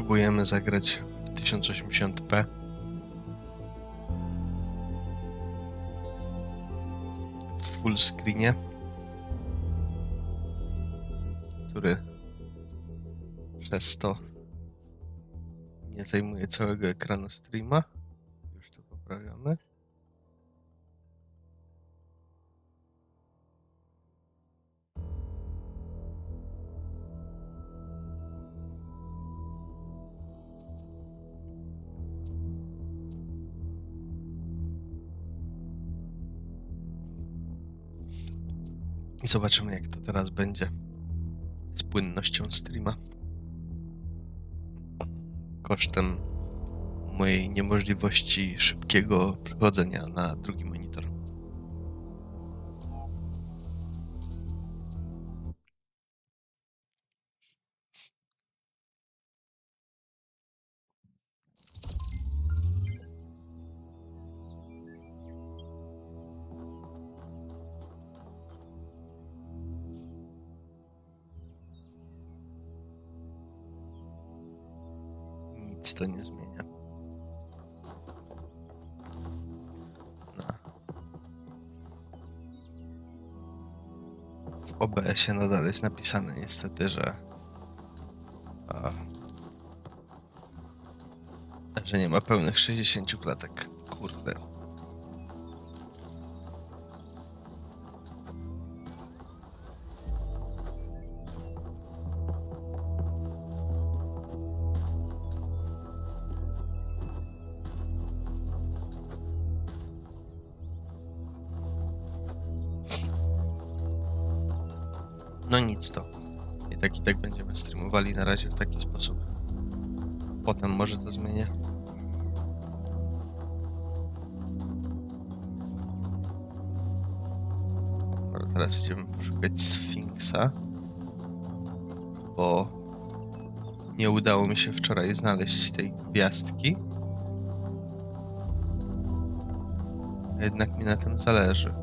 Spróbujemy zagrać w 1080p. W full screenie, który przez to nie zajmuje całego ekranu streama. Już to poprawiamy. I zobaczymy, jak to teraz będzie z płynnością streama. Kosztem mojej niemożliwości szybkiego przechodzenia na drugi monitor. Nic to nie zmienia. W OBS-ie nadal jest napisane niestety, że nie ma pełnych 60 klatek. Kurde. No nic to. I tak będziemy streamowali na razie w taki sposób. Potem może to zmienię. Dobra, teraz idziemy poszukać Sfinksa, bo nie udało mi się wczoraj znaleźć tej gwiazdki. Jednak mi na tym zależy.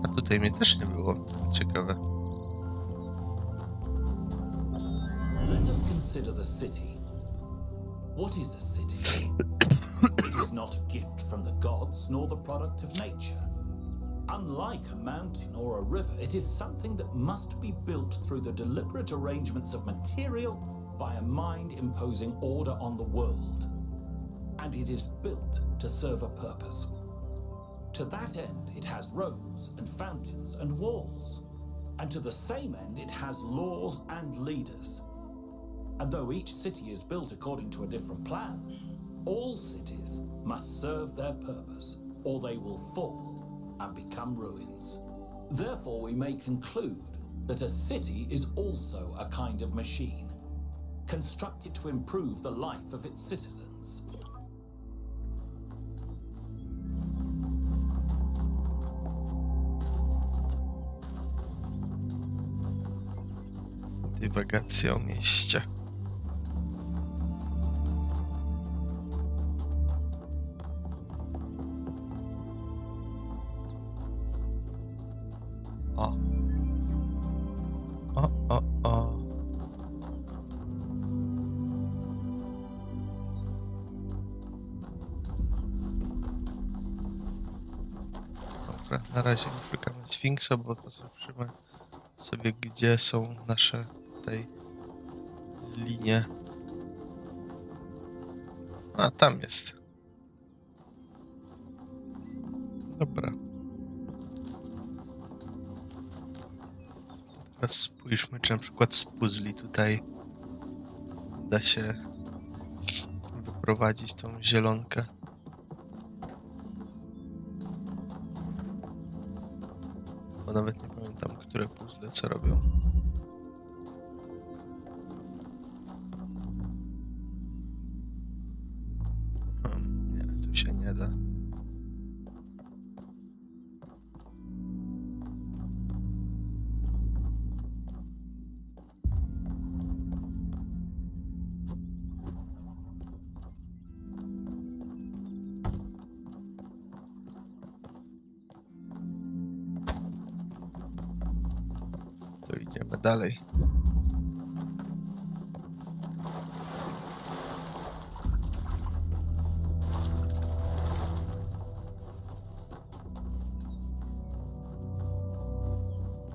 A tutaj mnie też nie było. Ciekawe. Let us consider the city. What is a city? It is not a gift from the gods, nor the product of nature. Unlike a mountain or a river, it is something that must be built through the deliberate arrangements of material by a mind imposing order on the world. And it is built to serve a purpose. To that end, it has roads and fountains and walls. And to the same end, it has laws and leaders. And though each city is built according to a different plan, all cities must serve their purpose, or they will fall and become ruins. Therefore, we may conclude that a city is also a kind of machine, constructed to improve the life of its citizens. Dywagacja o mieście. O. Dobra, na razie nie szukamy Sfinksa, bo zobaczymy sobie, gdzie są nasze tej linie. A, tam jest. Dobra. Teraz spójrzmy, czy na przykład z puzli tutaj da się wyprowadzić tą zielonkę. Bo nawet nie pamiętam, które puzzle co robią. Nie, tu się nie da. To idziemy dalej.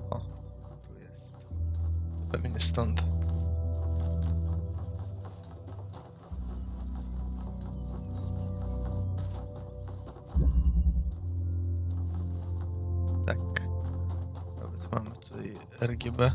O, tu jest. To pewnie stąd. Tak. Nawet mamy tutaj RGB.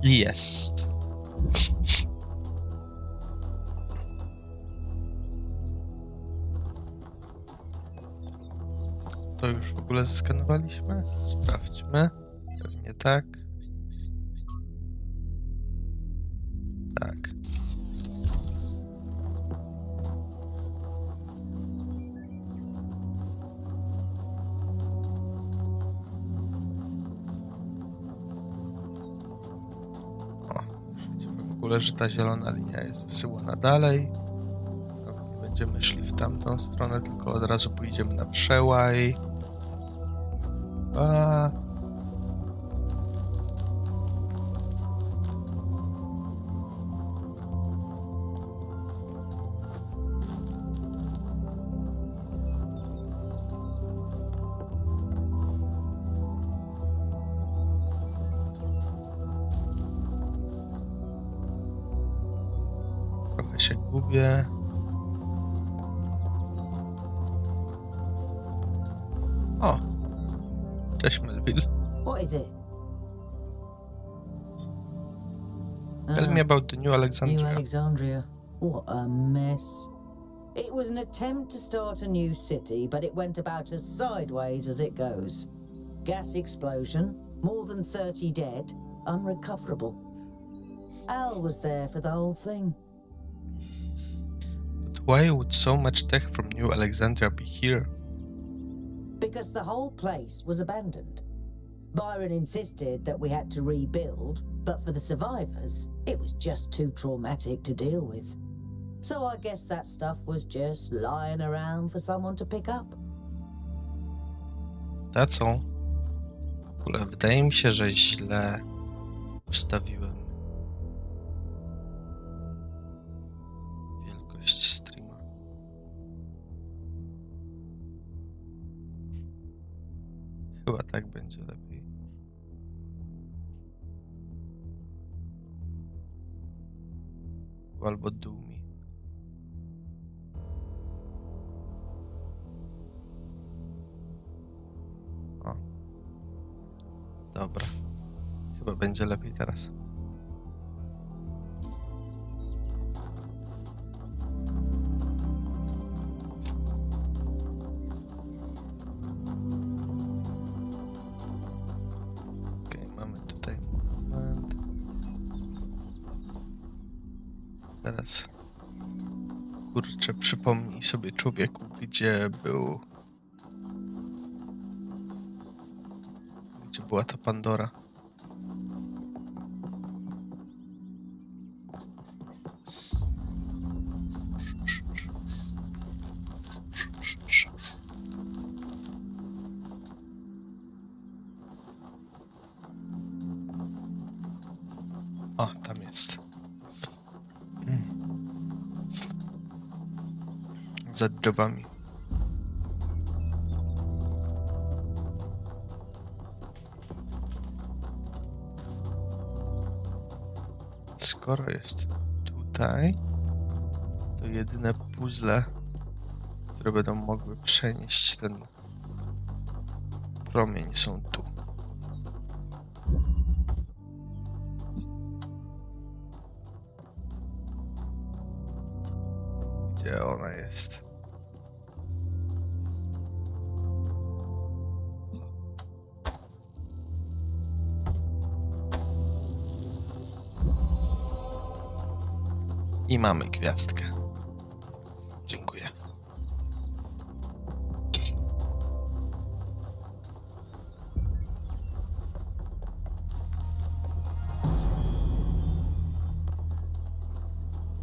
Jest. To już w ogóle zeskanowaliśmy? Sprawdźmy. Pewnie tak. Tak. Już widzimy w ogóle, że ta zielona linia jest wysyłana dalej. Nawet nie będziemy szli w tamtą stronę, tylko od razu pójdziemy na przełaj. Trochę się gubię. O! Cześć, Melville. What is it? Tell me about the New New Alexandria. Alexandria. What a mess. It was an attempt to start a new city, but it went about as sideways as it goes. Gas explosion, more than 30 dead, unrecoverable. Al was there for the whole thing. But why would so much tech from New Alexandria be here? Because the whole place was abandoned. Byron insisted that we had to rebuild, but for the survivors, it was just too traumatic to deal with. So I guess that stuff was just lying around for someone to pick up. That's all. W ogóle wydaje mi się, że źle ustawiłem wielkość streama. Chyba tak będzie lepiej. Albo dół mi. O. Dobra. Chyba będzie lepiej teraz. Okej, mamy tutaj moment. Teraz. Kurczę, przypomnij sobie, człowieku, gdzie był. Gdzie była ta Pandora? za drzewami. Skoro jest tutaj, to jedyne puzzle, które będą mogły przenieść ten promień, są tu. Gdzie ona jest? I mamy gwiazdkę. Dziękuję.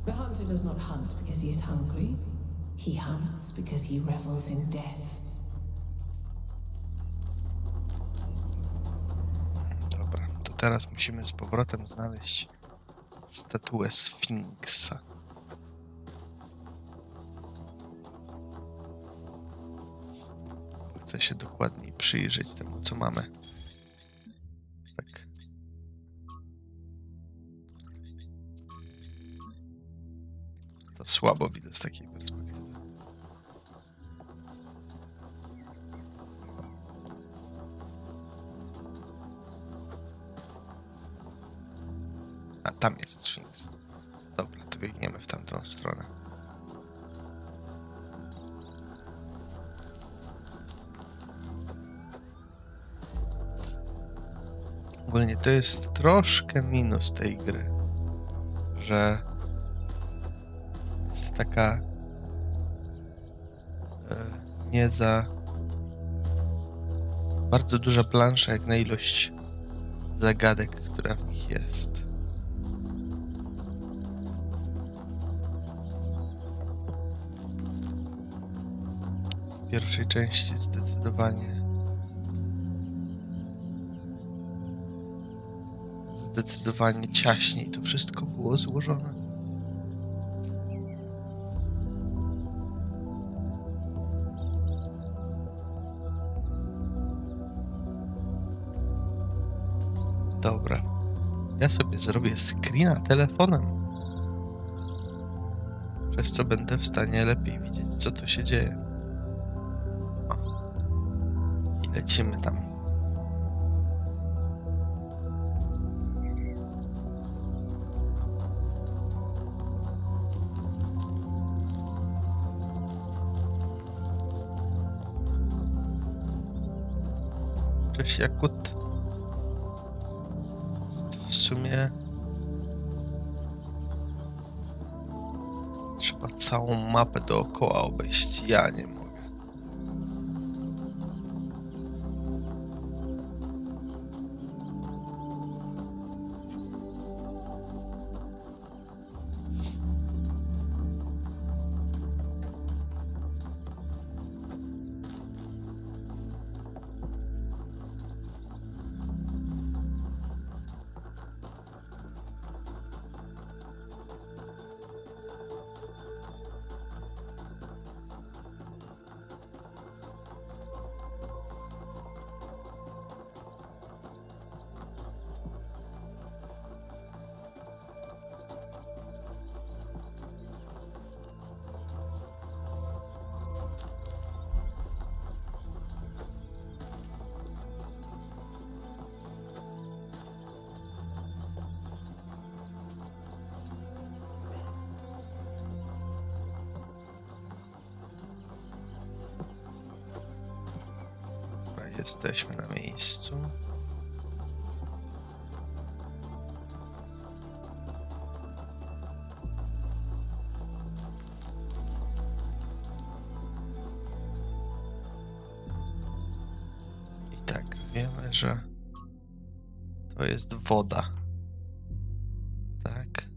The hunter does not hunt because he is hungry. He hunts because he revels in death. Dobra, to teraz musimy z powrotem znaleźć statuę Sfinksa. Chcę się dokładniej przyjrzeć temu, co mamy. Tak. To słabo widzę z takiej perspektywy. A tam jest Sfinks. Dobra, to biegniemy w tamtą stronę. Ogólnie to jest troszkę minus tej gry, że jest taka nie za bardzo duża plansza jak na ilość zagadek, która w nich jest. W pierwszej części zdecydowanie ciaśniej to wszystko było złożone. Dobra. Ja sobie zrobię screena telefonem, przez co będę w stanie lepiej widzieć, co tu się dzieje. O. I lecimy tam. Cześć, Jakut. W sumie trzeba całą mapę dookoła obejść. Ja nie mogę. Jesteśmy na miejscu. I tak, wiemy, że to jest woda. Tak.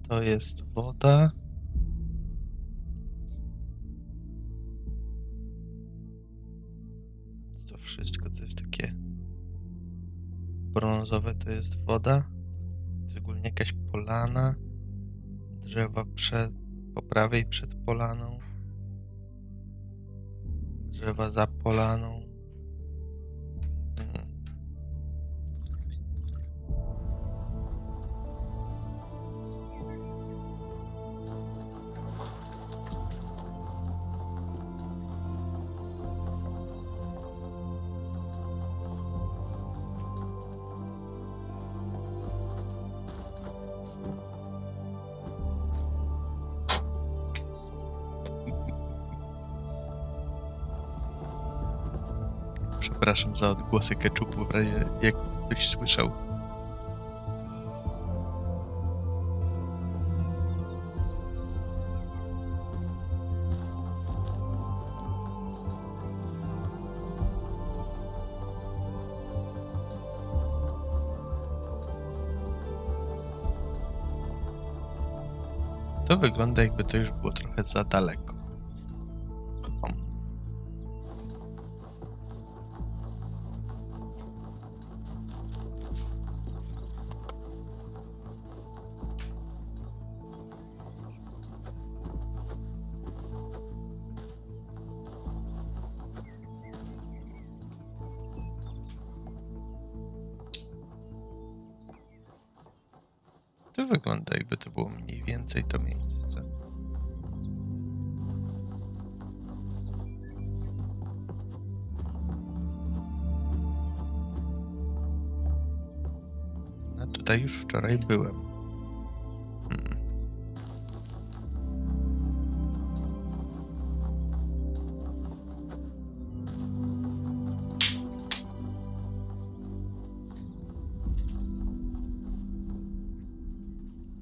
To jest woda. To wszystko, co jest takie brązowe to jest woda. Jest ogólnie jakaś polana. Drzewa po prawej przed polaną. Drzewa za polaną. Przepraszam za odgłosy keczupu, w razie jak ktoś słyszał. To wygląda, jakby to już było trochę za daleko. To wygląda, jakby to było mniej więcej to miejsce. No tutaj już wczoraj byłem.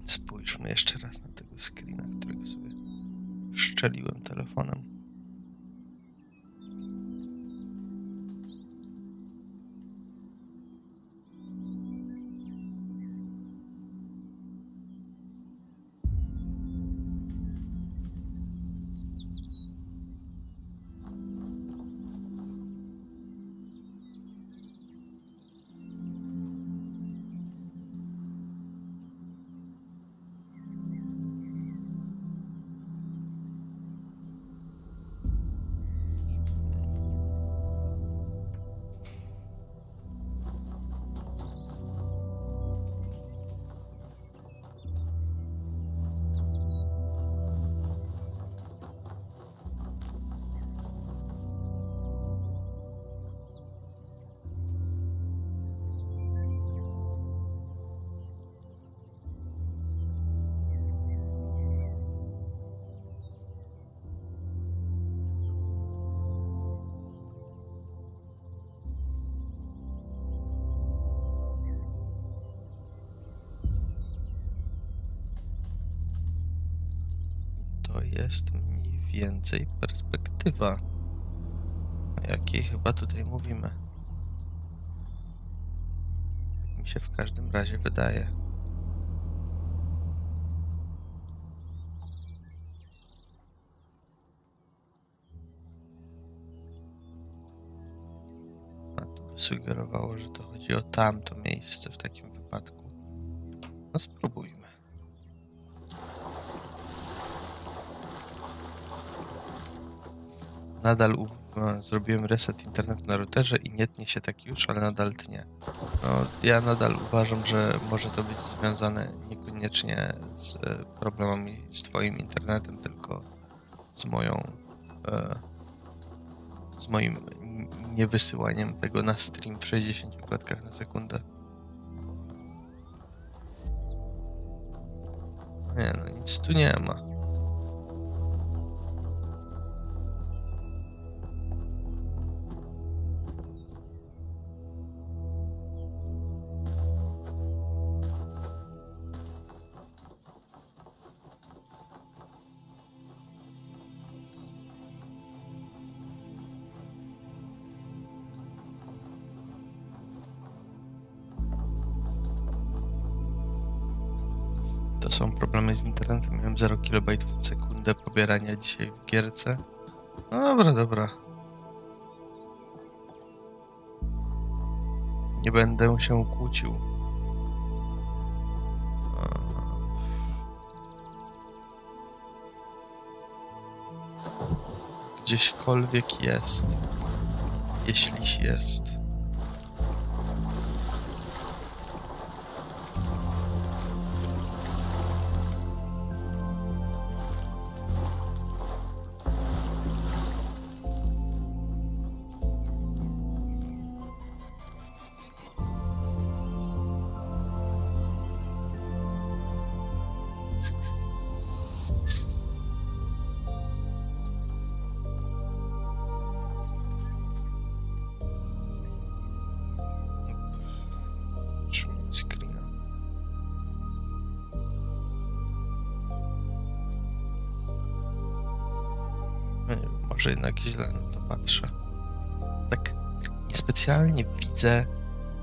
Spójrzmy jeszcze raz na tego screena, którego sobie szczeliłem telefonem. To jest mniej więcej perspektywa, o jakiej chyba tutaj mówimy. Tak mi się w każdym razie wydaje. A to by sugerowało, że to chodzi o tamto miejsce w takim wypadku. No spróbujmy. Nadal zrobiłem reset internetu na routerze i nie tnie się tak już, ale nadal tnie. No, ja nadal uważam, że może to być związane niekoniecznie z problemami z twoim internetem, tylko z moim niewysyłaniem tego na stream w 60 klatkach na sekundę. Nie no, nic tu nie ma. To są problemy z internetem. Miałem 0 KB w sekundę pobierania dzisiaj w gierce. No dobra, dobra. Nie będę się kłócił. Gdzieśkolwiek jest. Jeśli jest. Trzymam screena. No nie wiem, może jednak źle na to patrzę. Tak niespecjalnie widzę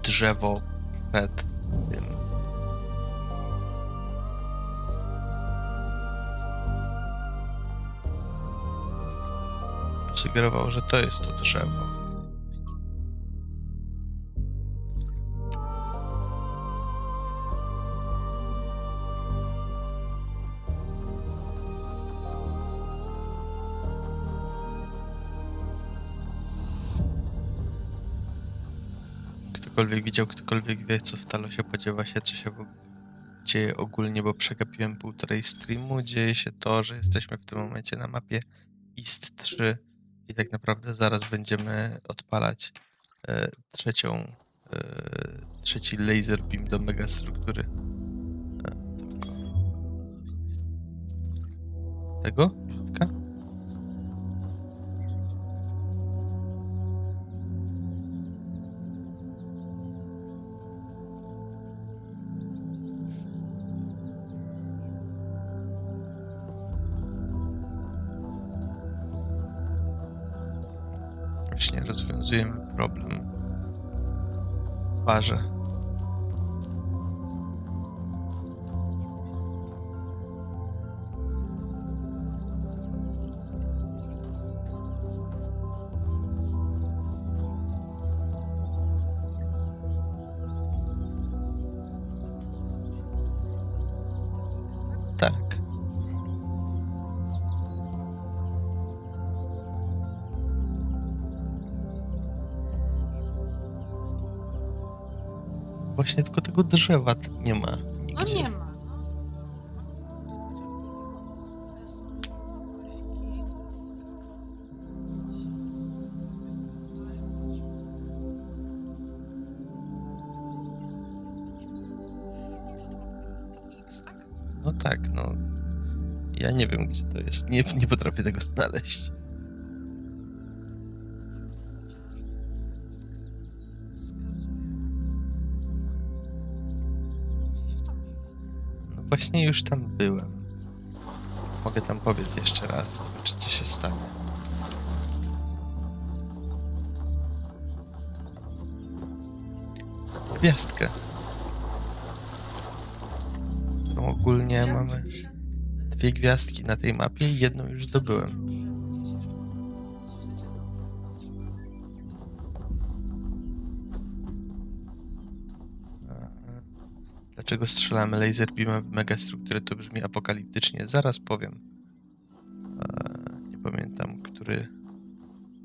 drzewo przed tym. Sugerował, że to jest to drzewo. Ktokolwiek widział, ktokolwiek wie, co w Talosie podziewa się, co się dzieje ogólnie, bo przegapiłem półtorej streamu. Dzieje się to, że jesteśmy w tym momencie na mapie East 3 i tak naprawdę zaraz będziemy odpalać trzeci laser beam do megastruktury. Tego? Środka? Właśnie rozwiązujemy problem w parze. Tak. Właśnie tylko tego drzewa nie ma No nigdzie. nie ma. No tak, no. Ja nie wiem, gdzie to jest. Nie potrafię tego znaleźć. No właśnie już tam byłem. Mogę tam pobiec jeszcze raz, zobaczyć, co się stanie. Gwiazdkę. No, ogólnie mamy 2 gwiazdki na tej mapie i jedną już zdobyłem. Dlaczego strzelamy laser beamem w megastrukturę? To brzmi apokaliptycznie. Zaraz powiem. Nie pamiętam,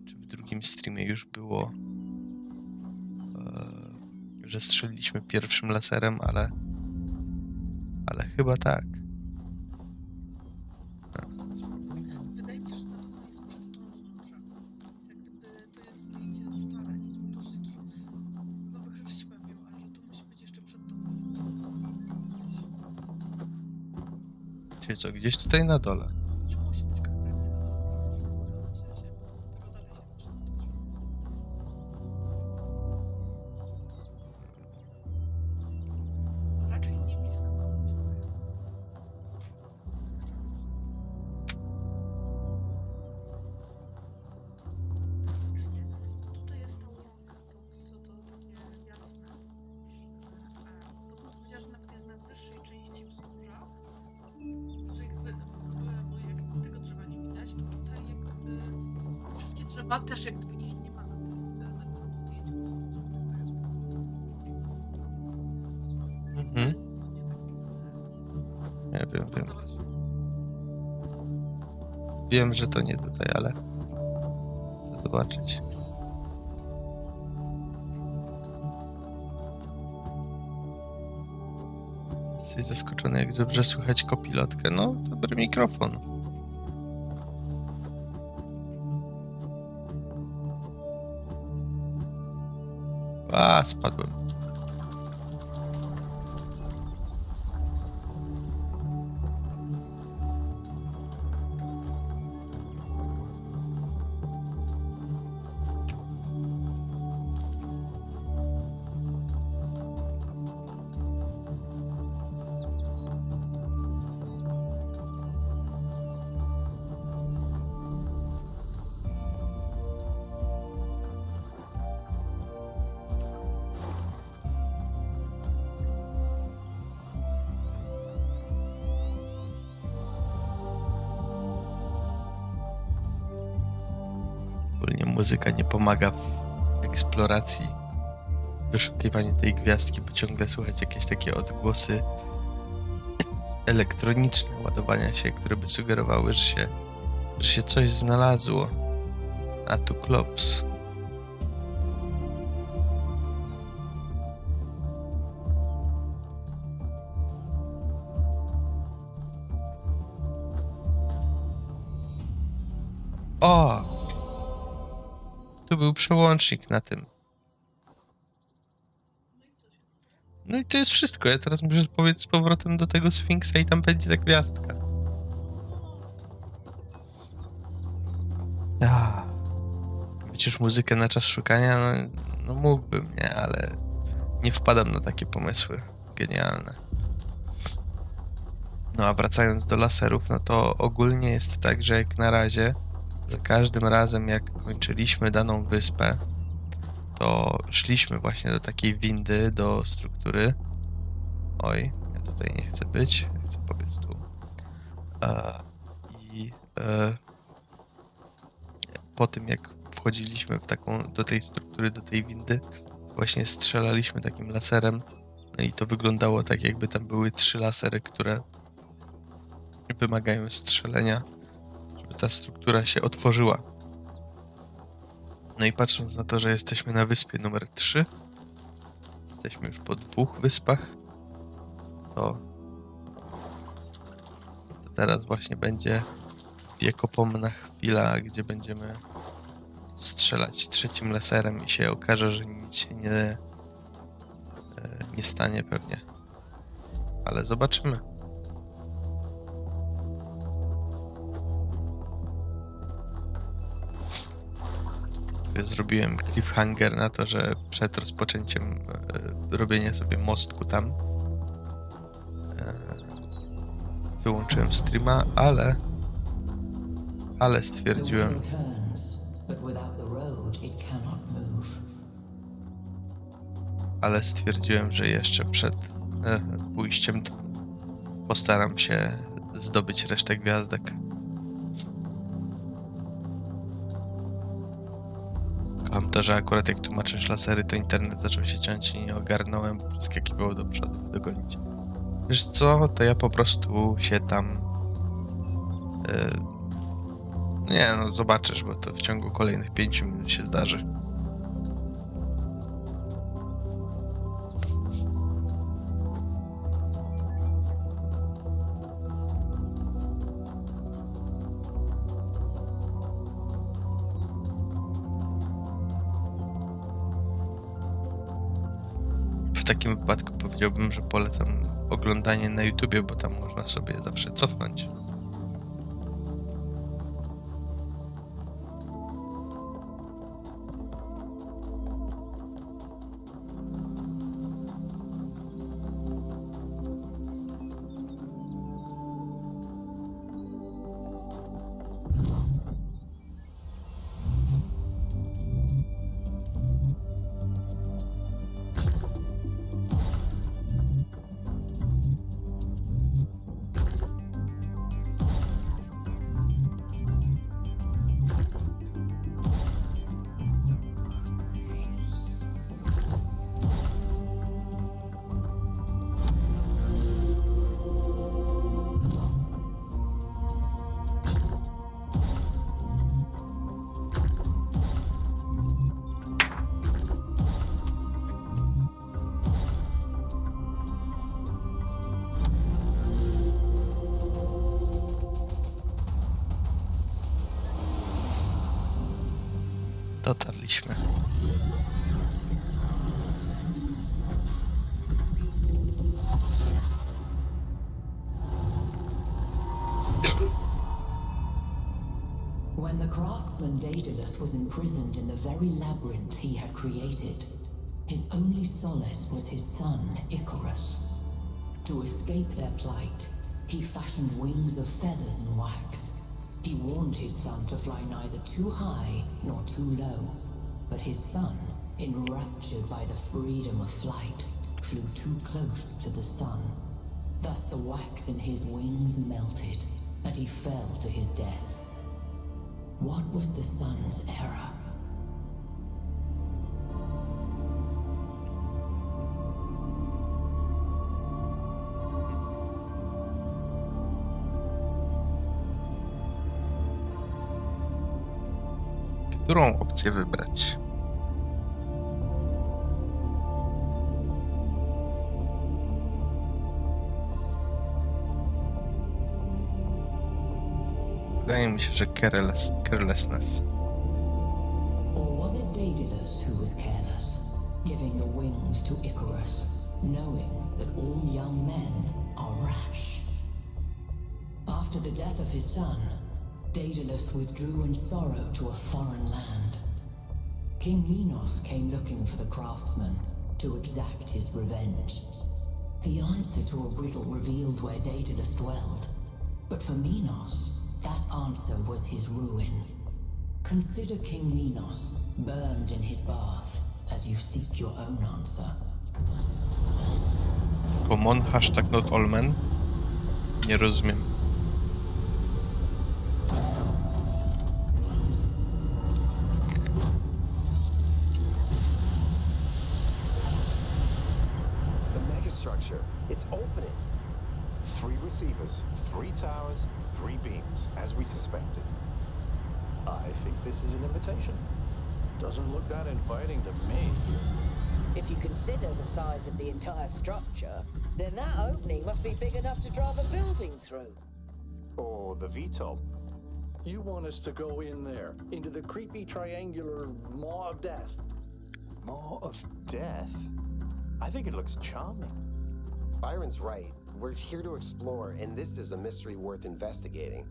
czy w drugim streamie już było, że strzeliliśmy pierwszym laserem, ale chyba tak. Wydaje mi się, że na pewno jest przed tą drzewo. Jak gdyby to jest zdjęcie stare, dosyć nowych rzeczy się pojawiło, ale że to musi być jeszcze przed tą. Czyli co, gdzieś tutaj na dole. Nie musi być konkretnie na dole, w sensie, dopiero dalej się zaczyna to drzewo. Raczej nie blisko. Technicznie tutaj jest ta łąka, to takie jasne. To powiedziała, że nawet jest na wyższej części wzgórza. Że jakby w ogóle, bo jak tego drzewa nie widać, to tutaj jak gdyby te wszystkie drzewa też jak gdyby ich nie ma na tym zdjęciu. Co to jest? Wiem, że to nie tutaj, ale chcę zobaczyć. Jesteś zaskoczony, jak dobrze słychać kopilotkę. No, dobry mikrofon. A, spadłem. Ogólnie muzyka nie pomaga w eksploracji, w wyszukiwaniu tej gwiazdki, bo ciągle słychać jakieś takie odgłosy elektroniczne ładowania się, które by sugerowały, że się coś znalazło. A tu klops. O! Tu był przełącznik na tym. No i to jest wszystko. Ja teraz muszę powiedz z powrotem do tego Sfinksa i tam będzie ta gwiazdka. Wycisz muzykę na czas szukania? No mógłbym, nie? Ale nie wpadam na takie pomysły. Genialne. No a wracając do laserów, no to ogólnie jest tak, że jak na razie za każdym razem jak kończyliśmy daną wyspę, to szliśmy właśnie do takiej windy, do struktury. Oj, ja tutaj nie chcę być, ja chcę powiedz tu. Po tym jak wchodziliśmy do tej struktury, do tej windy, właśnie strzelaliśmy takim laserem. No i to wyglądało tak, jakby tam były 3 lasery, które wymagają strzelenia, żeby ta struktura się otworzyła. No i patrząc na to, że jesteśmy na wyspie numer 3, jesteśmy już po 2 wyspach, to teraz właśnie będzie wiekopomna chwila, gdzie będziemy strzelać 3. laserem i się okaże, że nic się nie stanie pewnie. Ale zobaczymy. Zrobiłem cliffhanger na to, że przed rozpoczęciem robienia sobie mostku tam wyłączyłem streama, ale stwierdziłem, że jeszcze przed pójściem postaram się zdobyć resztę gwiazdek. Kocham to, że akurat jak tłumaczysz lasery, to internet zaczął się ciąć i nie ogarnąłem, bo wyskakiwało do przodu, by dogonić. Wiesz co, to ja po prostu się tam... Nie, no zobaczysz, bo to w ciągu kolejnych 5 minut się zdarzy. W takim wypadku powiedziałbym, że polecam oglądanie na YouTubie, bo tam można sobie zawsze cofnąć. Dotarliśmy. When the craftsman Daedalus was imprisoned in the very labyrinth he had created, his only solace was his son, Icarus. To escape their plight, he fashioned wings of feathers and wax. He warned his son to fly neither too high nor too low, but his son, enraptured by the freedom of flight, flew too close to the sun. Thus the wax in his wings melted, and he fell to his death. What was the sun's error? Którą opcję wybrać? Wydaje mi się, że carelessness. Or was it Daedalus who was careless, giving the wings to Icarus, knowing that all young men are rash? After the death of his son, Daedalus withdrew in sorrow to a foreign land. King Minos came looking for the craftsman to exact his revenge. The answer to a riddle revealed where Daedalus dwelled, but for Minos, that answer was his ruin. Consider King Minos burned in his bath as you seek your own answer. Common, hashtag not all men? Nie rozumiem. The megastructure, it's opening. 3 receivers, 3 towers, 3 beams, as we suspected. I think this is an invitation. Doesn't look that inviting to me. If you consider the size of the entire structure, then that opening must be big enough to drive a building through. Or the VTOL. You want us to go in there, into the creepy triangular maw of death? More of death? I think it looks charming. Byron's right. We're here to explore, and this is a mystery worth investigating.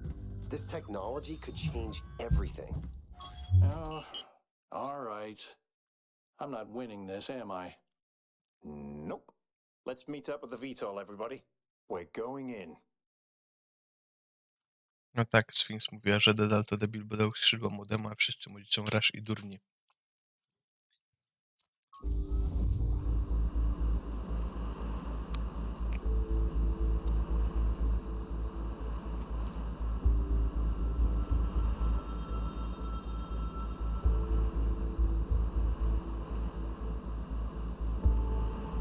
This technology could change everything. Oh, all right. I'm not winning this, am I? Nope. Let's meet up with the VTOL, everybody. We're going in. No tak, Sphinx mówiła, że Dedal to debil, bo dał skrzydła młodemu, a wszyscy młodzi są rasz i durni.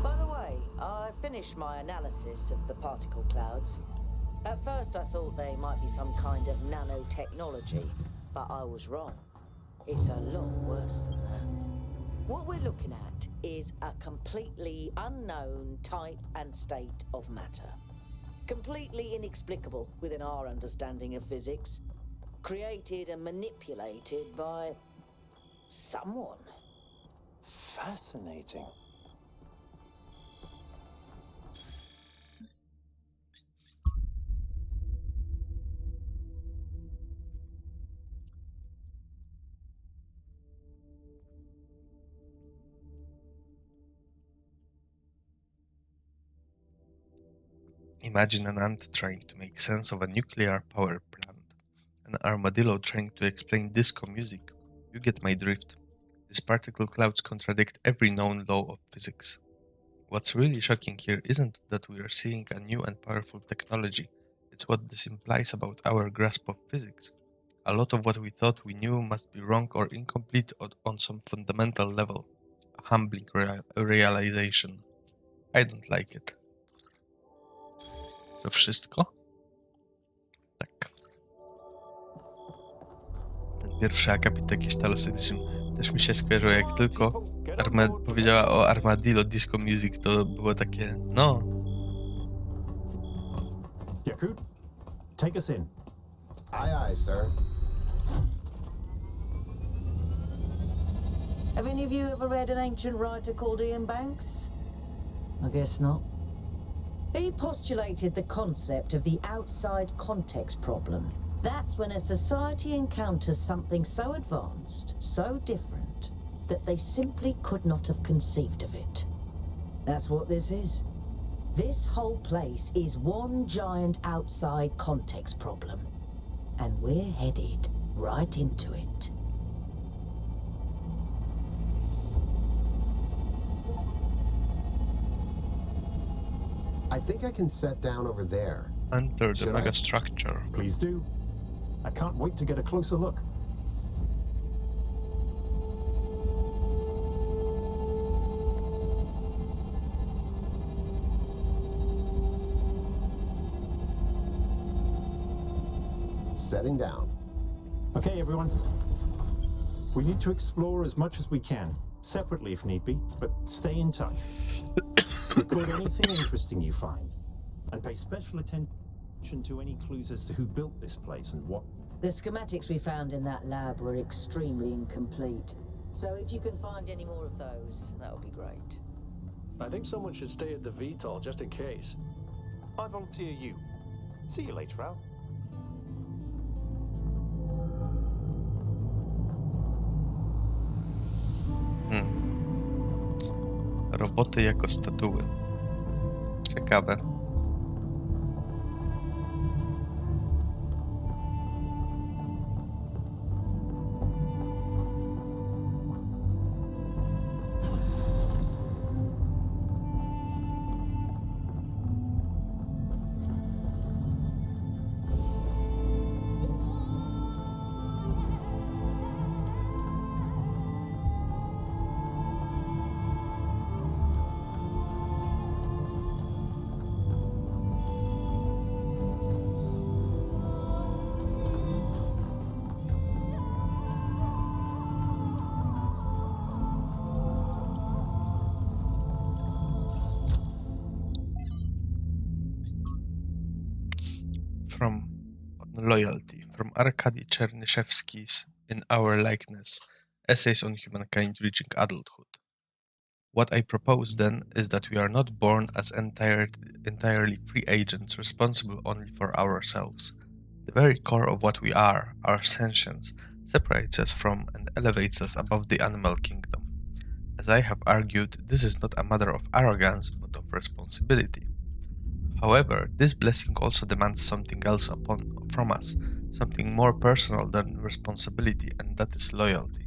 By the way, I finished my analysis of the particle clouds. At first I thought they might be some kind of nanotechnology, but I was wrong. It's a lot worse than that. What we're looking at is a completely unknown type and state of matter. Completely inexplicable within our understanding of physics. Created and manipulated by someone. Fascinating. Imagine an ant trying to make sense of a nuclear power plant. An armadillo trying to explain disco music. You get my drift. These particle clouds contradict every known law of physics. What's really shocking here isn't that we are seeing a new and powerful technology, it's what this implies about our grasp of physics. A lot of what we thought we knew must be wrong or incomplete on some fundamental level. A humbling realization. I don't like it. To wszystko? Tak. Ten pierwszy akapit jakiś Talos Edition też mi się skojarzyło, jak tylko powiedziała o Armadillo Disco Music, to było takie, no. Yakut, take us in. Aye, aye, sir. Have any of you ever read an ancient writer called Ian Banks? I guess not. He postulated the concept of the outside context problem. That's when a society encounters something so advanced, so different, that they simply could not have conceived of it. That's what this is. This whole place is one giant outside context problem. And we're headed right into it. I think I can set down over there. Enter the Should I? megastructure. Please do. I can't wait to get a closer look. Setting down. Okay, everyone. We need to explore as much as we can, separately if need be, but stay in touch. Record anything interesting you find, and pay special attention to any clues as to who built this place and what. The schematics we found in that lab were extremely incomplete. So if you can find any more of those, that would be great. I think someone should stay at the VTOL just in case. I volunteer you. See you later, Al. Roboty jako statuły. Ciekawe. From Loyalty, from Arkady Chernyshevsky's In Our Likeness, Essays on Humankind Reaching Adulthood. What I propose then is that we are not born as entirely free agents responsible only for ourselves. The very core of what we are, our sentience, separates us from and elevates us above the animal kingdom. As I have argued, this is not a matter of arrogance, but of responsibility. However, this blessing also demands something else from us, something more personal than responsibility, and that is loyalty.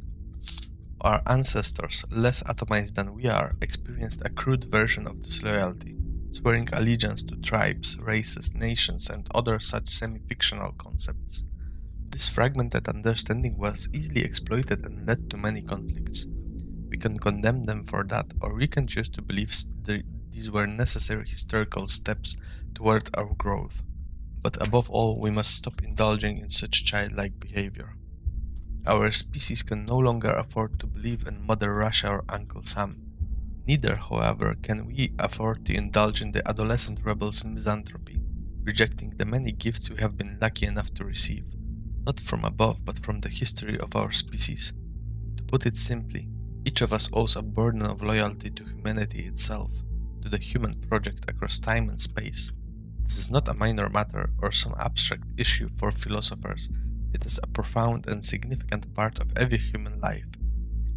Our ancestors, less atomized than we are, experienced a crude version of this loyalty, swearing allegiance to tribes, races, nations, and other such semi-fictional concepts. This fragmented understanding was easily exploited and led to many conflicts. We can condemn them for that, or we can choose to believe these were necessary historical steps toward our growth. But above all, we must stop indulging in such childlike behavior. Our species can no longer afford to believe in Mother Russia or Uncle Sam. Neither, however, can we afford to indulge in the adolescent rebels in misanthropy, rejecting the many gifts we have been lucky enough to receive, not from above, but from the history of our species. To put it simply, each of us owes a burden of loyalty to humanity itself, to the human project across time and space. This is not a minor matter or some abstract issue for philosophers. It is a profound and significant part of every human life.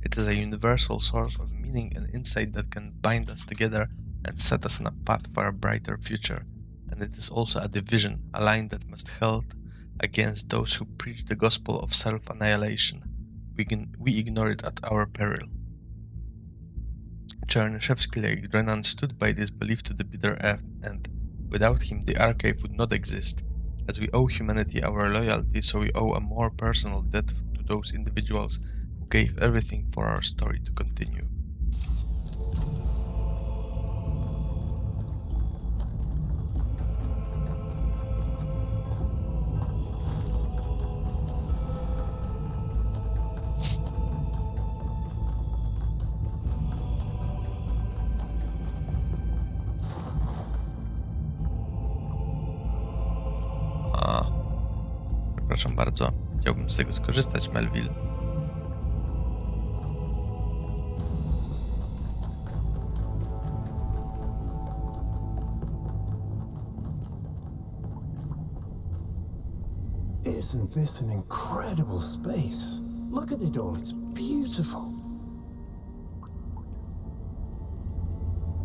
It is a universal source of meaning and insight that can bind us together and set us on a path for a brighter future. And it is also a division, a line that must be held against those who preach the gospel of self-annihilation. We ignore it at our peril. Chernyshevsky like Drennan stood by this belief to the bitter end. Without him, the archive would not exist. As we owe humanity our loyalty, so we owe a more personal debt to those individuals who gave everything for our story to continue. Przepraszam bardzo, chciałbym z tego skorzystać, Melville. Isn't this an incredible space? Look at it all, it's beautiful.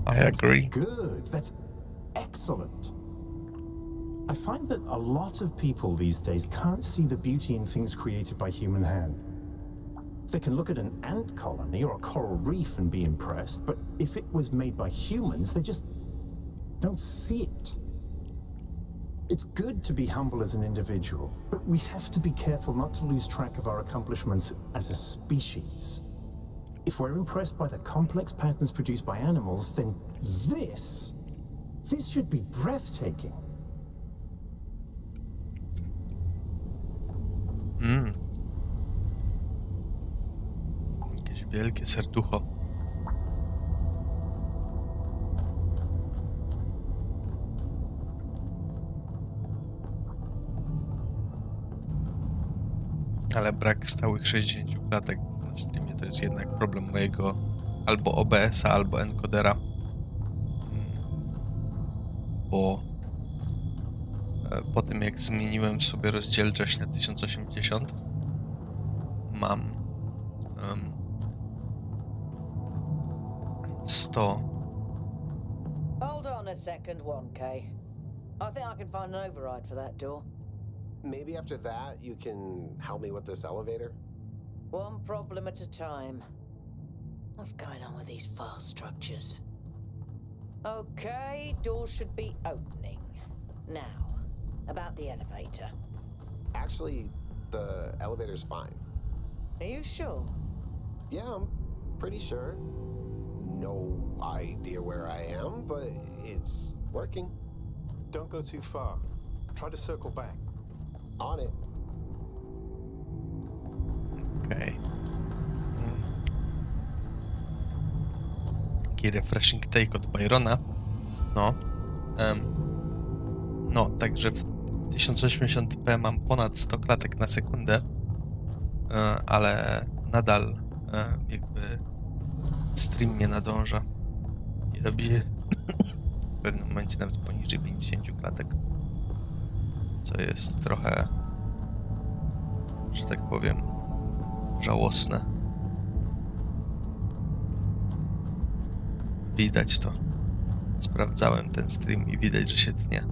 I agree. Good, that's excellent. I find that a lot of people these days can't see the beauty in things created by human hand. They can look at an ant colony or a coral reef and be impressed, but if it was made by humans, they just don't see it. It's good to be humble as an individual, but we have to be careful not to lose track of our accomplishments as a species. If we're impressed by the complex patterns produced by animals, then this should be breathtaking. Jakieś wielkie serducho. Ale brak stałych 60 klatek na streamie to jest jednak problem mojego albo OBS-a, albo encodera. Bo po tym jak zmieniłem sobie rozdzielczość na 1080, mam 100. Hold on a second, 1K. I think I can find an override for that door. Maybe after that, you can help me with this elevator? One problem at a time. What's going on with these fast structures? Okay, door should be opening. Now, about the elevator. Actually, the elevator's fine. Are you sure? Yeah, I'm pretty sure. No idea where I am, but it's working. Don't go too far. Try to circle back. On it. Okej. Taki refreshing take od Byrona. No. No, także w 1080p mam ponad 100 klatek na sekundę, ale nadal jakby stream nie nadąża i robi się w pewnym momencie nawet poniżej 50 klatek, co jest trochę, że tak powiem, żałosne. Widać to. Sprawdzałem ten stream i widać, że się tnie.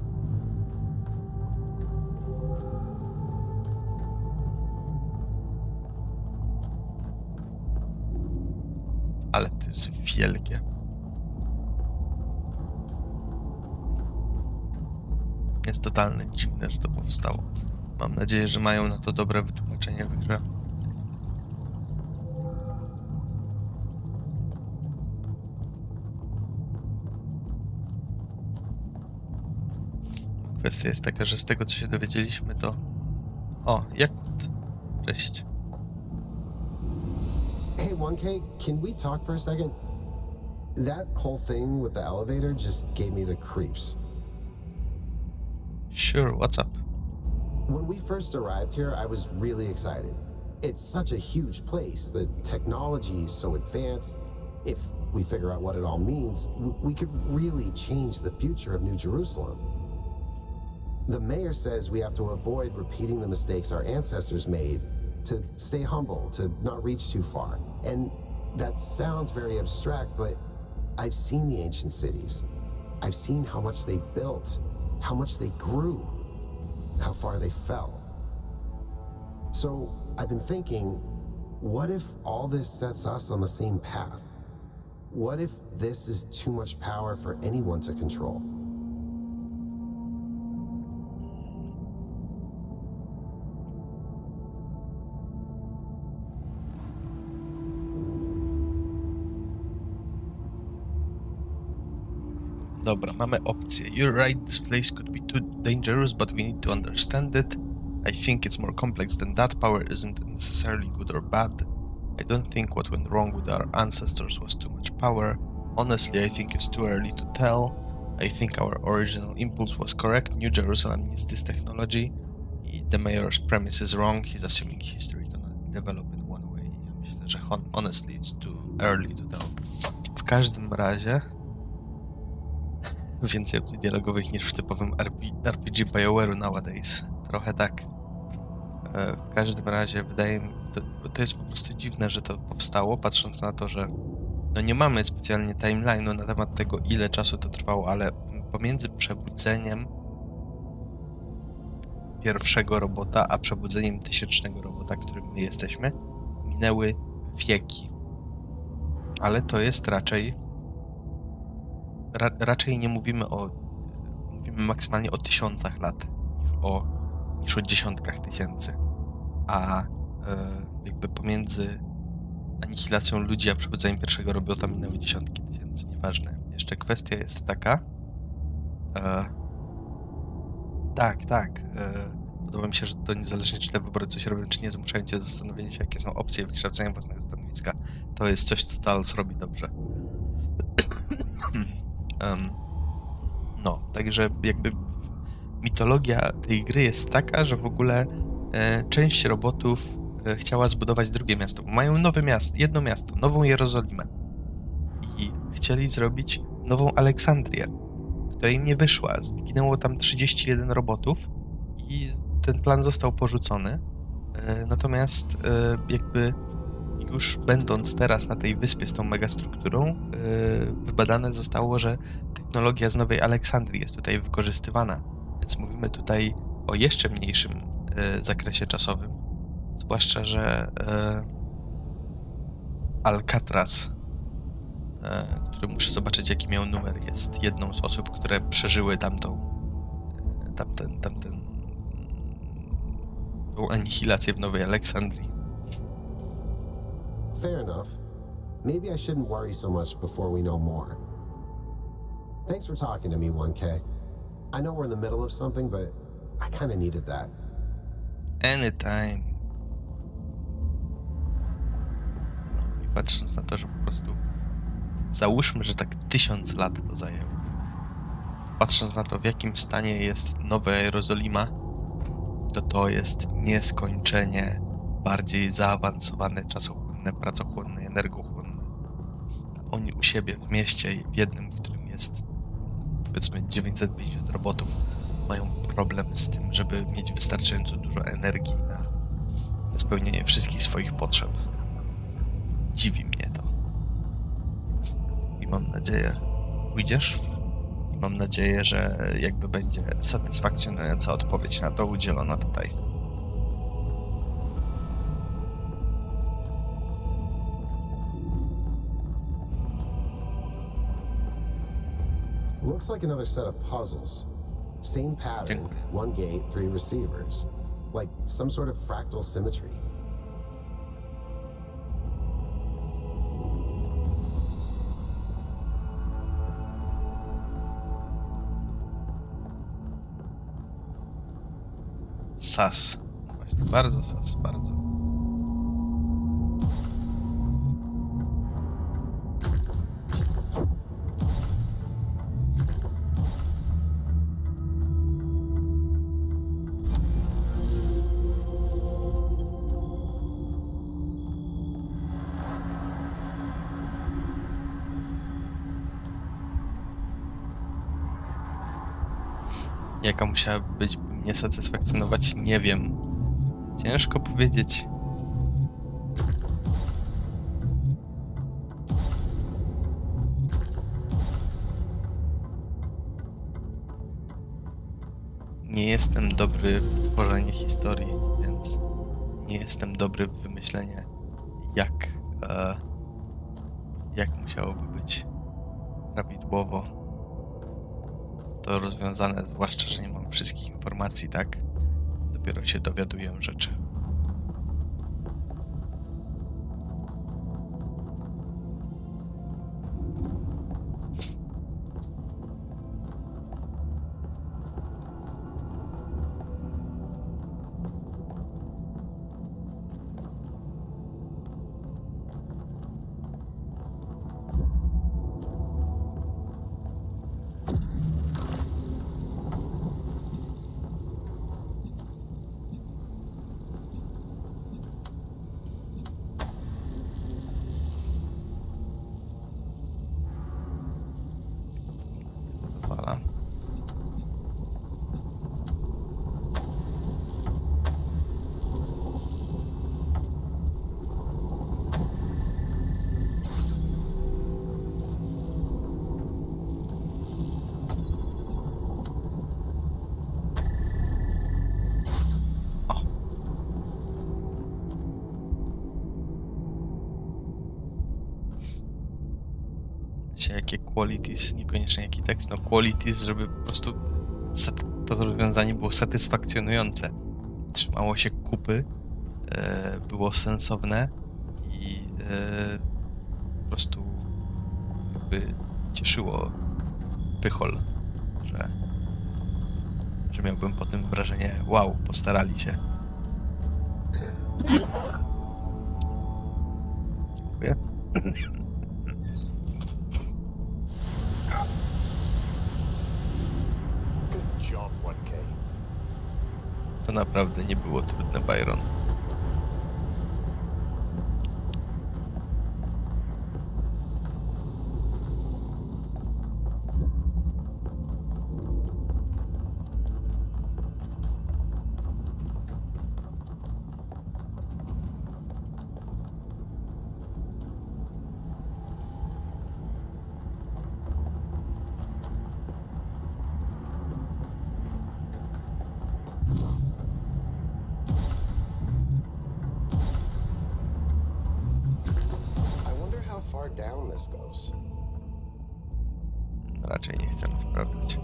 Ale to jest wielkie. Jest totalnie dziwne, że to powstało. Mam nadzieję, że mają na to dobre wytłumaczenie w grze. Kwestia jest taka, że z tego, co się dowiedzieliśmy, to... O, Jakut. Cześć. Hey, 1K, can we talk for a second? That whole thing with the elevator just gave me the creeps. Sure, what's up? When we first arrived here, I was really excited. It's such a huge place. The technology is so advanced. If we figure out what it all means, we could really change the future of New Jerusalem. The mayor says we have to avoid repeating the mistakes our ancestors made, to stay humble, to not reach too far. And that sounds very abstract, but I've seen the ancient cities. I've seen how much they built, how much they grew, how far they fell. So I've been thinking, what if all this sets us on the same path? What if this is too much power for anyone to control? Dobra, mamy opcję. You're right, this place could be too dangerous, but we need to understand it. I think it's more complex than that. Power isn't necessarily good or bad. I don't think what went wrong with our ancestors was too much power. Honestly, I think it's too early to tell. I think our original impulse was correct. New Jerusalem needs this technology. The mayor's premise is wrong. He's assuming history can only develop in one way. Ja myślę, że honestly, it's too early to tell. W każdym razie więcej opcji dialogowych niż w typowym RPG BioWare'u nowadays. Trochę tak. W każdym razie wydaje mi to jest po prostu dziwne, że to powstało, patrząc na to, że no nie mamy specjalnie timeline'u na temat tego, ile czasu to trwało, ale pomiędzy przebudzeniem pierwszego robota, a przebudzeniem 1000 robota, którym my jesteśmy, minęły wieki. Ale to jest raczej nie mówimy mówimy maksymalnie o 1000 lat, niż o dziesiątkach tysięcy. A jakby pomiędzy anihilacją ludzi a przebudzeniem pierwszego robota minęły dziesiątki tysięcy, nieważne. Jeszcze kwestia jest taka. Tak. Podoba mi się, że to niezależnie czy te wybory coś robią, czy nie, zmuszają cię do zastanowienia się, jakie są opcje wykształcenia własnego stanowiska. To jest coś, co Talos robi dobrze. No, także jakby mitologia tej gry jest taka, że w ogóle część robotów chciała zbudować drugie miasto. Mają nowe miasto, jedno miasto, Nową Jerozolimę. I chcieli zrobić Nową Aleksandrię, która im nie wyszła. Zginęło tam 31 robotów i ten plan został porzucony. Natomiast jakby już będąc teraz na tej wyspie z tą megastrukturą, wybadane zostało, że technologia z Nowej Aleksandrii jest tutaj wykorzystywana. Więc mówimy tutaj o jeszcze mniejszym zakresie czasowym. Zwłaszcza, że Alcatraz, który muszę zobaczyć, jaki miał numer, jest jedną z osób, które przeżyły tą anihilację w Nowej Aleksandrii. Fair enough. Maybe I shouldn't worry so much before we know more. Thanks for talking to me, 1K. I know we're in the middle of something, but I kind of needed that. Anytime. No i patrząc na to, że po prostu załóżmy, że tak 1000 lat to zajęło. Patrząc na to, w jakim stanie jest Nowa Jerozolima, to jest nieskończenie bardziej zaawansowane, czasochłonne, pracochłonne, energochłonne. Oni u siebie w mieście, w jednym, w którym jest powiedzmy 950 robotów, mają problem z tym, żeby mieć wystarczająco dużo energii na spełnienie wszystkich swoich potrzeb. Dziwi mnie to. I mam nadzieję, pójdziesz? I mam nadzieję, że jakby będzie satysfakcjonująca odpowiedź na to udzielona tutaj. Looks like another set of puzzles. Same pattern, Dziękuję. 1 gate, 3 receivers. Like some sort of fractal symmetry. Sas. Właśnie, bardzo sas, bardzo. Jaka musiałaby być, by mnie satysfakcjonować, nie wiem. Ciężko powiedzieć. Nie jestem dobry w tworzeniu historii, więc nie jestem dobry w wymyślenie, jak musiałoby być prawidłowo to rozwiązane, zwłaszcza, że nie mam wszystkich informacji, tak? Dopiero się dowiaduję rzeczy. wiecie, jakie qualities, niekoniecznie jaki tekst, no qualities, żeby po prostu to rozwiązanie było satysfakcjonujące. Trzymało się kupy, było sensowne i po prostu jakby cieszyło Pychol, że miałbym po tym wrażenie, wow, postarali się. Dziękuję. Good job, 1K. To naprawdę nie było trudne, Byron. I wonder how far down this goes. Raczej nie chcemy sprawdzać.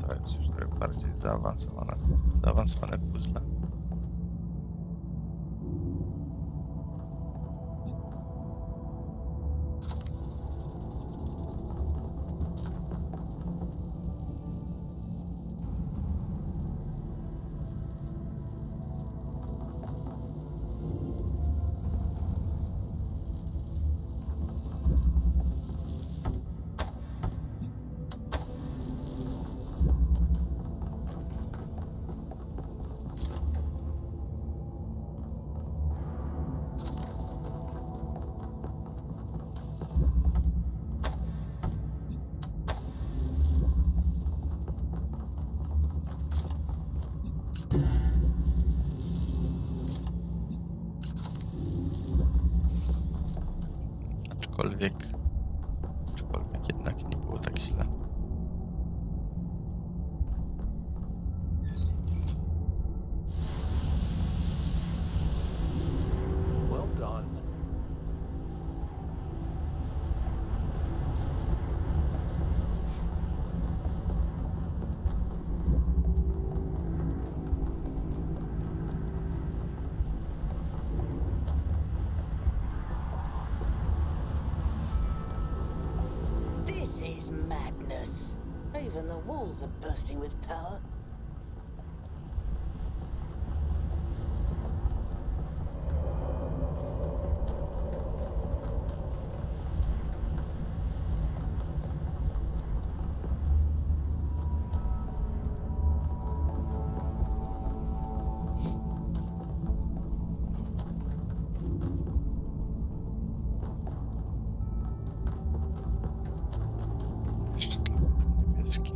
To jest już trochę bardziej zaawansowane puzzle. Aczkolwiek jednak nie było tak źle. Well done. This is madness. Even the walls are bursting with power. Jeszcze tylko ten niebieski.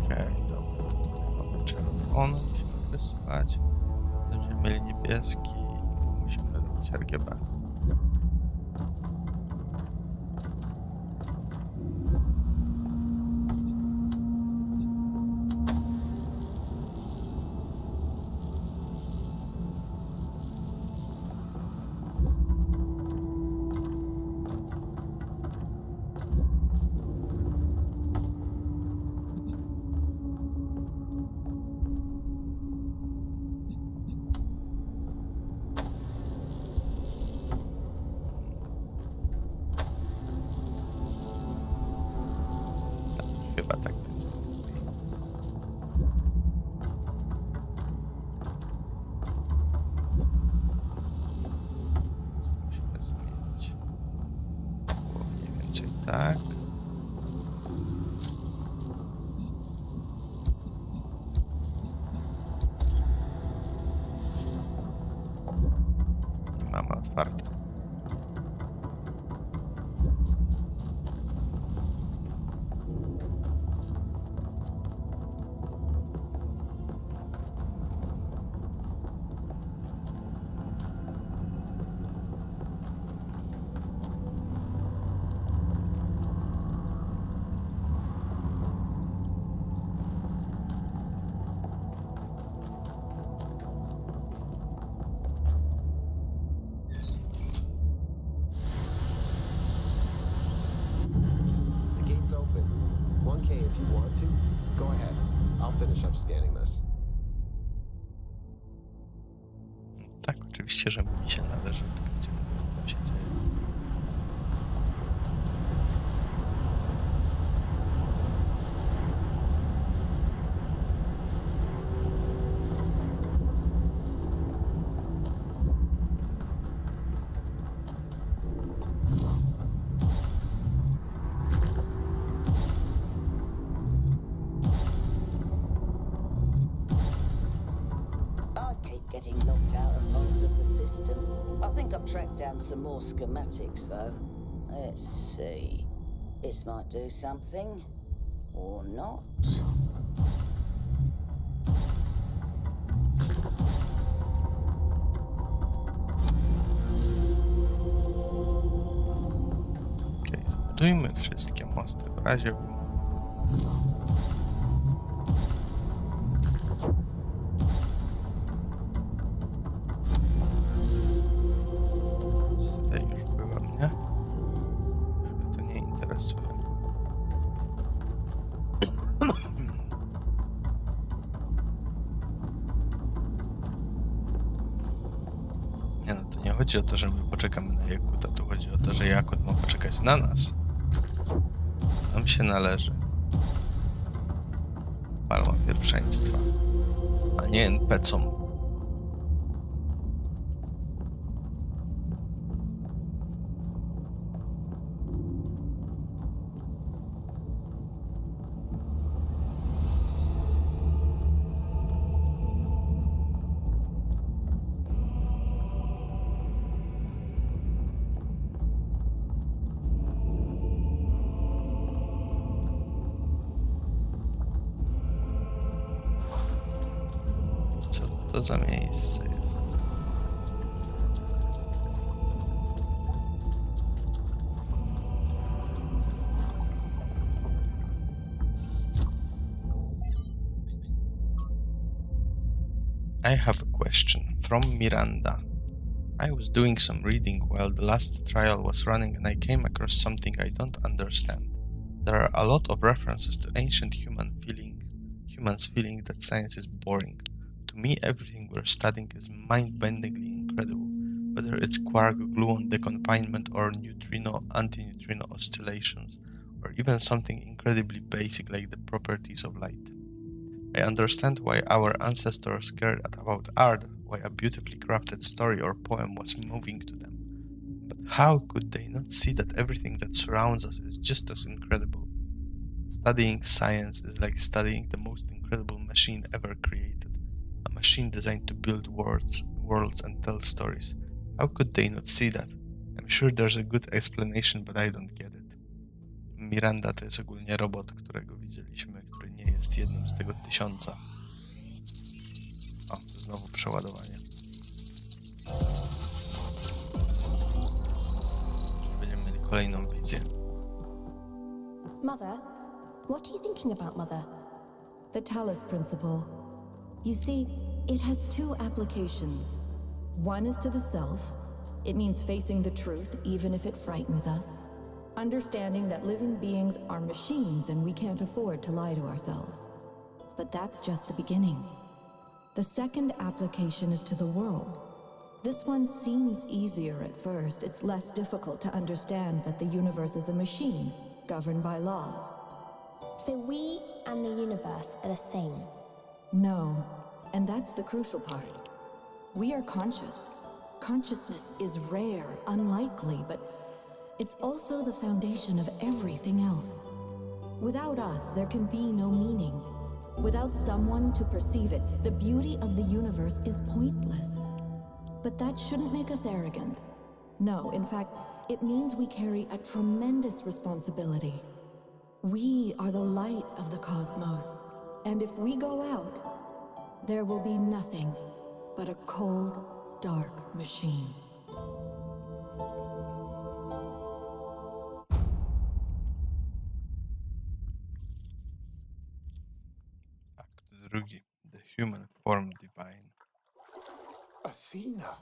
Okej, dobra, to tutaj mamy czerwony, musimy wysłać. Będziemy mieli niebieski i to musimy robić RGB. Chyba tak będzie. To musimy zmienić. Było mniej więcej tak. I mamy otwarte. The gate's open. 1K if you want to. Go ahead. I'll finish up scanning this. Tak, oczywiście, że mi się należy odkrycie tego, co tam się dzieje. I keep getting locked out of parts of the system. I think I've tracked down some more schematics, though. Let's see. This might do something. Or not. Okej, zbudujmy wszystkie mosty w razie tutaj już byłem, nie? Mnie to nie interesuje. Nie no, to nie chodzi o to, że my poczekamy na Jakuta, tu chodzi o to, że Jakut ma poczekać na nas. Nam się należy palma pierwszeństwa, a nie NPC-om. Co to za miejsce jest? I have a question from Miranda. I was doing some reading while the last trial was running and I came across something I don't understand. There are a lot of references to ancient humans feeling that science is boring. To me, everything we're studying is mind-bendingly incredible, whether it's quark gluon deconfinement or neutrino-antineutrino oscillations, or even something incredibly basic like the properties of light. I understand why our ancestors cared about art, why a beautifully crafted story or poem was moving to them. But how could they not see that everything that surrounds us is just as incredible? Studying science is like studying the most incredible machine ever created, a machine designed to build worlds and tell stories. How could they not see that? I'm sure there's a good explanation, but I don't get it. Miranda to jest ogólnie robot, którego widzieliśmy, który nie jest jednym z tego 1000. O, znowu przeładowanie. Będziemy mieli kolejną wizję. Mother, what are you thinking about, Mother? The Talos principle. You see, it has two applications. One is to the self. It means facing the truth even if it frightens us. Understanding that living beings are machines and we can't afford to lie to ourselves. But that's just the beginning. The second application is to the world. This one seems easier at first. It's less difficult to understand that the universe is a machine governed by laws. So we and the universe are the same. No, and that's the crucial part. We are conscious. Consciousness is rare, unlikely, but it's also the foundation of everything else. Without us, there can be no meaning. Without someone to perceive it, the beauty of the universe is pointless. But that shouldn't make us arrogant. No, in fact, it means we carry a tremendous responsibility. We are the light of the cosmos. And if we go out, there will be nothing but a cold, dark machine. Akt drugi. The Human Form Divine. Athena?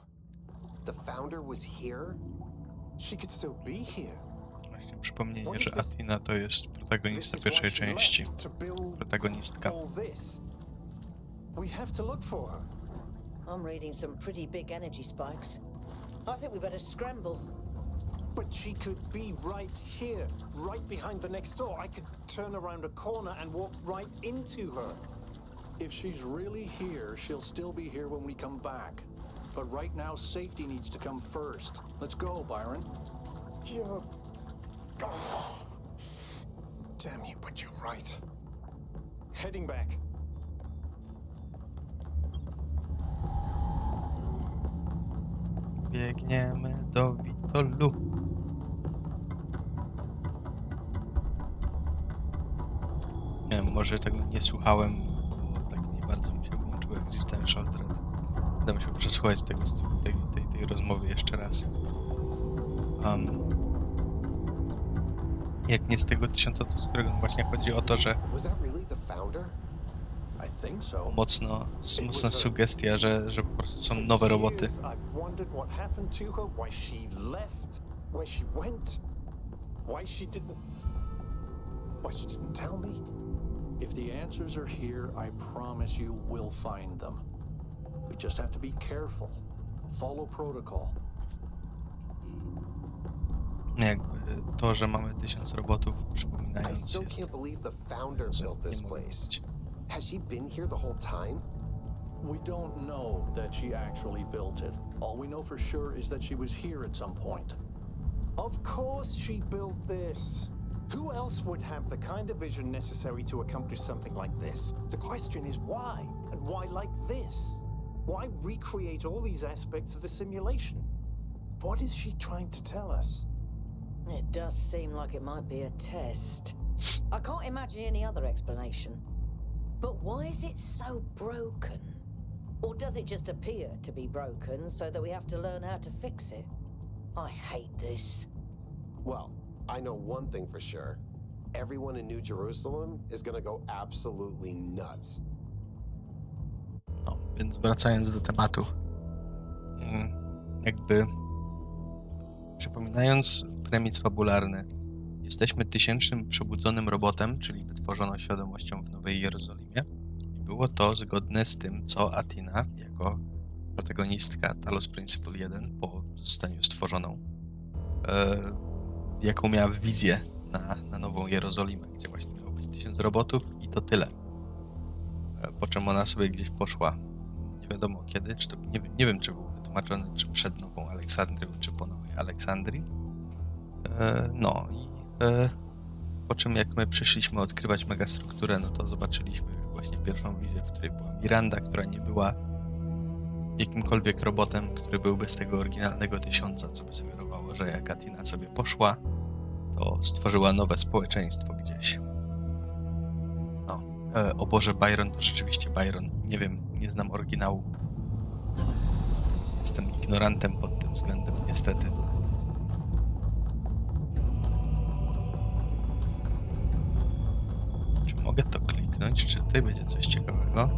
The founder was here? She could still be here. Właśnie przypomnienie, że Athena to jest protagonista pierwszej części. Protagonistka. We have to look for her. I'm reading some pretty big energy spikes. I think we better scramble. But she could be right here, right behind the next door. I could turn around a corner and walk right into her. If she's really here, she'll still be here when we come back. But right now, safety needs to come first. Let's go, Byron. You're... Oh. Damn you, but you're right. Heading back. Biegniemy do Witolu. Nie wiem, może tego nie słuchałem, bo tak nie bardzo mi się włączył Existential Dread. Będę musiał przesłuchać tej rozmowy jeszcze raz. Jak nie z tego 1000, to z którego właśnie chodzi o to, że mocna sugestia, że po prostu są nowe roboty. If the answers are here, I promise you we'll find them. We just have to be careful. Follow protocol. Jakby to, że mamy 1000 robotów, przypominając, I still jest... can't believe the founder built this place. Has she been here the whole time? We don't know that she actually built it. All we know for sure is that she was here at some point. Of course she built this. Who else would have the kind of vision necessary to accomplish something like this? The question is why? And why like this? Why recreate all these aspects of the simulation? What is she trying to tell us? It does seem like it might be a test. I can't imagine any other explanation. But why is it so broken? Or does it just appear to be broken so that we have to learn how to fix it? I hate this. Well, I know one thing for sure. Everyone in New Jerusalem is gonna go absolutely nuts. No, więc wracając do tematu. Jakby przypominając premis fabularny, jesteśmy 1000 przebudzonym robotem, czyli wytworzoną świadomością w Nowej Jerozolimie. I było to zgodne z tym, co Athena, jako protagonistka Talos Principle 1 po zostaniu stworzoną, jaką miała wizję na Nową Jerozolimę, gdzie właśnie miało być 1000 robotów i to tyle. Po czym ona sobie gdzieś poszła, nie wiadomo kiedy, czy to, nie wiem, czy było wytłumaczone, czy przed Nową Aleksandrią, czy po Nowej Aleksandrii. No i po czym jak my przyszliśmy odkrywać megastrukturę, no to zobaczyliśmy już właśnie pierwszą wizję, w której była Miranda, która nie była jakimkolwiek robotem, który byłby z tego oryginalnego 1000, co by sugerowało, że jak Athena sobie poszła, to stworzyła nowe społeczeństwo gdzieś. No, o Boże, Byron to rzeczywiście Byron. Nie wiem, nie znam oryginału. Jestem ignorantem pod tym względem, niestety. Czy mogę to kliknąć? Czy tutaj będzie coś ciekawego?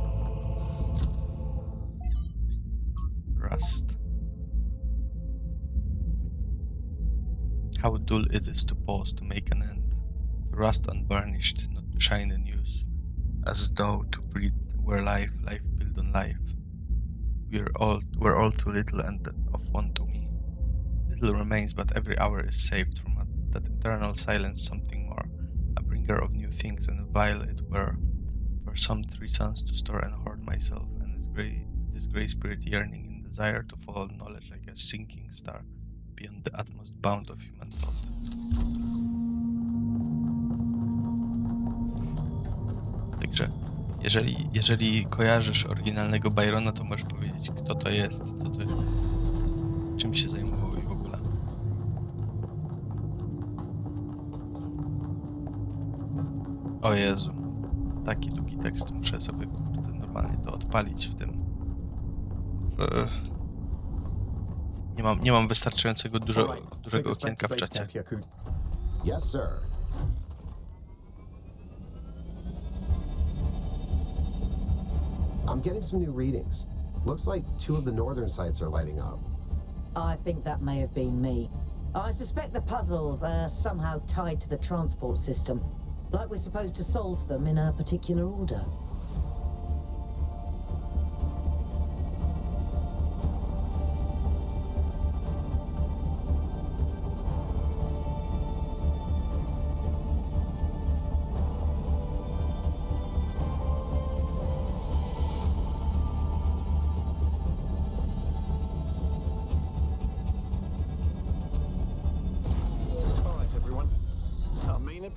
Rust. How dull it is to pause to make an end. To rust unburnished, not to shine in use. As though to breathe were life, life built on life. We're all too little and of one to me. Little remains, but every hour is saved from that eternal silence, something more, a bringer of new things, and vile it were for some 3 suns to store and hoard myself, and this grey spirit yearning in desire to follow knowledge like a sinking star beyond the utmost bound of human thought. Także jeżeli kojarzysz oryginalnego Byrona, to możesz powiedzieć, kto to jest, co to jest, czym się zajmował i w ogóle. O Jezu, taki długi tekst, muszę sobie kurde normalnie to odpalić w tym. Nie mam wystarczającego dużego okienka w czacie. Yes, sir. I'm getting some new readings. Looks like 2 of the northern sites are lighting up. I think that may have been me. I suspect the puzzles are somehow tied to the transport system, like we're supposed to solve them in a particular order.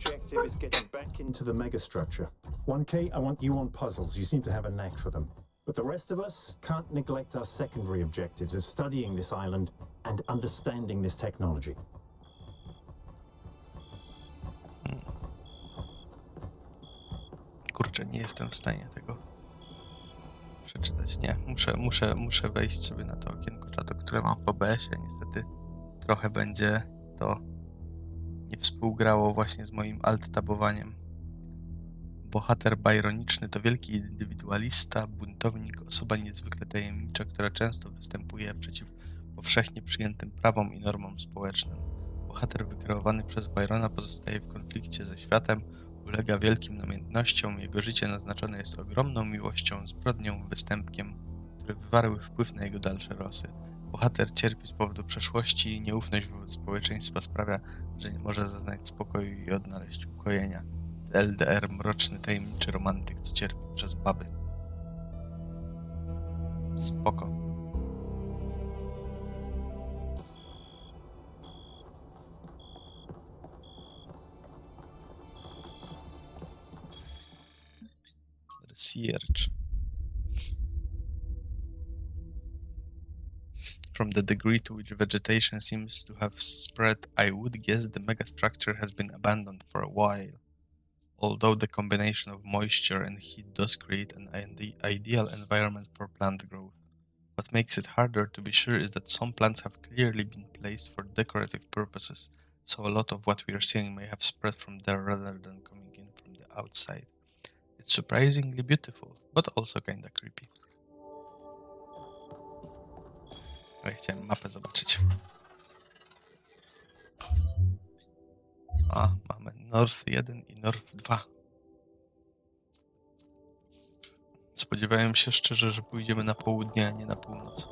Objective is getting back Into the megastructure. 1K, I want you on puzzles. You seem to have a knack for them. But the rest of us can't neglect our secondary objectives of studying this island and understanding this technology. Kurczę, nie jestem w stanie tego przeczytać. Nie, muszę wejść sobie na to okienko czatu, które mam po BS-ie. Niestety trochę będzie to nie współgrało właśnie z moim alt-tabowaniem. Bohater byroniczny to wielki indywidualista, buntownik, osoba niezwykle tajemnicza, która często występuje przeciw powszechnie przyjętym prawom i normom społecznym. Bohater wykreowany przez Byrona pozostaje w konflikcie ze światem, ulega wielkim namiętnościom, jego życie naznaczone jest ogromną miłością, zbrodnią, występkiem, które wywarły wpływ na jego dalsze losy. Bohater cierpi z powodu przeszłości i nieufność wobec społeczeństwa sprawia, że nie może zaznać spokoju i odnaleźć ukojenia. LDR, mroczny, tajemniczy romantyk, co cierpi przez baby. Spoko. Research. From the degree to which vegetation seems to have spread, I would guess the megastructure has been abandoned for a while. Although the combination of moisture and heat does create an ideal environment for plant growth. What makes it harder to be sure is that some plants have clearly been placed for decorative purposes, so a lot of what we are seeing may have spread from there rather than coming in from the outside. It's surprisingly beautiful, but also kinda creepy. Ale chciałem mapę zobaczyć. A, mamy North 1 i North 2. Spodziewałem się szczerze, że pójdziemy na południe, a nie na północ.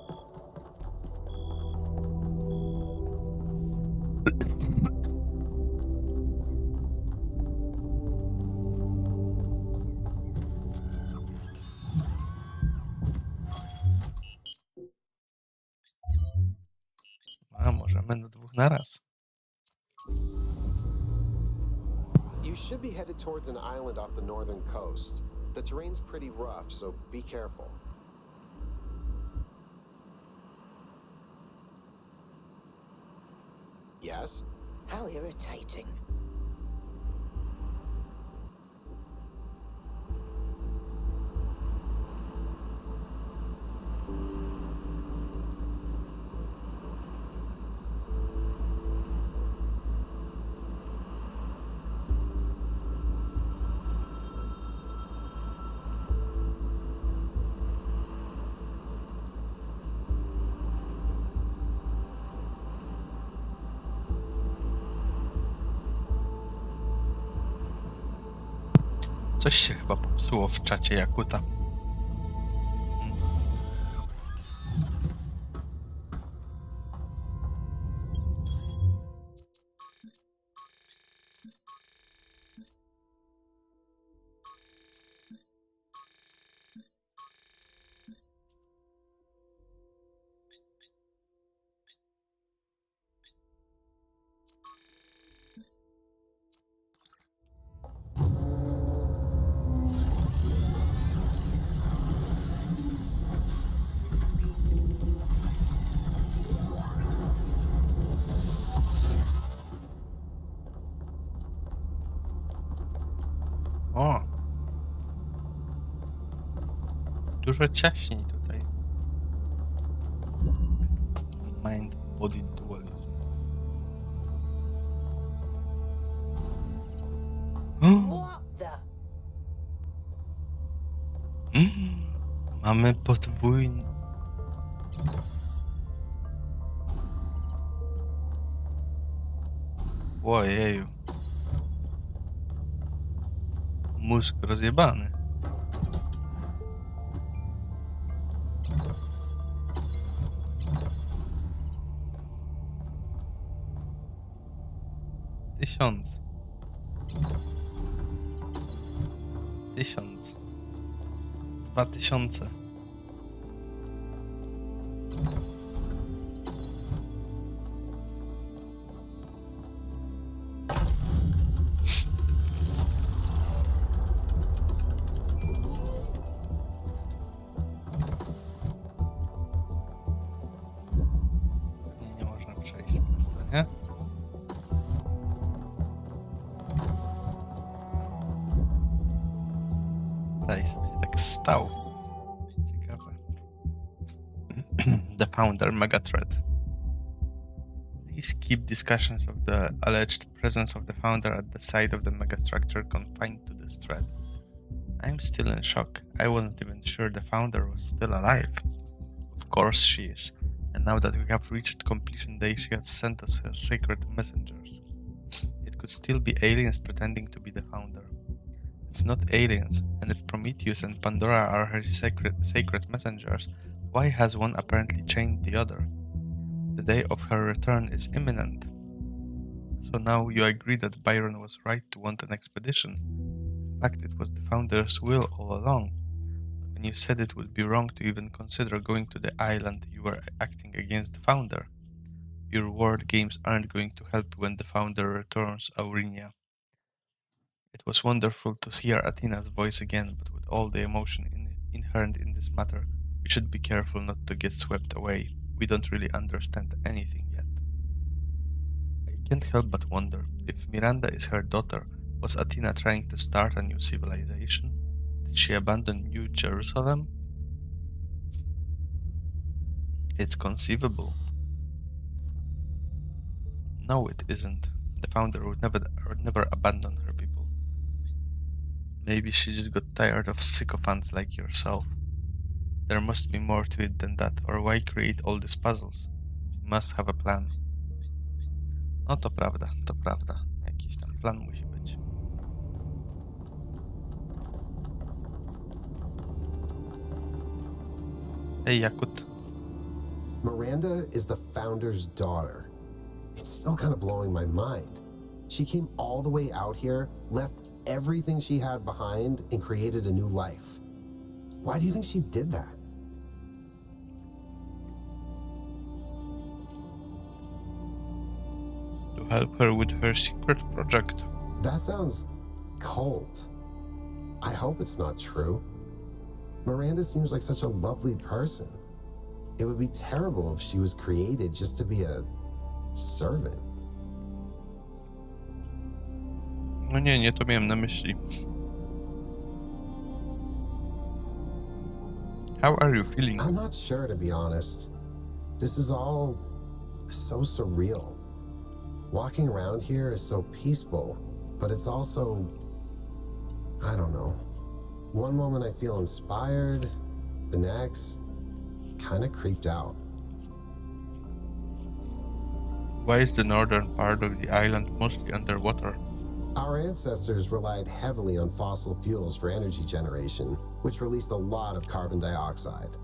A możemy na 2 naraz. You should be headed towards an island off the northern coast. The terrain's pretty rough, so be careful. Yes? How irritating. Coś się chyba popsuło w czacie Jakuta. O! Dużo ciaśniej tutaj. Mind-body dualism. What the? Mamy podwójny... Ojeju. Mózg rozjebany. Tysiąc. 2000. Nie można przejść przez to, nie? Tutaj sobie tak stał. Ciekawe. The Founder Mega Threat. Please keep discussions of the alleged presence of the Founder at the site of the megastructure confined to this thread. I'm still in shock. I wasn't even sure the Founder was still alive. Of course she is. And now that we have reached completion day, she has sent us her sacred messengers. It could still be aliens pretending to be the Founder. It's not aliens, and if Prometheus and Pandora are her sacred messengers, why has one apparently chained the other? The day of her return is imminent. So now you agree that Byron was right to want an expedition. In fact, it was the Founder's will all along. When you said it would be wrong to even consider going to the island, you were acting against the Founder. Your word games aren't going to help when the Founder returns, Aurinia. It was wonderful to hear Athena's voice again, but with all the emotion inherent in this matter, we should be careful not to get swept away. We don't really understand anything yet. I can't help but wonder, if Miranda is her daughter, was Athena trying to start a new civilization? Did she abandon New Jerusalem? It's conceivable. No, it isn't. The Founder would never abandon her people. Maybe she just got tired of sycophants like yourself. There must be more to it than that, or why create all these puzzles? She must have a plan. No to prawda, to prawda. Jakiś tam plan musi być. Hey, Yakut. Miranda is the Founder's daughter. It's still kind of blowing my mind. She came all the way out here, left everything she had behind, and created a new life. Why do you think she did that? To help her with her secret project. That sounds cold. I hope it's not true. Miranda seems like such a lovely person. It would be terrible if she was created just to be a servant. No nie, nie to miałem na myśli. How are you feeling? I'm not sure, to be honest. This is all so surreal. Walking around here is so peaceful, but it's also, I don't know. One moment I feel inspired, the next, kind of creeped out. Why is the northern part of the island mostly underwater? Our ancestors relied heavily on fossil fuels for energy generation, which released a lot of carbon dioxide.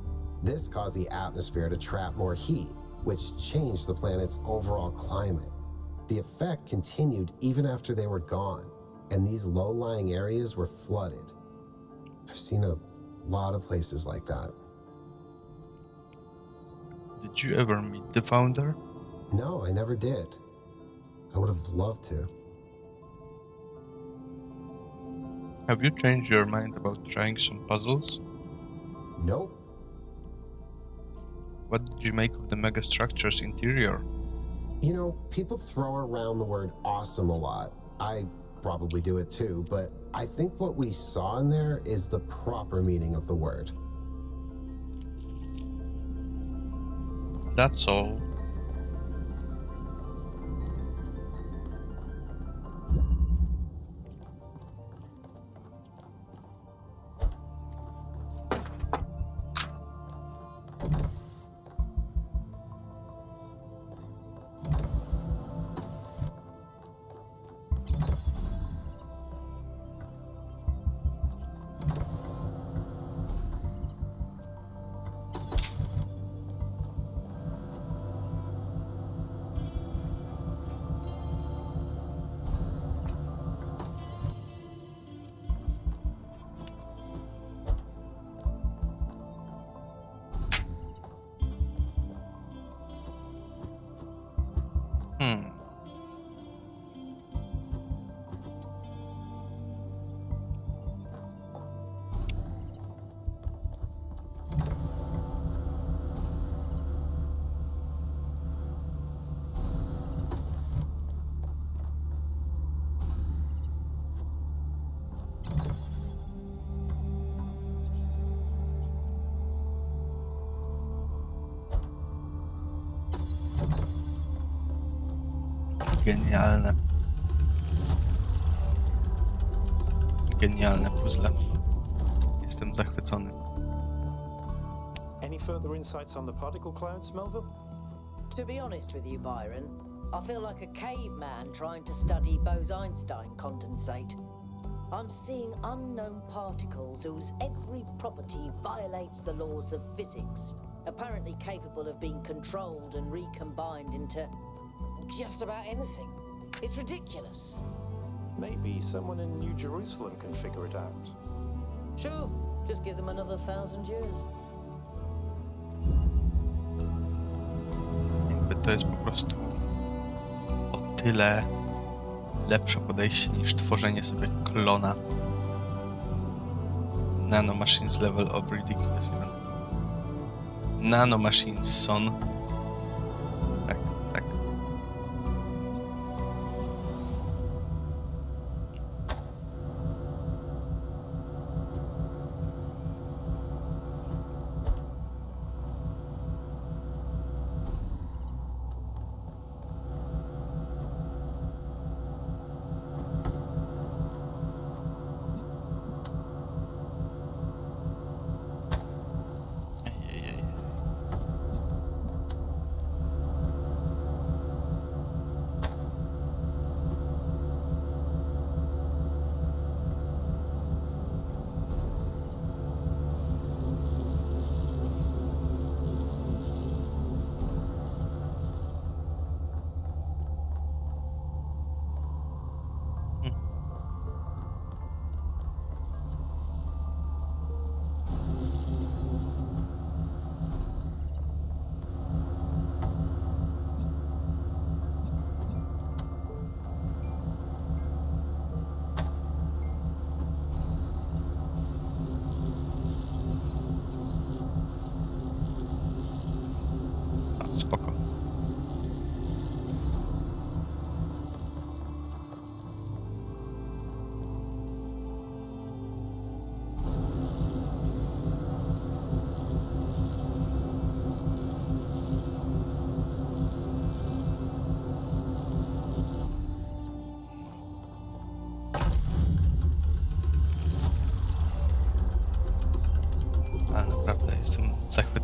This caused the atmosphere to trap more heat, which changed the planet's overall climate. The effect continued even after they were gone, and these low-lying areas were flooded. I've seen a lot of places like that. Did you ever meet the founder? No, I never did. I would have loved to. Have you changed your mind about trying some puzzles? Nope. What did you make of the megastructure's interior? You know, people throw around the word awesome a lot. I probably do it too, but I think what we saw in there is the proper meaning of the word. That's all. Genialne. Genialne puzzle. Jestem zachwycony. Any further insights on the particle clouds, Melville? To be honest with you, Byron, I feel like a caveman trying to study Bose-Einstein condensate. I'm seeing unknown particles whose every property violates the laws of physics, apparently capable of being controlled and recombined into just about anything. It's ridiculous. Maybe someone in New Jerusalem can figure it out. Sure, just give them another 1,000 years. Jakby to jest po prostu o tyle lepsze podejście niż tworzenie sobie klona. Nanomachines level of ridiculous even. Nanomachines son. Tak, tak.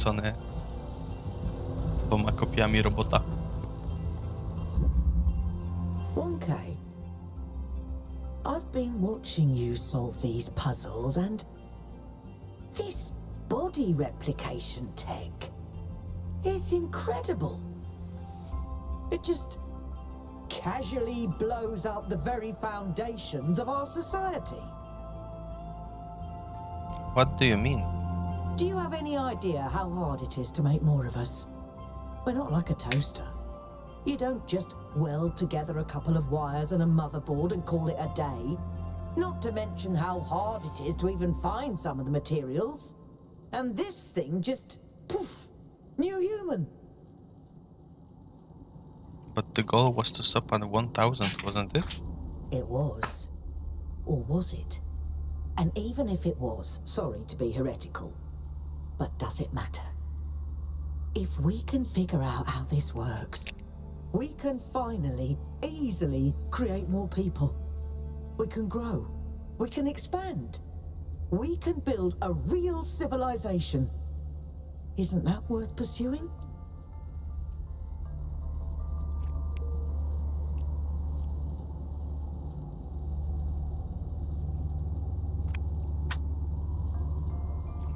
zachwycony 2 kopiami robota. Okay. I've been watching you solve these puzzles, and this body replication tech is incredible. It just casually blows up the very foundations of our society. What do you mean? Do you have any idea how hard it is to make more of us? We're not like a toaster. You don't just weld together a couple of wires and a motherboard and call it a day. Not to mention how hard it is to even find some of the materials. And this thing just, poof, new human. But the goal was to stop at 1000, wasn't it? It was. Or was it? And even if it was, sorry to be heretical, but does it matter? If we can figure out how this works, we can finally, easily create more people. We can grow. We can expand. We can build a real civilization. Isn't that worth pursuing?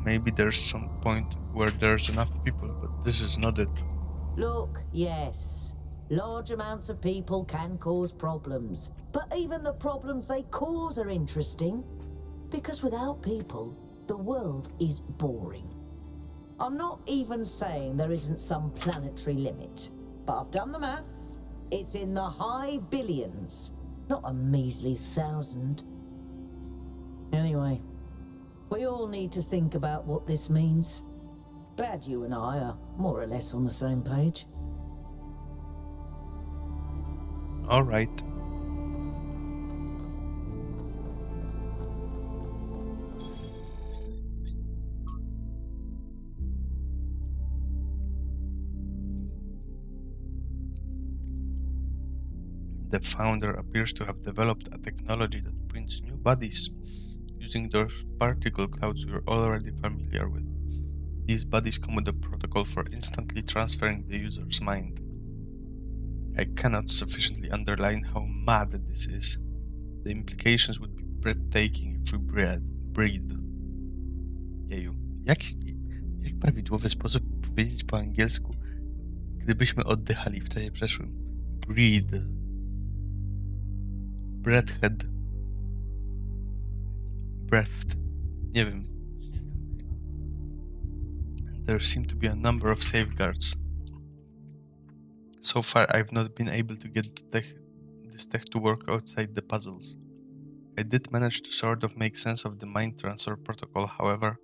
Maybe there's some point where there's enough people, but this is not it. Look, yes. Large amounts of people can cause problems. But even the problems they cause are interesting. Because without people, the world is boring. I'm not even saying there isn't some planetary limit. But I've done the maths. It's in the high billions, not a measly 1,000. Anyway, we all need to think about what this means. Glad you and I are more or less on the same page. All right. The founder appears to have developed a technology that prints new bodies using those particle clouds we're already familiar with. These bodies come with a protocol for instantly transferring the user's mind. I cannot sufficiently underline how mad this is. The implications would be breathtaking if we breathe. Jeju, jak prawidłowy sposób powiedzieć po angielsku, gdybyśmy oddychali w czasie przeszłym? Breathe. Breathhead. Breathed. Nie wiem. There seem to be a number of safeguards. So far, I've not been able to get this tech to work outside the puzzles. I did manage to sort of make sense of the mind transfer protocol, however,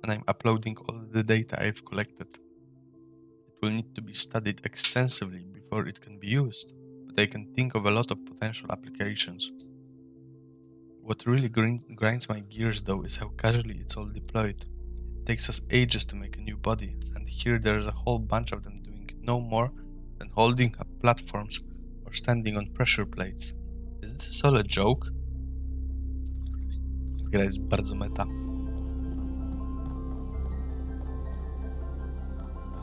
and I'm uploading all the data I've collected. It will need to be studied extensively before it can be used, but I can think of a lot of potential applications. What really grinds my gears though is how casually it's all deployed. It takes us ages to make a new body, and here there's a whole bunch of them doing no more than holding up platforms or standing on pressure plates. Is this all a joke? Gra jest bardzo meta.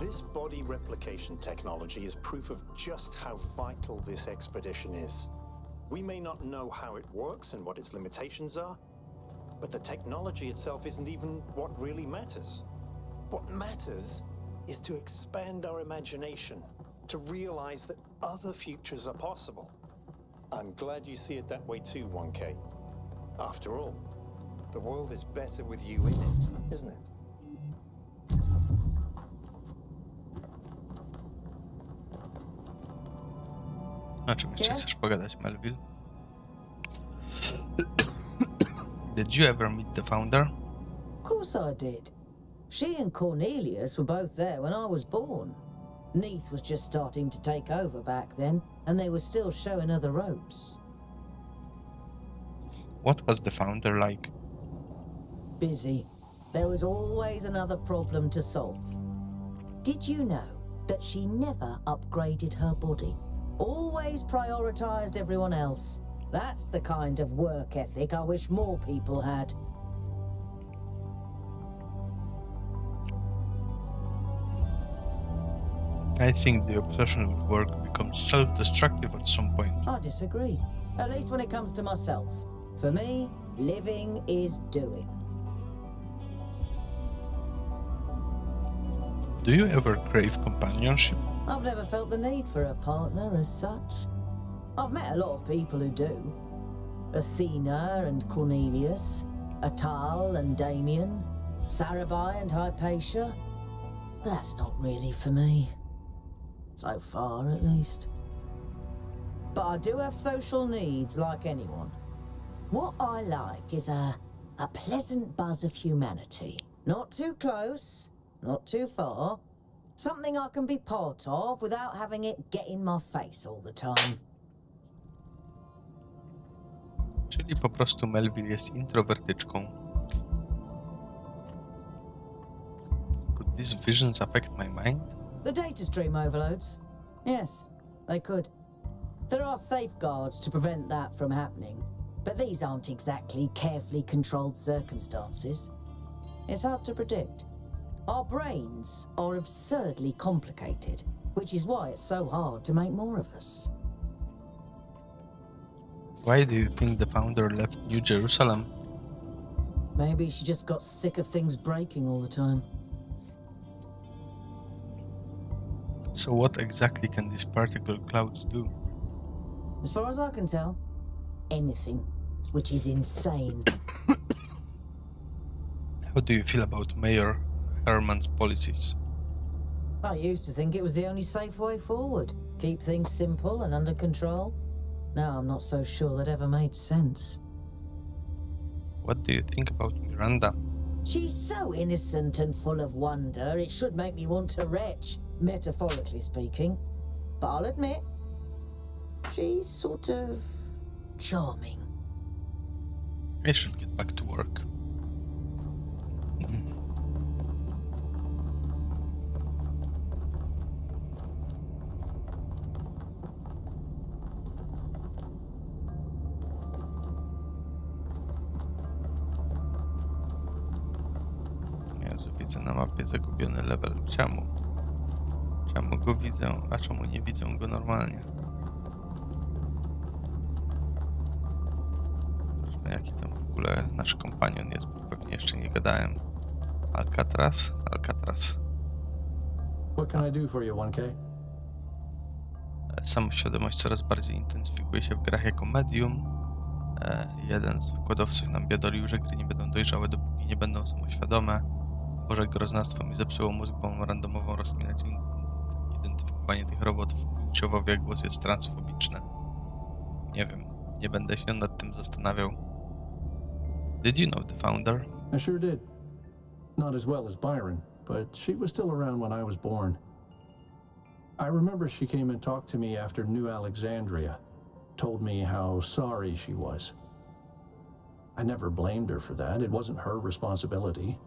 This body replication technology is proof of just how vital this expedition is. We may not know how it works and what its limitations are, but the technology itself isn't even what really matters. What matters is to expand our imagination, to realize that other futures are possible. I'm glad you see it that way too, 1K. After all, the world is better with you in it, isn't it? O czym jeszcze chcesz pogadać, Melville? Did you ever meet the founder? Of course I did. She and Cornelius were both there when I was born. Neath was just starting to take over back then, and they were still showing her the ropes. What was the founder like? Busy. There was always another problem to solve. Did you know that she never upgraded her body? Always prioritized everyone else. That's the kind of work ethic I wish more people had. I think the obsession with work becomes self-destructive at some point. I disagree. At least when it comes to myself. For me, living is doing. Do you ever crave companionship? I've never felt the need for a partner as such. I've met a lot of people who do. Athena and Cornelius, Atal and Damien, Sarabai and Hypatia. But that's not really for me. So far, at least. But I do have social needs like anyone. What I like is a pleasant buzz of humanity. Not too close, not too far. Something I can be part of without having it get in my face all the time. Czyli po prostu Melville jest introwertyczką. Could these visions affect my mind? The data stream overloads? Yes, they could. There are safeguards to prevent that from happening, but these aren't exactly carefully controlled circumstances. It's hard to predict. Our brains are absurdly complicated, which is why it's so hard to make more of us. Why do you think the founder left New Jerusalem? Maybe she just got sick of things breaking all the time. So what exactly can these particle clouds do? As far as I can tell, anything, which is insane. How do you feel about Mayor Herman's policies? I used to think it was the only safe way forward. Keep things simple and under control. Now I'm not so sure that ever made sense. What do you think about Miranda? She's so innocent and full of wonder, it should make me want to retch, metaphorically speaking. But I'll admit, she's sort of charming. I should get back to work. Jezu, widzę na mapie zagubiony level. Czemu? Czemu go widzę, a czemu nie widzę go normalnie? Zobaczmy, jaki tam w ogóle nasz kompanion jest, bo pewnie jeszcze nie gadałem. Alcatraz? Alcatraz. What can I do for you, 1K? Samoświadomość coraz bardziej intensyfikuje się w grach jako medium. Jeden z wykładowców nam biadolił, że gry nie będą dojrzałe, dopóki nie będą samoświadome. Boże, groznastwo mi zepsuło mózg, bo mam randomową rozkminę. Identyfikowanie tych robotów płciowo w jak głos jest transfobiczne. Nie wiem, nie będę się nad tym zastanawiał. Did you know the founder? I sure did. Not as well as Byron, but she was still around when I was born. I remember she came and talked to me after New Alexandria, told me how sorry she was. I never blamed her for that. It wasn't her responsibility.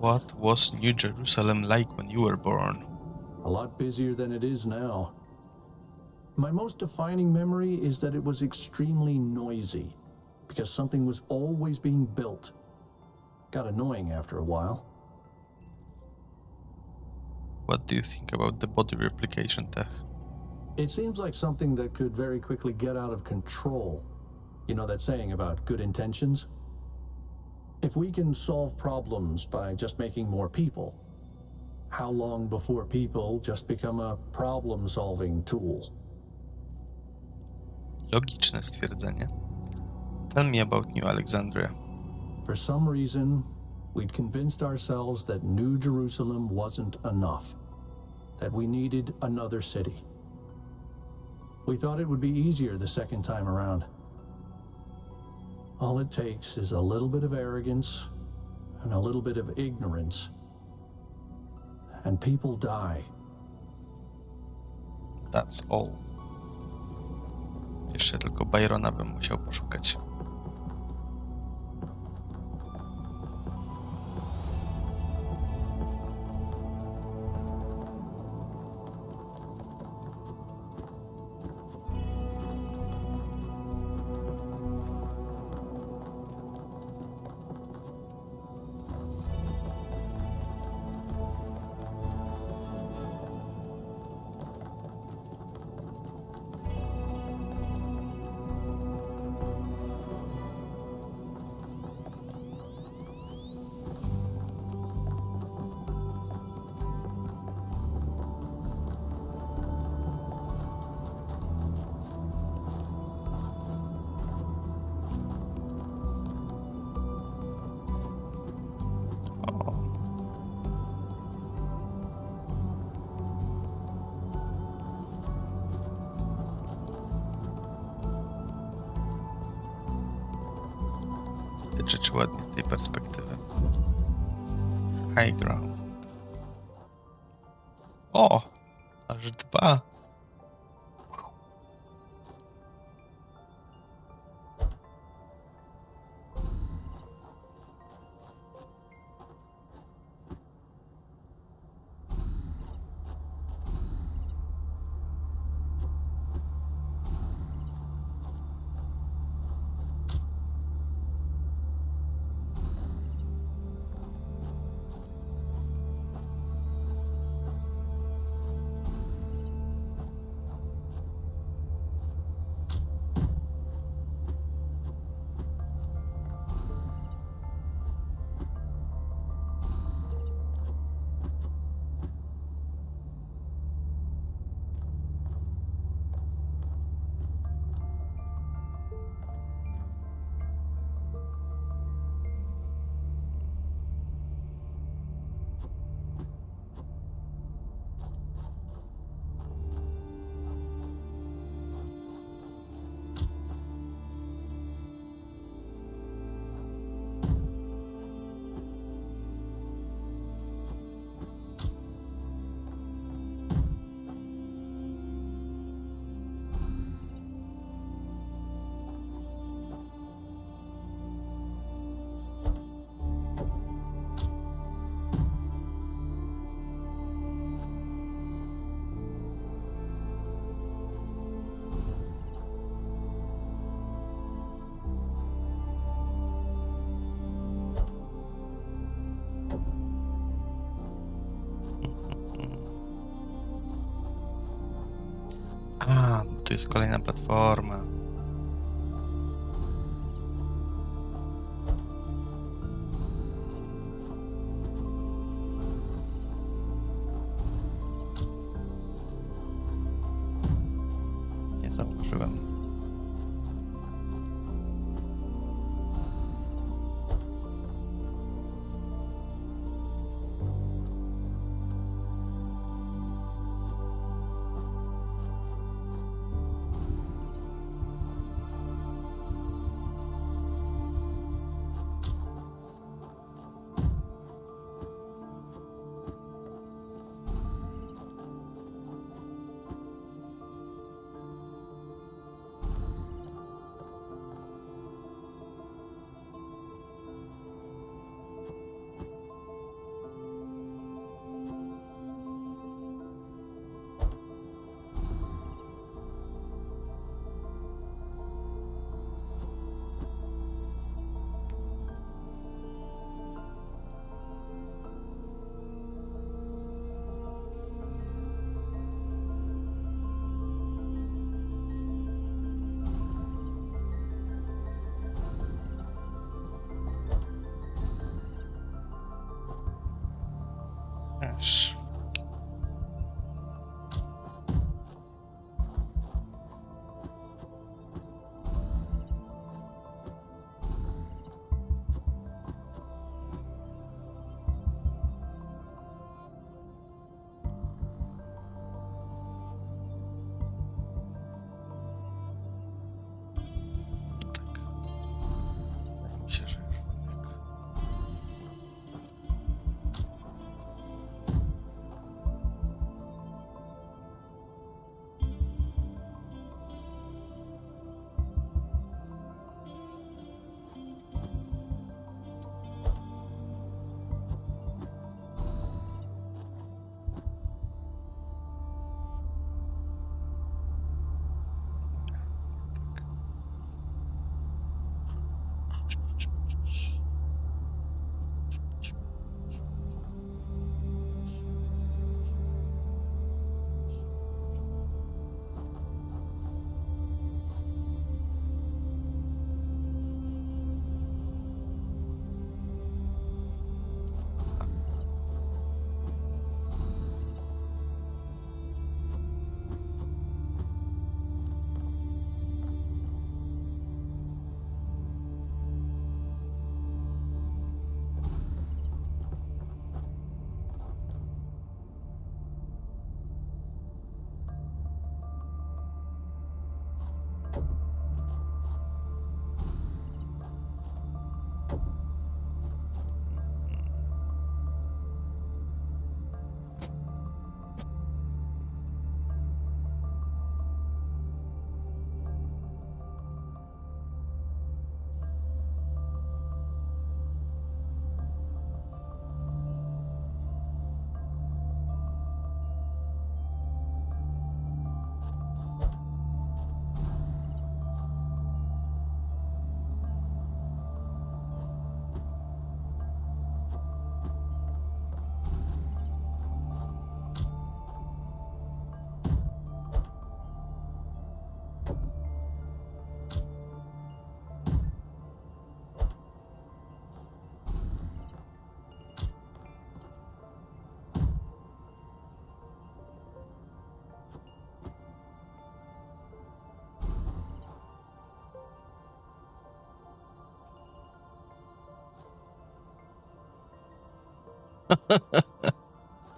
What was New Jerusalem like when you were born? A lot busier than it is now. My most defining memory is that it was extremely noisy, because something was always being built. Got annoying after a while. What do you think about the body replication tech? It seems like something that could very quickly get out of control. You know that saying about good intentions? If we can solve problems by just making more people, how long before people just become a problem-solving tool? Logiczne stwierdzenie. Tell me about New Alexandria. For some reason, we'd convinced ourselves that New Jerusalem wasn't enough, that we needed another city. We thought it would be easier the second time around. All it takes is a little bit of arrogance and a little bit of ignorance, and people die. That's all. Jeszcze tylko Byrona bym musiał poszukać. Patrzę, czy ładnie z tej perspektywy. High ground. O! Aż 2. A, bo tu jest kolejna platforma. Nie zauważyłem. Aż. Tak. Wydaje mi się, że już wiem jak.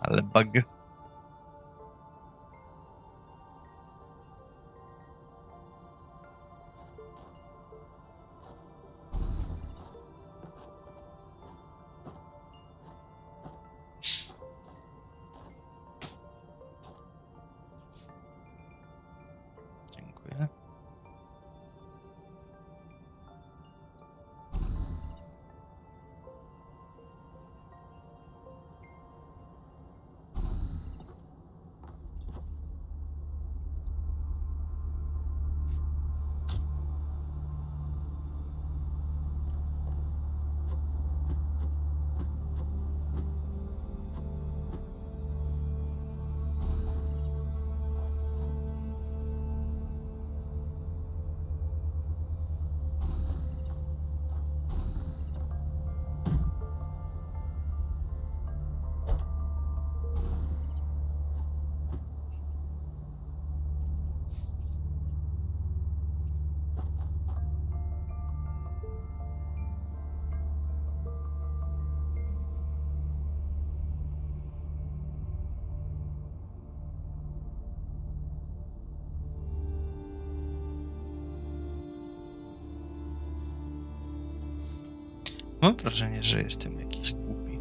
Ale bug. Dziękuję. Mam wrażenie, że jestem jakiś głupi.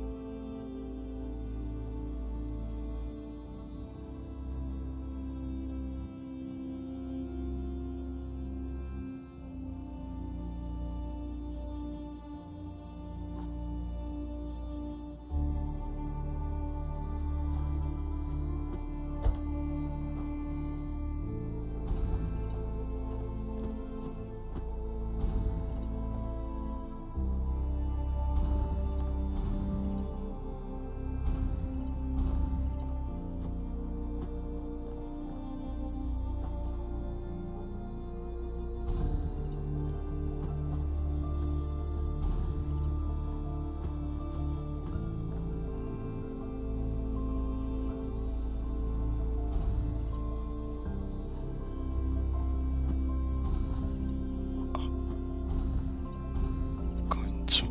W końcu.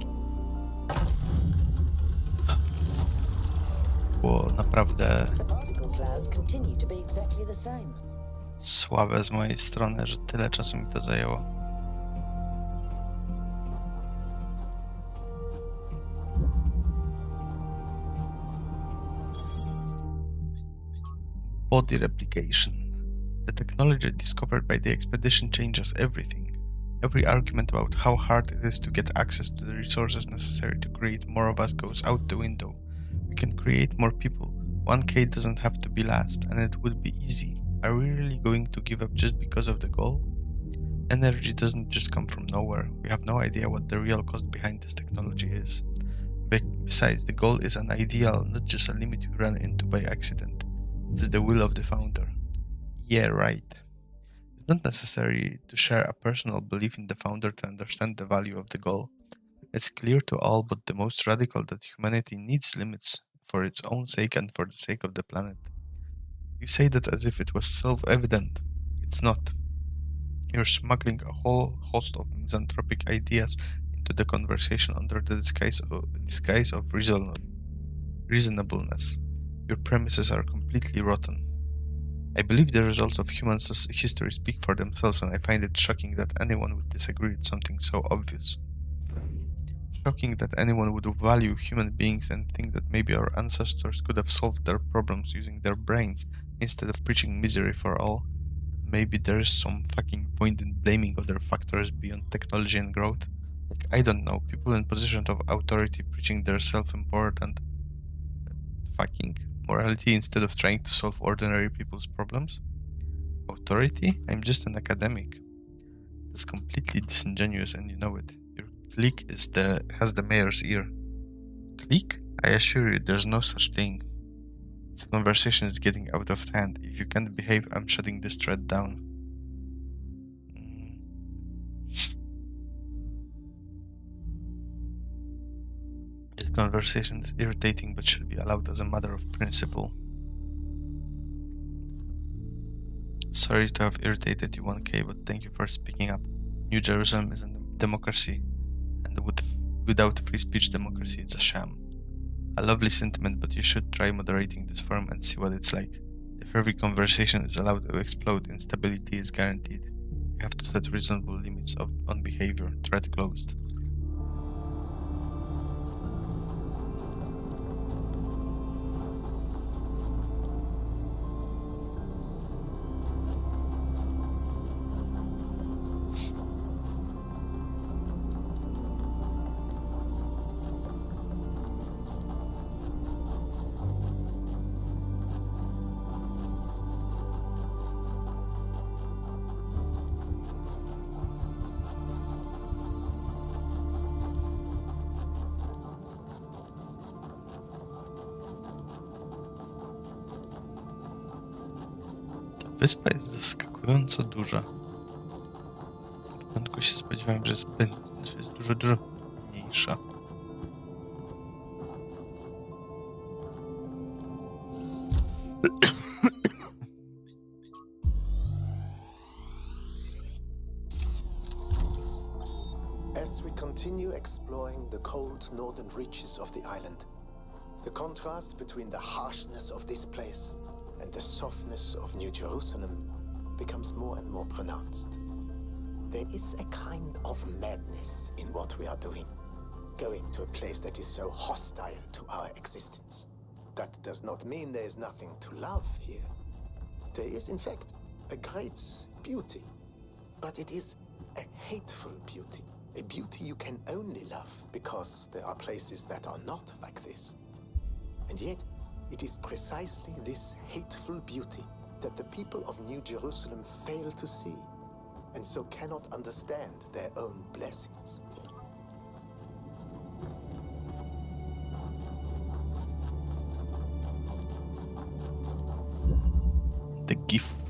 Było naprawdę The particle clouds continue to be exactly the same. słabe z mojej strony, że tyle czasu mi to zajęło. Body replication. The technology discovered by the expedition changes everything. Every argument about how hard it is to get access to the resources necessary to create more of us goes out the window. We can create more people. 1K doesn't have to be last, and it would be easy. Are we really going to give up just because of the goal? Energy doesn't just come from nowhere. We have no idea what the real cost behind this technology is. Besides, the goal is an ideal, not just a limit we ran into by accident. It's the will of the founder. Yeah, right. It's not necessary to share a personal belief in the founder to understand the value of the goal. It's clear to all but the most radical that humanity needs limits for its own sake and for the sake of the planet. You say that as if it was self-evident. It's not. You're smuggling a whole host of misanthropic ideas into the conversation under the disguise of reasonableness. Your premises are completely rotten. I believe the results of human history speak for themselves, and I find it shocking that anyone would disagree with something so obvious. Shocking that anyone would value human beings and think that maybe our ancestors could have solved their problems using their brains instead of preaching misery for all. Maybe there is some fucking point in blaming other factors beyond technology and growth. Like, I don't know, people in positions of authority preaching their self-important fucking morality instead of trying to solve ordinary people's problems. Authority? I'm just an academic. That's completely disingenuous and you know it. Your clique has the mayor's ear. Clique? I assure you there's no such thing. This conversation is getting out of hand. If you can't behave, I'm shutting this thread down. This conversation is irritating but should be allowed as a matter of principle. Sorry to have irritated you 1K, but thank you for speaking up. New Jerusalem is a democracy, and without free speech democracy it's a sham. A lovely sentiment, but you should try moderating this forum and see what it's like. If every conversation is allowed to explode, instability is guaranteed. You have to set reasonable limits on behavior. Thread closed. Wyspa jest zaskakująco duża. Na początku się spodziewałem, że jest dużo mniejsza. As we continue exploring the cold northern reaches of the island, the contrast between the harshness of this place and the softness of New Jerusalem becomes more and more pronounced. There is a kind of madness in what we are doing, going to a place that is so hostile to our existence. That does not mean there is nothing to love here. There is, in fact, a great beauty, but it is a hateful beauty, a beauty you can only love because there are places that are not like this. And yet, it is precisely this hateful beauty that the people of New Jerusalem fail to see, and so cannot understand their own blessings. The gift.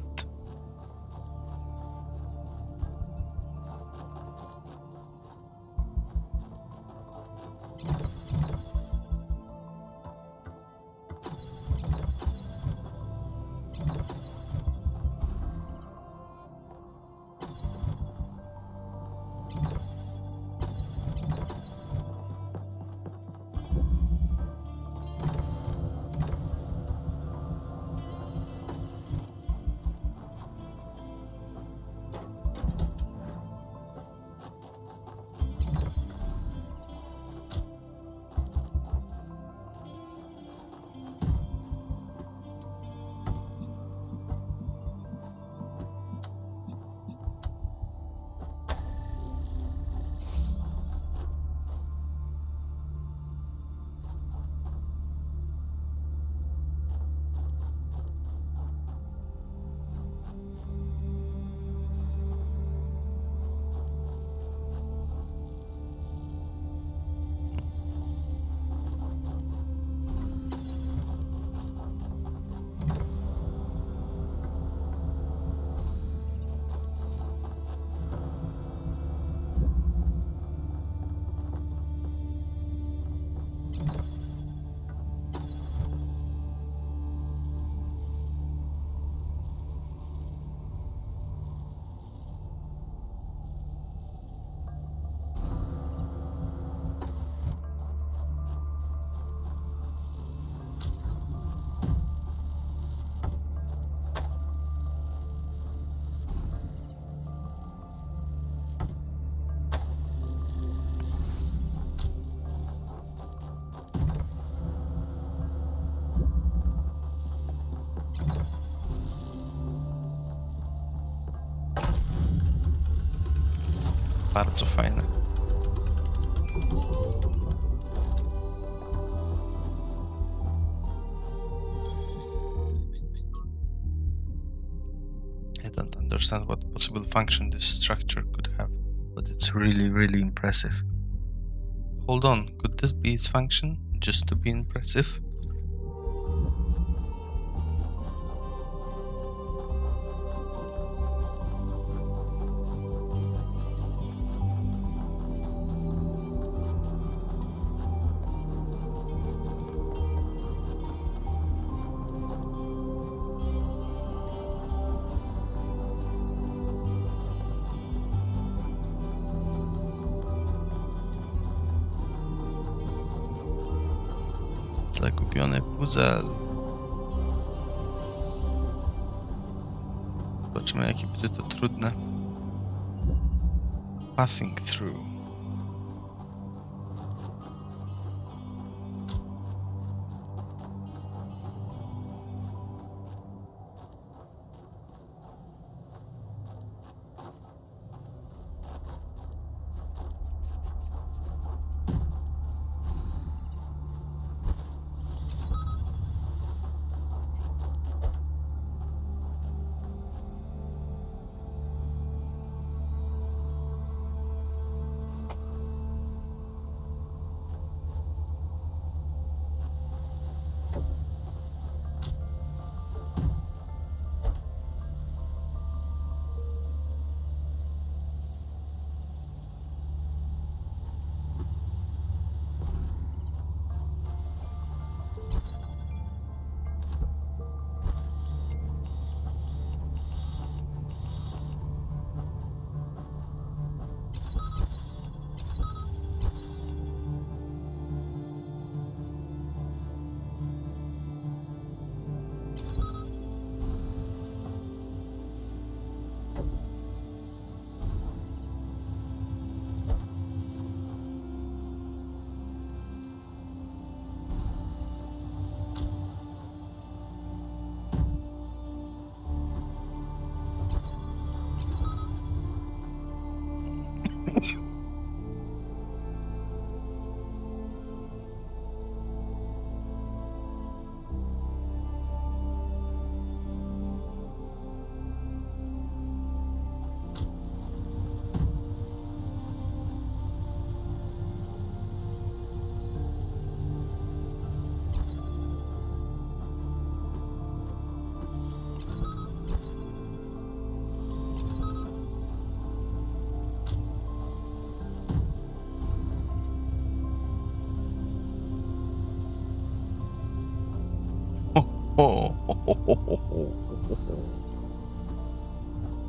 Bardzo fajne. I don't understand what possible function this structure could have, but it's really impressive. Hold on, could this be its function? Just to be impressive? Zagubiony puzzle. Zobaczymy, jakie będzie to trudne. Passing through.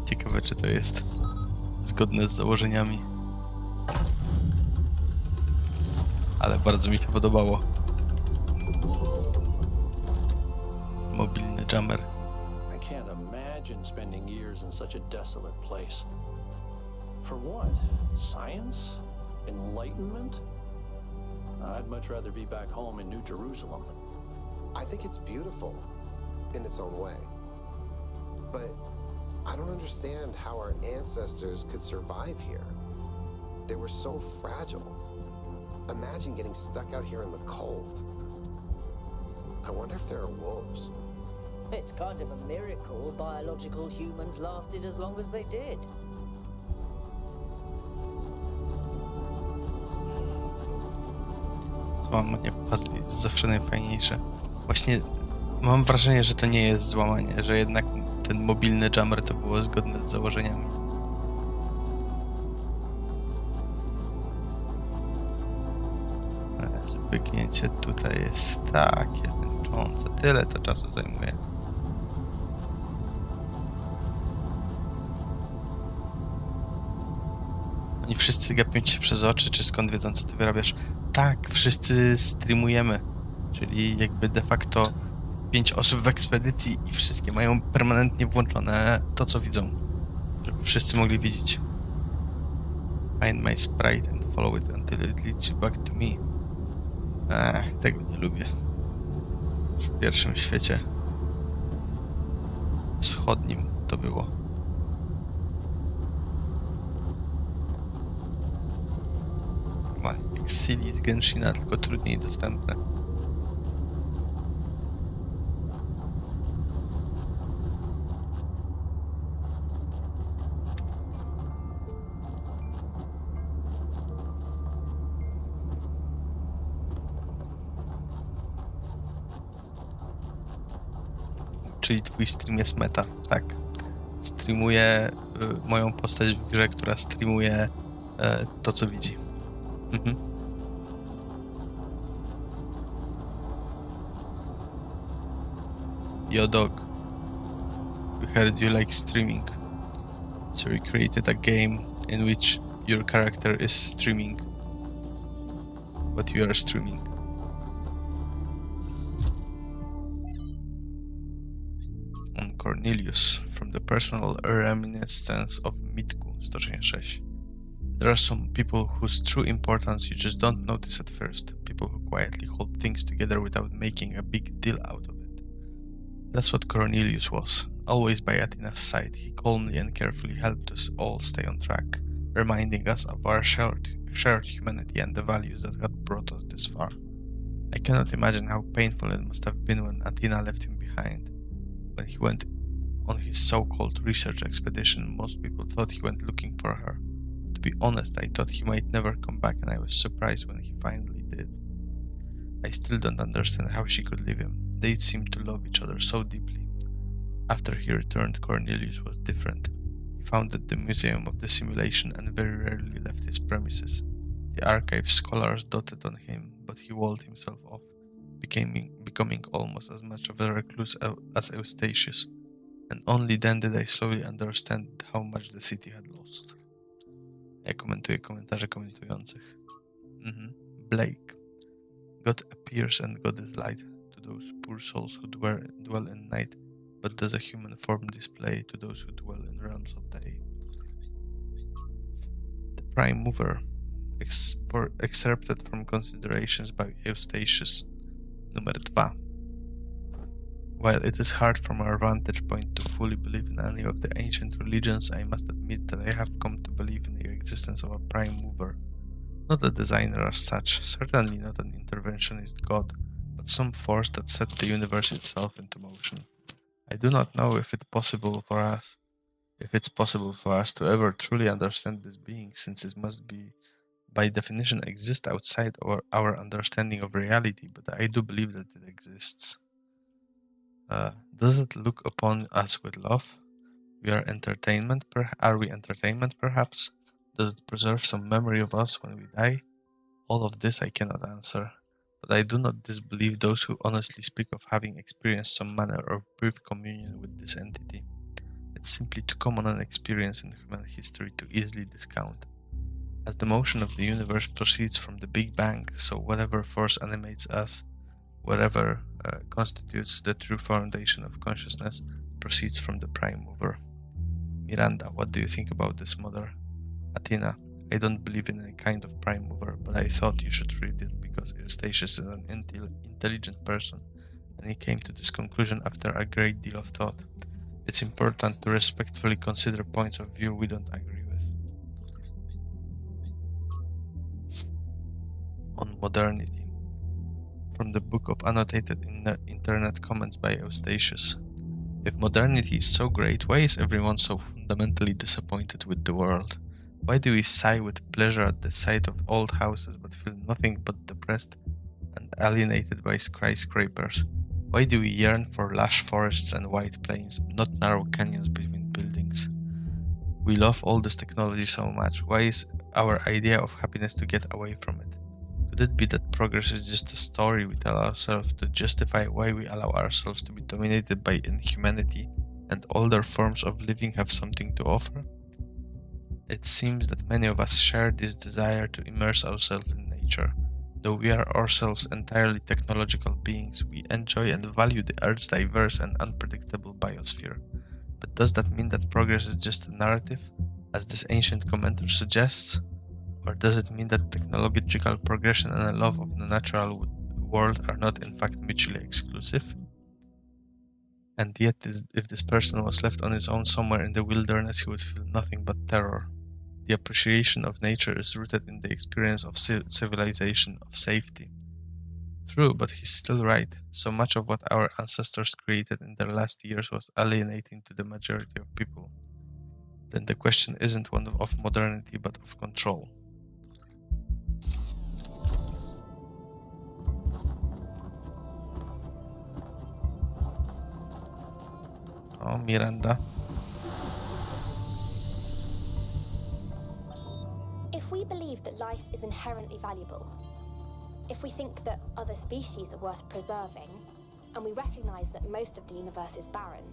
Ciekawe, czy to jest zgodne z założeniami. Ale bardzo mi się podobało. Mobilny jammer. I can't imagine spending years in such a desolate place. For what? Science? Enlightenment? I'd much rather be back home in New Jerusalem. I think it's beautiful in its own way. But I don't understand how our ancestors could survive here. They were so fragile. Imagine getting stuck out here in the cold. I wonder if there are wolves. It's kind of a miracle biological humans lasted as long as they did. Złamanie puzzli jest zawsze najfajniejsze. Właśnie mam wrażenie, że to nie jest złamanie, że jednak ten mobilny jammer to było zgodne z założeniami. Zbygnięcie tutaj jest takie tęczące. Tyle to czasu zajmuje. Oni wszyscy gapią cię przez oczy, czy skąd wiedzą, co ty wyrabiasz? Tak, wszyscy streamujemy. Czyli jakby de facto 5 osób w ekspedycji i wszystkie mają permanentnie włączone to, co widzą. Żeby wszyscy mogli widzieć. Find my sprite and follow it until it leads you back to me. Ach, tego nie lubię. Już w pierwszym świecie wschodnim to było. Normalnie jak Silly z Genshina, tylko trudniej dostępne. Czyli twój stream jest meta, tak. Streamuję moją postać w grze, która streamuje to, co widzi. Mhm. Yo dog, we heard you like streaming, so we created a game in which your character is streaming what you are streaming. Cornelius from the personal reminiscence of Mitku 106. There are some people whose true importance you just don't notice at first, people who quietly hold things together without making a big deal out of it. That's what Cornelius was. Always by Athena's side, he calmly and carefully helped us all stay on track, reminding us of our shared humanity and the values that had brought us this far. I cannot imagine how painful it must have been when Athena left him behind. When he went on his so-called research expedition, most people thought he went looking for her. To be honest, I thought he might never come back, and I was surprised when he finally did. I still don't understand how she could leave him. They seemed to love each other so deeply. After he returned, Cornelius was different. He founded the Museum of the Simulation and very rarely left his premises. The archive scholars doted on him, but he walled himself off, becoming almost as much of a recluse as Eustachius, and only then did I slowly understand how much the city had lost. Ja komentuję komentarze komentujących. Blake. God appears and God is light to those poor souls who dwell in night, but does a human form display to those who dwell in realms of day. The prime mover, excerpted from considerations by Eustachius. Numer 2. While it is hard from our vantage point to fully believe in any of the ancient religions, I must admit that I have come to believe in the existence of a prime mover. Not a designer as such, certainly not an interventionist god, but some force that set the universe itself into motion. I do not know if it's possible for us to ever truly understand this being, since it must be, by definition, exist outside our understanding of reality, but I do believe that it exists. Does it look upon us with love? Are we entertainment, perhaps? Does it preserve some memory of us when we die? All of this I cannot answer, but I do not disbelieve those who honestly speak of having experienced some manner of brief communion with this entity. It's simply too common an experience in human history to easily discount. As the motion of the universe proceeds from the Big Bang, so whatever force animates us, whatever constitutes the true foundation of consciousness, proceeds from the prime mover. Miranda, what do you think about this, mother? Athena, I don't believe in any kind of prime mover, but I thought you should read it because Eustachius is an intelligent person, and he came to this conclusion after a great deal of thought. It's important to respectfully consider points of view we don't agree with. On modernity. From the book of annotated internet comments by Eustachius. If modernity is so great, why is everyone so fundamentally disappointed with the world? Why do we sigh with pleasure at the sight of old houses but feel nothing but depressed and alienated by skyscrapers? Why do we yearn for lush forests and wide plains, not narrow canyons between buildings? We love all this technology so much. Why is our idea of happiness to get away from it? Could it be that progress is just a story we tell ourselves to justify why we allow ourselves to be dominated by inhumanity and older forms of living have something to offer? It seems that many of us share this desire to immerse ourselves in nature. Though we are ourselves entirely technological beings, we enjoy and value the Earth's diverse and unpredictable biosphere. But does that mean that progress is just a narrative, as this ancient commentator suggests? Or does it mean that technological progression and a love of the natural world are not in fact mutually exclusive? And yet, if this person was left on his own somewhere in the wilderness, he would feel nothing but terror. The appreciation of nature is rooted in the experience of civilization, of safety. True, but he's still right. So much of what our ancestors created in their last years was alienating to the majority of people. Then the question isn't one of modernity, but of control. Oh, Miranda. If we believe that life is inherently valuable, if we think that other species are worth preserving, and we recognize that most of the universe is barren,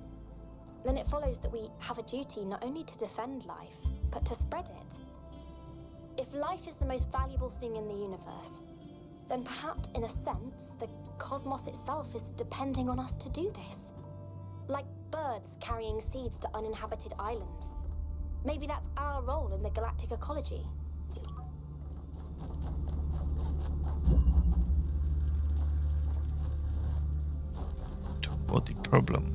then it follows that we have a duty not only to defend life, but to spread it. If life is the most valuable thing in the universe, then perhaps in a sense, the cosmos itself is depending on us to do this. Like birds carrying seeds to uninhabited islands. Maybe that's our role in the galactic ecology. Two-body problem.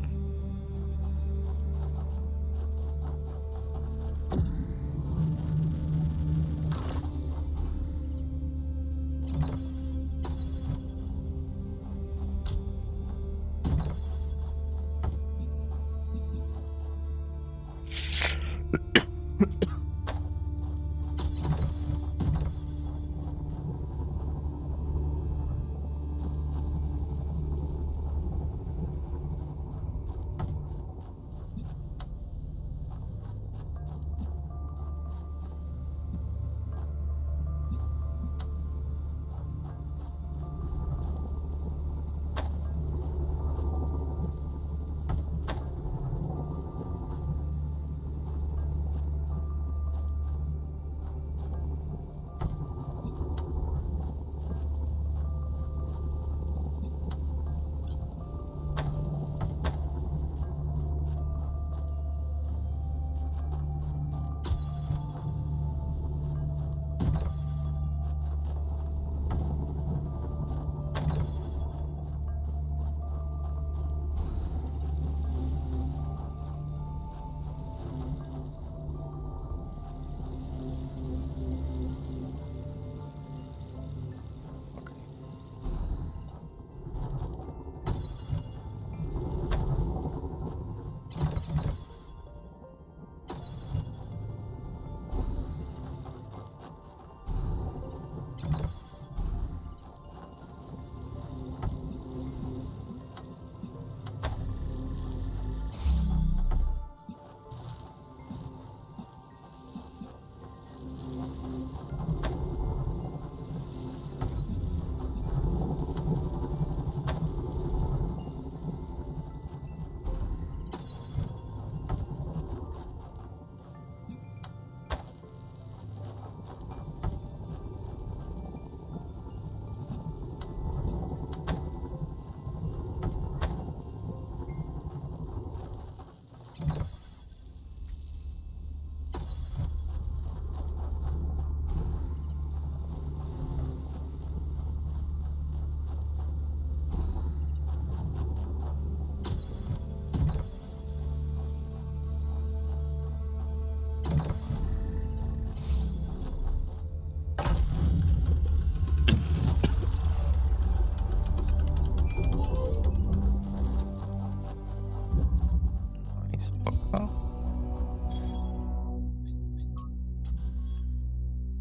Spoko.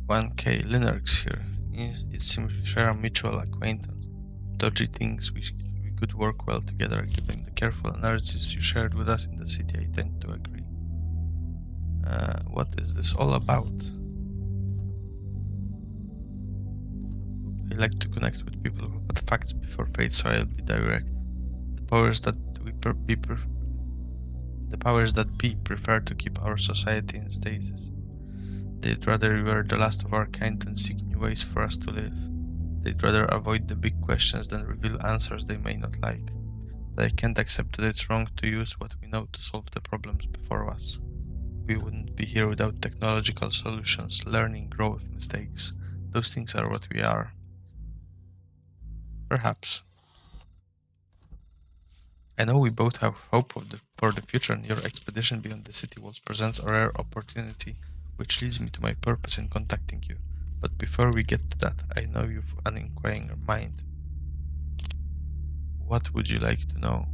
1K Linux here. It seems we share a mutual acquaintance. Dodgy things we could work well together. Given the careful analysis you shared with us in the city, I tend to agree. What is this all about? I like to connect with people who put facts before faith, so I'll be direct. The powers that be prefer to keep our society in stasis. They'd rather we were the last of our kind than seek new ways for us to live. They'd rather avoid the big questions than reveal answers they may not like. But I can't accept that it's wrong to use what we know to solve the problems before us. We wouldn't be here without technological solutions, learning, growth, mistakes. Those things are what we are. Perhaps. I know we both have hope for the future, and your expedition beyond the city walls presents a rare opportunity, which leads me to my purpose in contacting you. But before we get to that, I know you've an inquiring mind. What would you like to know?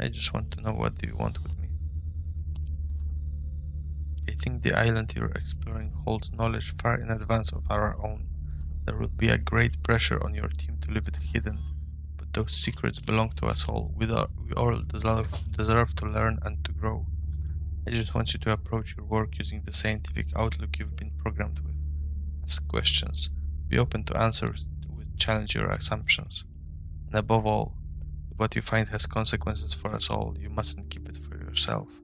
I just want to know, what do you want with me? I think the island you're exploring holds knowledge far in advance of our own. There will be a great pressure on your team to leave it hidden, but those secrets belong to us all. We all deserve to learn and to grow. I just want you to approach your work using the scientific outlook you've been programmed with. Ask questions. Be open to answers which challenge your assumptions. And above all, if what you find has consequences for us all, you mustn't keep it for yourself.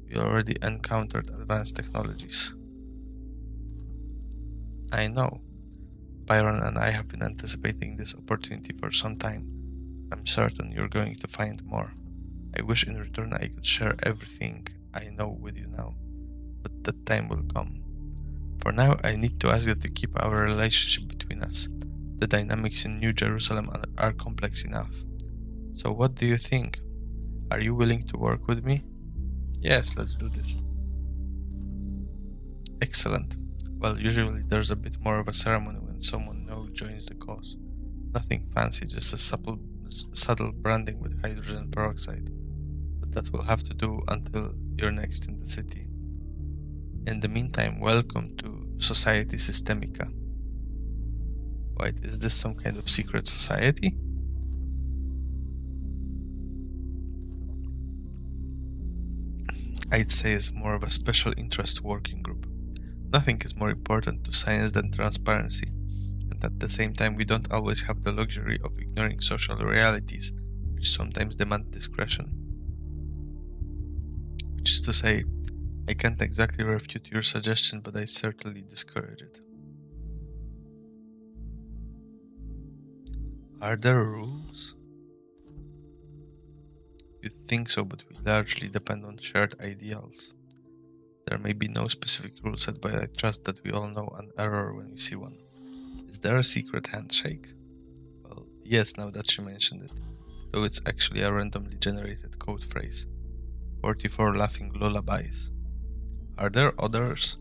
We already encountered advanced technologies. I know. Byron and I have been anticipating this opportunity for some time. I'm certain you're going to find more. I wish in return I could share everything I know with you now, but that time will come. For now, I need to ask that you keep our relationship between us. The dynamics in New Jerusalem are complex enough. So what do you think? Are you willing to work with me? Yes, let's do this. Excellent. Well, usually there's a bit more of a ceremony when someone new joins the cause. Nothing fancy, just a subtle branding with hydrogen peroxide. But that will have to do until you're next in the city. In the meantime, welcome to Society Systemica. Wait, is this some kind of secret society? I'd say it's more of a special interest working group. Nothing is more important to science than transparency, and at the same time we don't always have the luxury of ignoring social realities, which sometimes demand discretion. Which is to say, I can't exactly refute your suggestion, but I certainly discourage it. Are there rules? You'd think so, but we largely depend on shared ideals. There may be no specific rule set, but I trust that we all know an error when we see one. Is there a secret handshake? Well, yes, now that she mentioned it, though it's actually a randomly generated code phrase. 44 laughing lullabies. Are there others?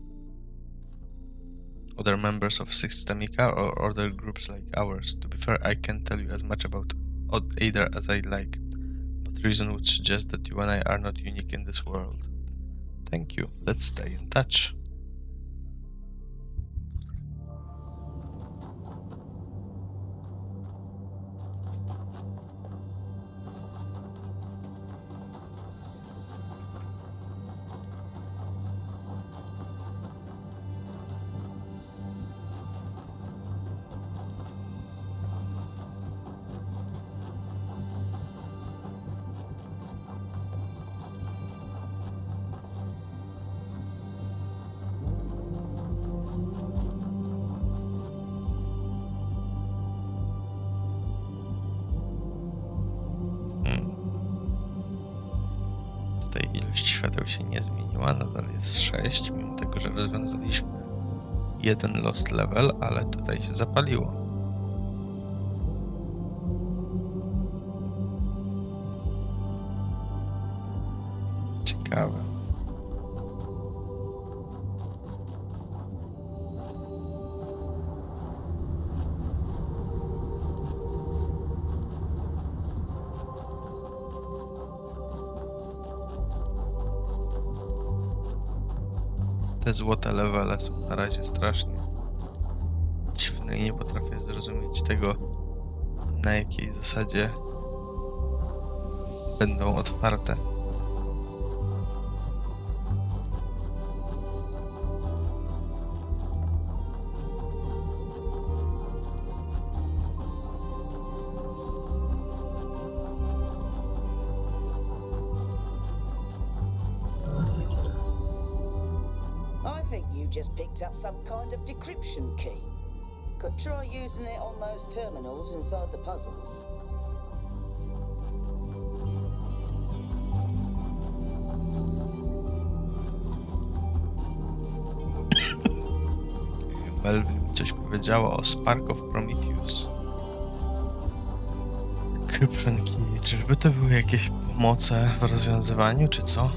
Other members of Systemica or other groups like ours? To be fair, I can't tell you as much about either as I like, but reason would suggest that you and I are not unique in this world. Thank you. Let's stay in touch. Tutaj ilość świateł się nie zmieniła, nadal jest 6, mimo tego, że rozwiązaliśmy jeden lost level, ale tutaj się zapaliło. Ciekawe. Te złote levele są na razie strasznie dziwne i nie potrafię zrozumieć tego, na jakiej zasadzie będą otwarte. I think you just picked up some kind of decryption key. Could try using it on those terminals inside the puzzles. Melvin mi coś powiedziała o Spark of Prometheus. Decryption key. Czyżby to były jakieś pomoce w rozwiązywaniu, czy co?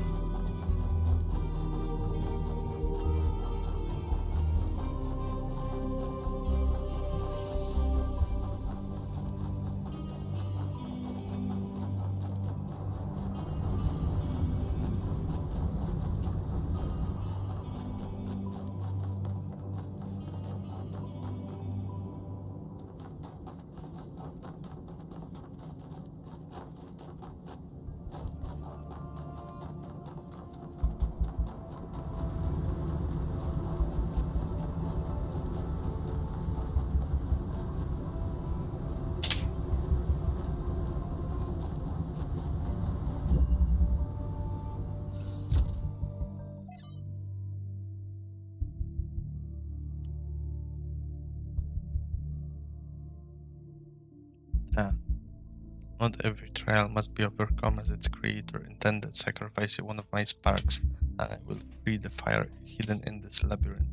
Not every trial must be overcome as its creator intended. Sacrifice one of my sparks, and I will free the fire hidden in this labyrinth.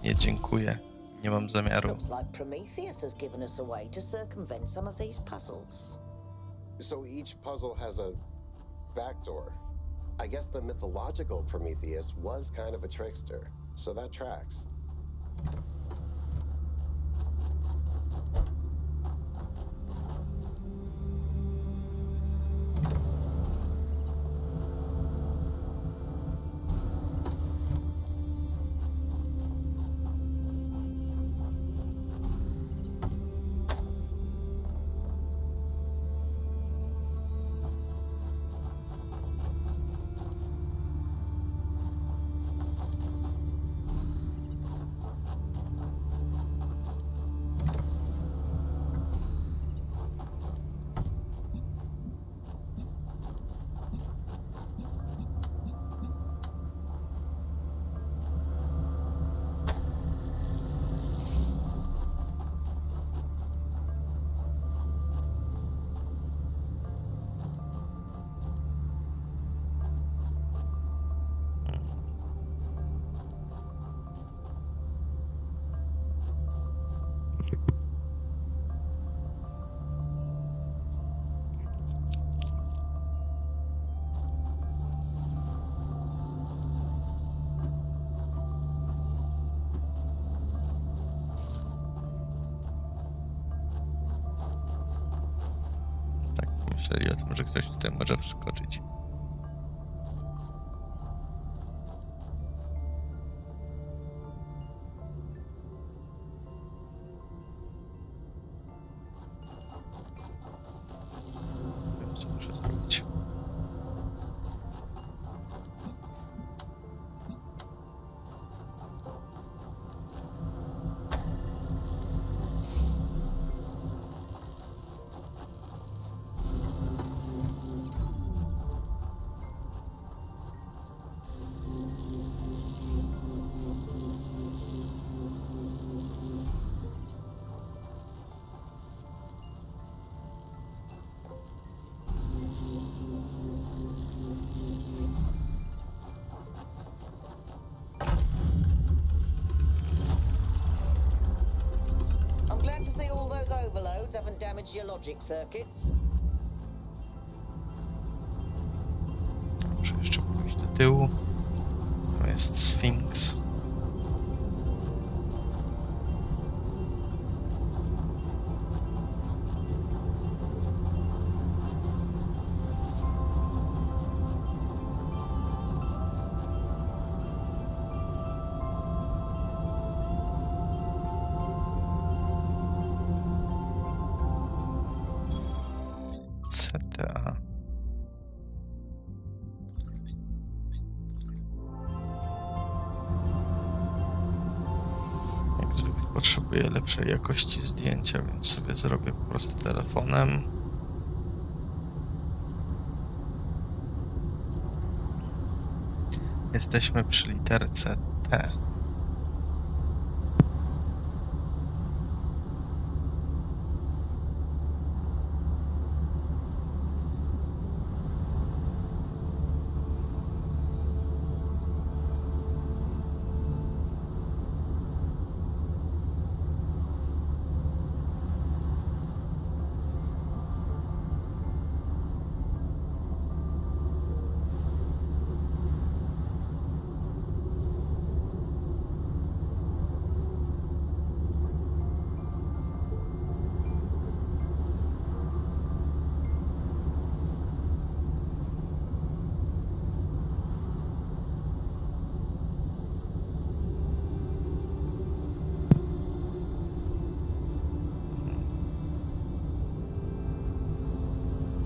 Nie, dziękuję. Nie mam zamiaru. Looks like Prometheus has given us a way to circumvent some of these puzzles. So each puzzle has a backdoor. I guess the mythological Prometheus was kind of a trickster, so that tracks. Myśleli o tym, że ktoś tutaj może wskoczyć. Wiem, co muszę zrobić. I'm glad to see all those overloads haven't damaged your logic circuits. Muszę jeszcze pójść do tyłu. To jest Sfinks. CTA. Jak zwykle potrzebuję lepszej jakości zdjęcia, więc sobie zrobię po prostu telefonem. Jesteśmy przy literce T.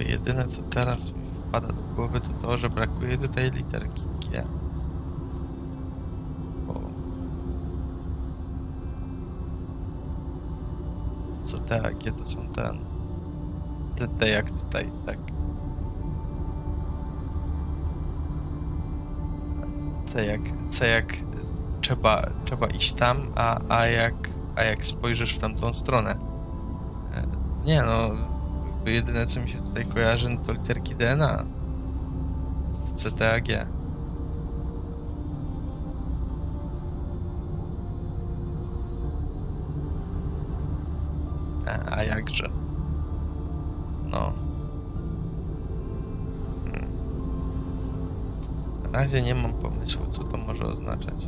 Jedyne co teraz mi wpada do głowy to to, że brakuje tutaj literki G. Bo... Co te, a G to są te jak tutaj, tak. C jak trzeba iść tam, a jak spojrzysz w tamtą stronę. Nie no... Jakby jedyne co mi się tutaj kojarzy to literki DNA z CTAG. A jakże? No. Na razie nie mam pomysłu, co to może oznaczać.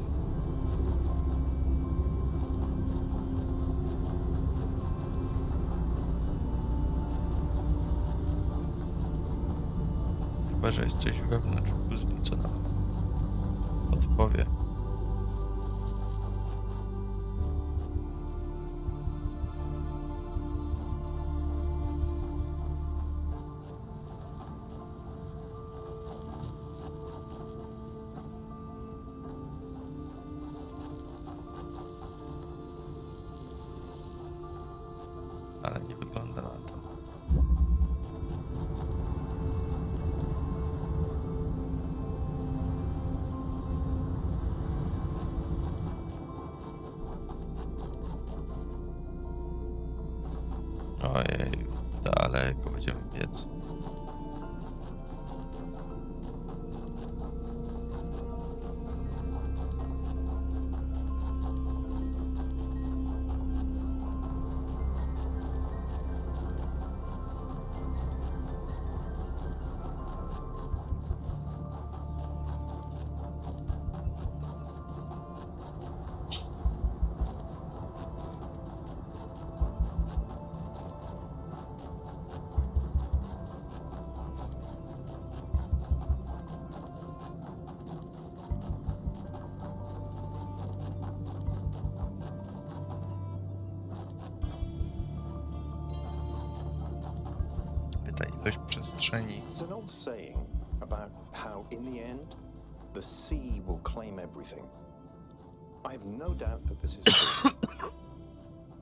Chyba, że jest coś wewnątrz puzli, co nam odpowie. Ale nie wygląda na to. Ojej, daleko będziemy biec. Ta ilość przestrzeni. There's an old saying about how, in the end, the sea will claim everything. I have no doubt that this is true.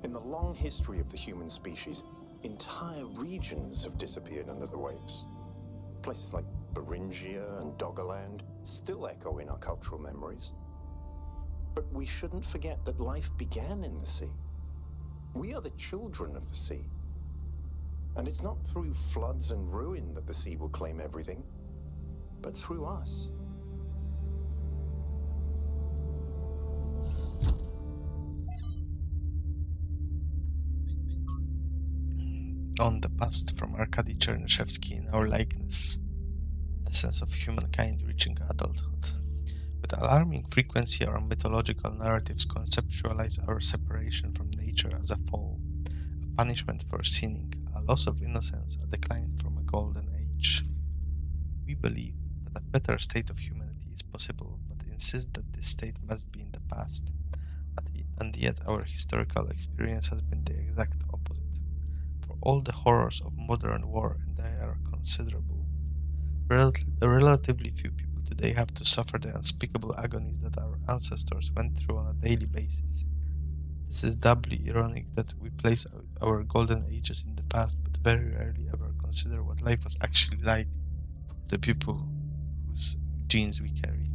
In the long history of the human species, entire regions have disappeared under the waves. Places like Beringia and Doggerland still echo in our cultural memories. But we shouldn't forget that life began in the sea. We are the children of the sea. And it's not through floods and ruin that the sea will claim everything, but through us. On the past from Arkady Chernyshevsky in Our Likeness, Essence of Humankind Reaching Adulthood. With alarming frequency, our mythological narratives conceptualize our separation from nature as a fall, a punishment for sinning, a loss of innocence, a decline from a golden age. We believe that a better state of humanity is possible, but insist that this state must be in the past, and yet our historical experience has been the exact opposite. For all the horrors of modern war, and they are considerable, relatively few people today have to suffer the unspeakable agonies that our ancestors went through on a daily basis. This is doubly ironic that we place our golden ages in the past, but very rarely ever consider what life was actually like for the people whose genes we carry.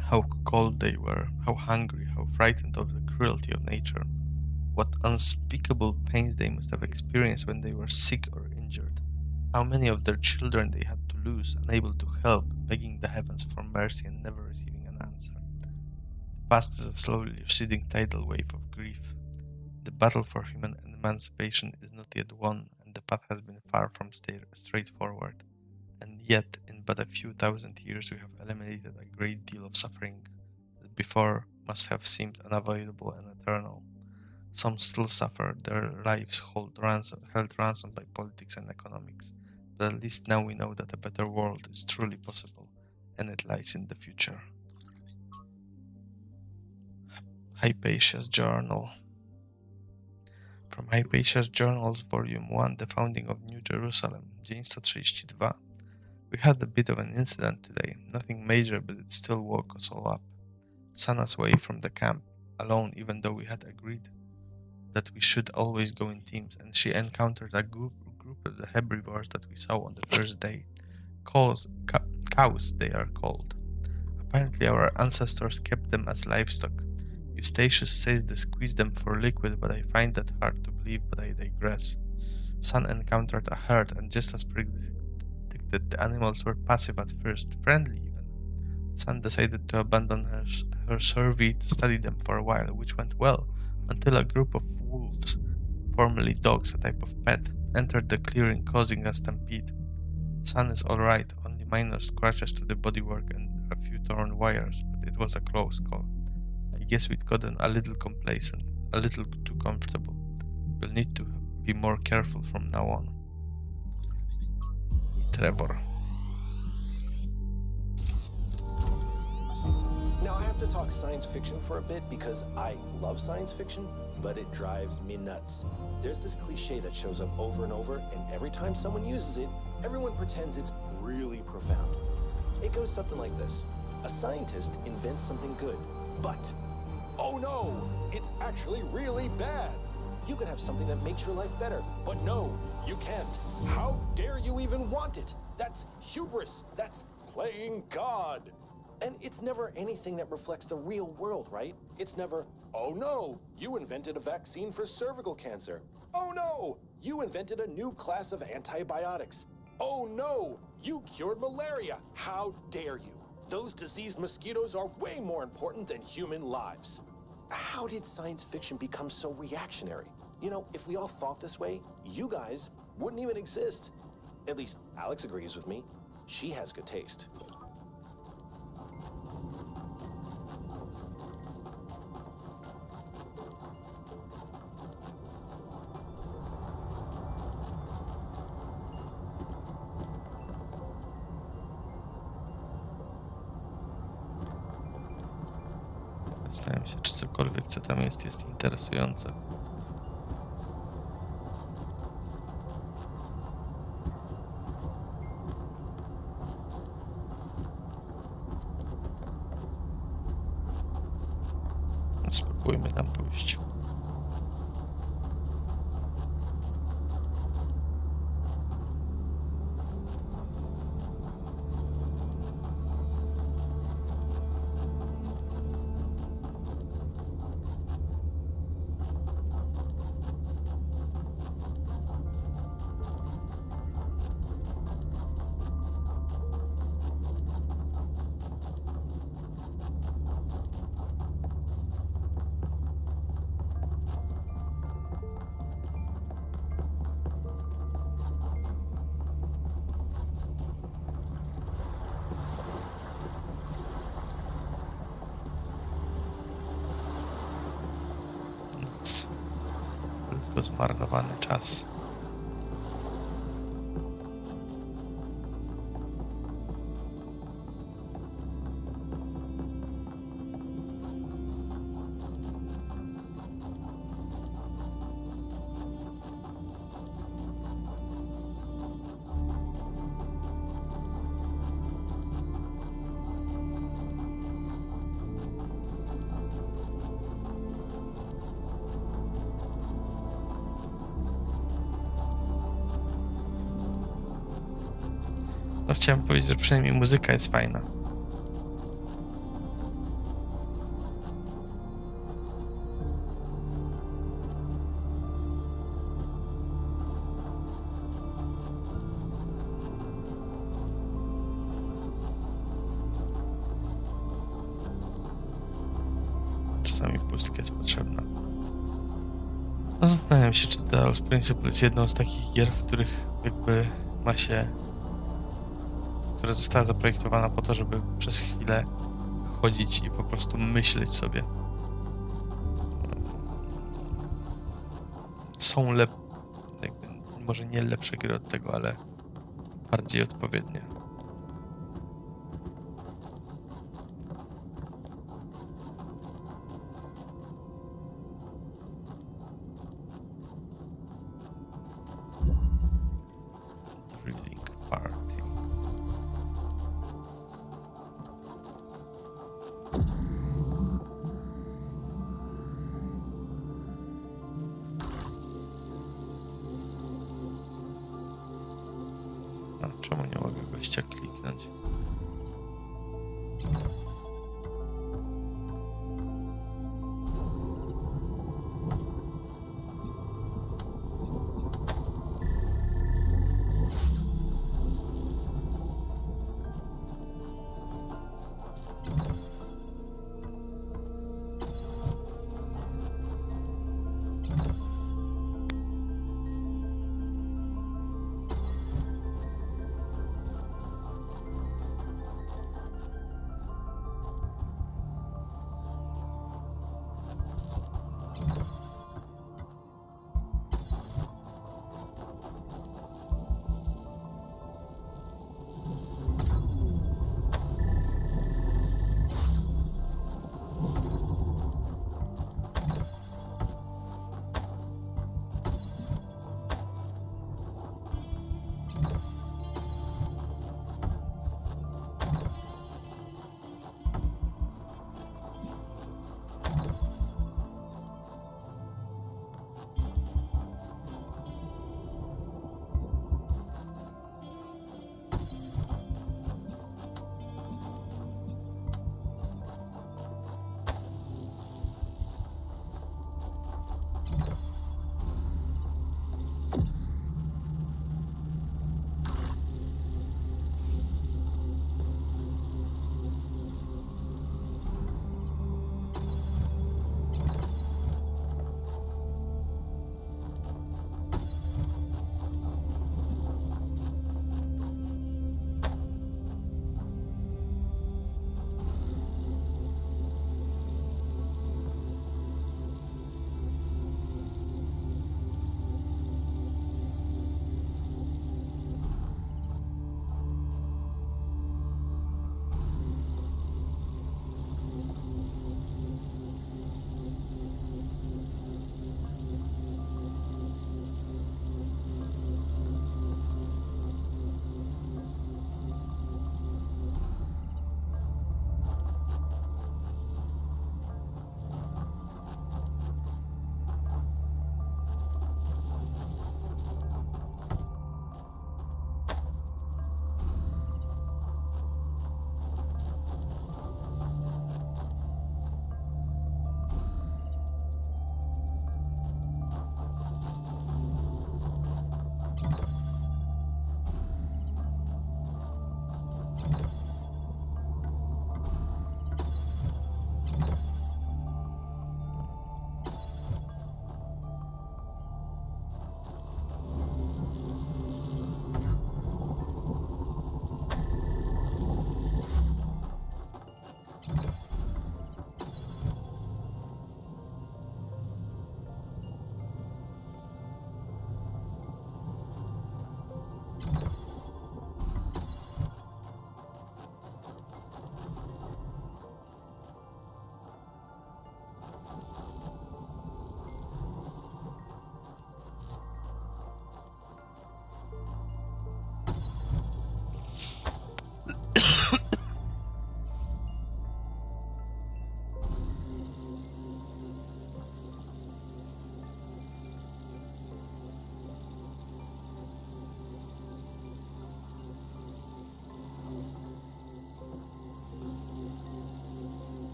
How cold they were, how hungry, how frightened of the cruelty of nature. What unspeakable pains they must have experienced when they were sick or injured. How many of their children they had to lose, unable to help, begging the heavens for mercy and never receiving an answer. The past is a slowly receding tidal wave of grief. The battle for human emancipation is not yet won, and the path has been far from straightforward. And yet, in but a few thousand years, we have eliminated a great deal of suffering that before must have seemed unavoidable and eternal. Some still suffer, their lives held ransom by politics and economics, but at least now we know that a better world is truly possible, and it lies in the future. Hypatia's Journal. From Hypatia's Journals, Volume 1, The Founding of New Jerusalem, dzień 132. We had a bit of an incident today, nothing major, but it still woke us all up. Sent us away from the camp, alone even though we had agreed that we should always go in teams, and she encountered a group of the herbivores that we saw on the first day. Cows they are called. Apparently our ancestors kept them as livestock. Eustachius says they squeezed them for liquid, but I find that hard to believe, but I digress. Sun encountered a herd, and just as predicted, the animals were passive at first, friendly even. Sun decided to abandon her survey to study them for a while, which went well, until a group of wolves, formerly dogs, a type of pet, entered the clearing, causing a stampede. Sun is alright, only minor scratches to the bodywork and a few torn wires, but it was a close call. I guess we'd gotten a little complacent, a little too comfortable. We'll need to be more careful from now on. Trevor. Now I have to talk science fiction for a bit because I love science fiction, but it drives me nuts. There's this cliche that shows up over and over, and every time someone uses it, everyone pretends it's really profound. It goes something like this. A scientist invents something good, but, oh no, it's actually really bad. You could have something that makes your life better, but no, you can't. How dare you even want it? That's hubris. That's playing God. And it's never anything that reflects the real world, right? It's never, oh no, you invented a vaccine for cervical cancer. Oh no, you invented a new class of antibiotics. Oh no, you cured malaria. How dare you? Those diseased mosquitoes are way more important than human lives. How did science fiction become so reactionary? You know, if we all thought this way, you guys wouldn't even exist. At least Alex agrees with me. She has good taste. Zastanawiam się, czy cokolwiek, co tam jest interesujące. Spróbujmy tam pójść. Nic. Tylko zmarnowany czas. No chciałem powiedzieć, że przynajmniej muzyka jest fajna. Czasami pustka jest potrzebna. No zastanawiam się, czy Talos Principle jest jedną z takich gier, w których jakby ma się, która została zaprojektowana po to, żeby przez chwilę chodzić i po prostu myśleć sobie. Są jakby, może nie lepsze gry od tego, ale bardziej odpowiednie. Drilling Party. A czemu nie mogę gościa kliknąć?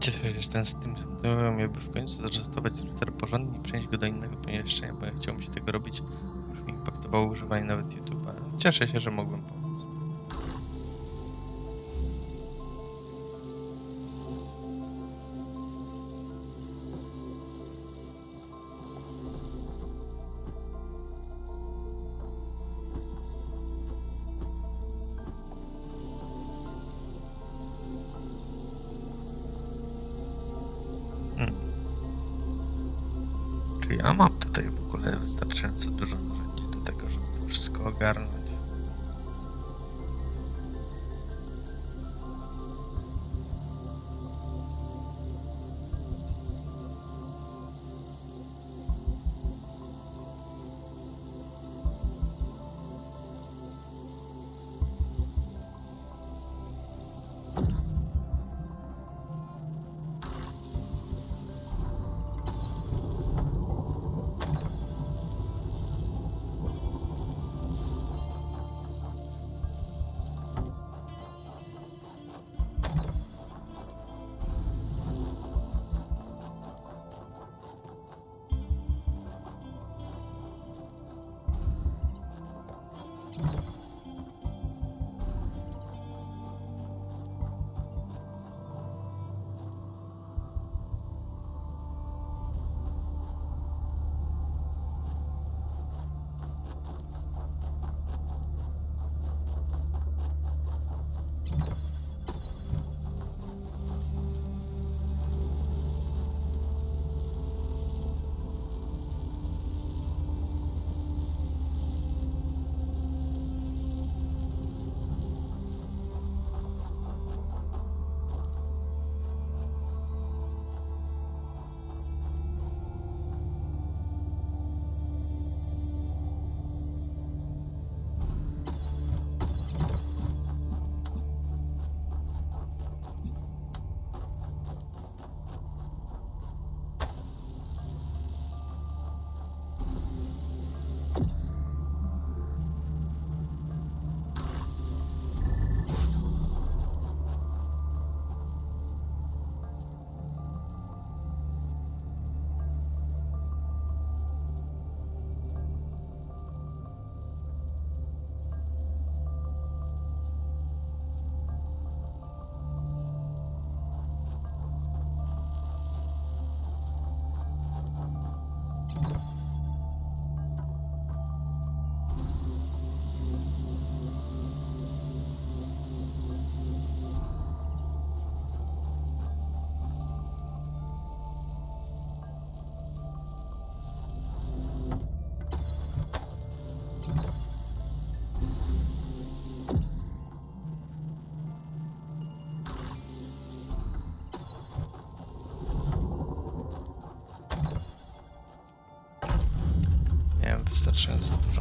Cieszę się, ten z tym jakby w końcu zarejestrować router porządnie i przenieść go do innego pomieszczenia, bo ja chciałbym się tego robić. Już mi impaktowało używanie nawet YouTube'a. Cieszę się, że mogłem pomóc. Czyli ja mam tutaj w ogóle wystarczająco dużo narzędzi do tego, żeby to wszystko ogarnąć. Miałem wystarczająco dużo.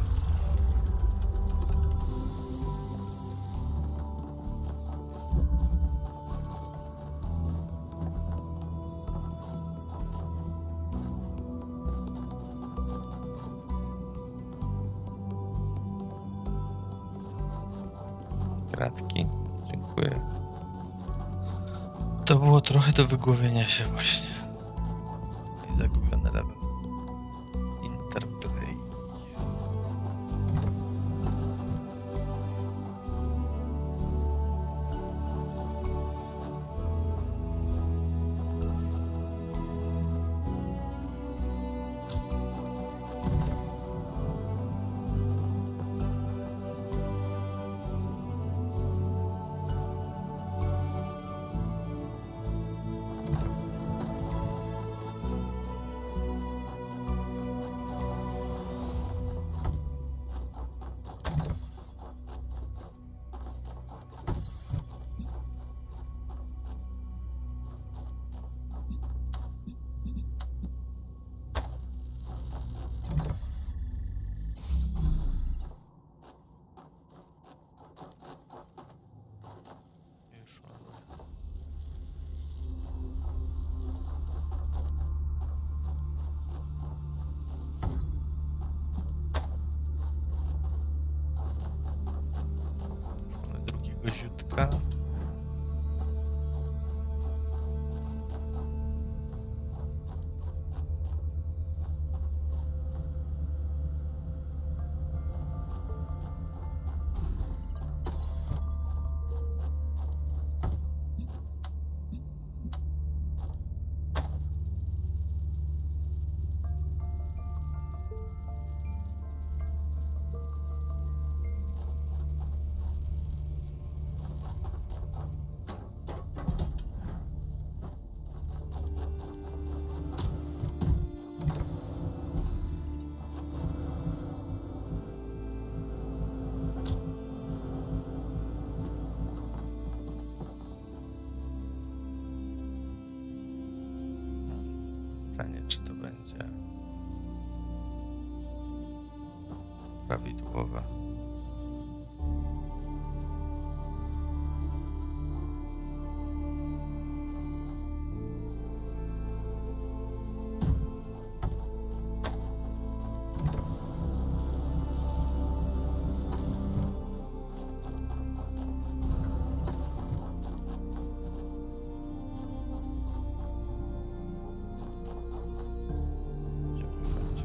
Kratki. Dziękuję. To było trochę do wygłowienia się właśnie. No i zagubiony level. Interplay. Już mamy. Mamy drugiego ziutka. Pytanie, czy to będzie prawidłowe.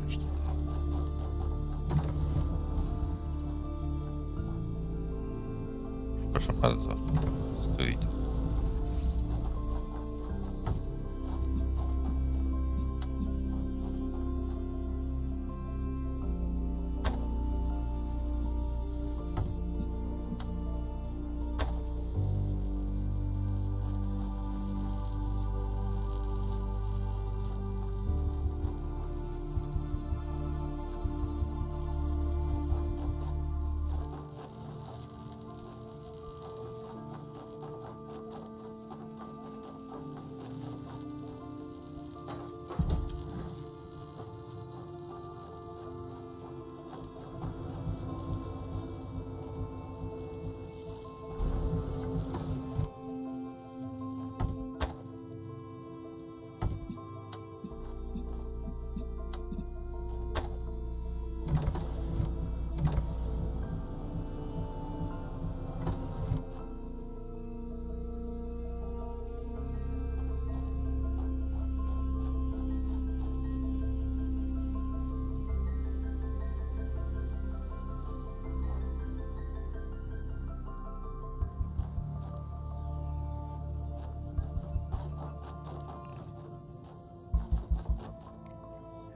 Już tutaj. Proszę bardzo, stój tu.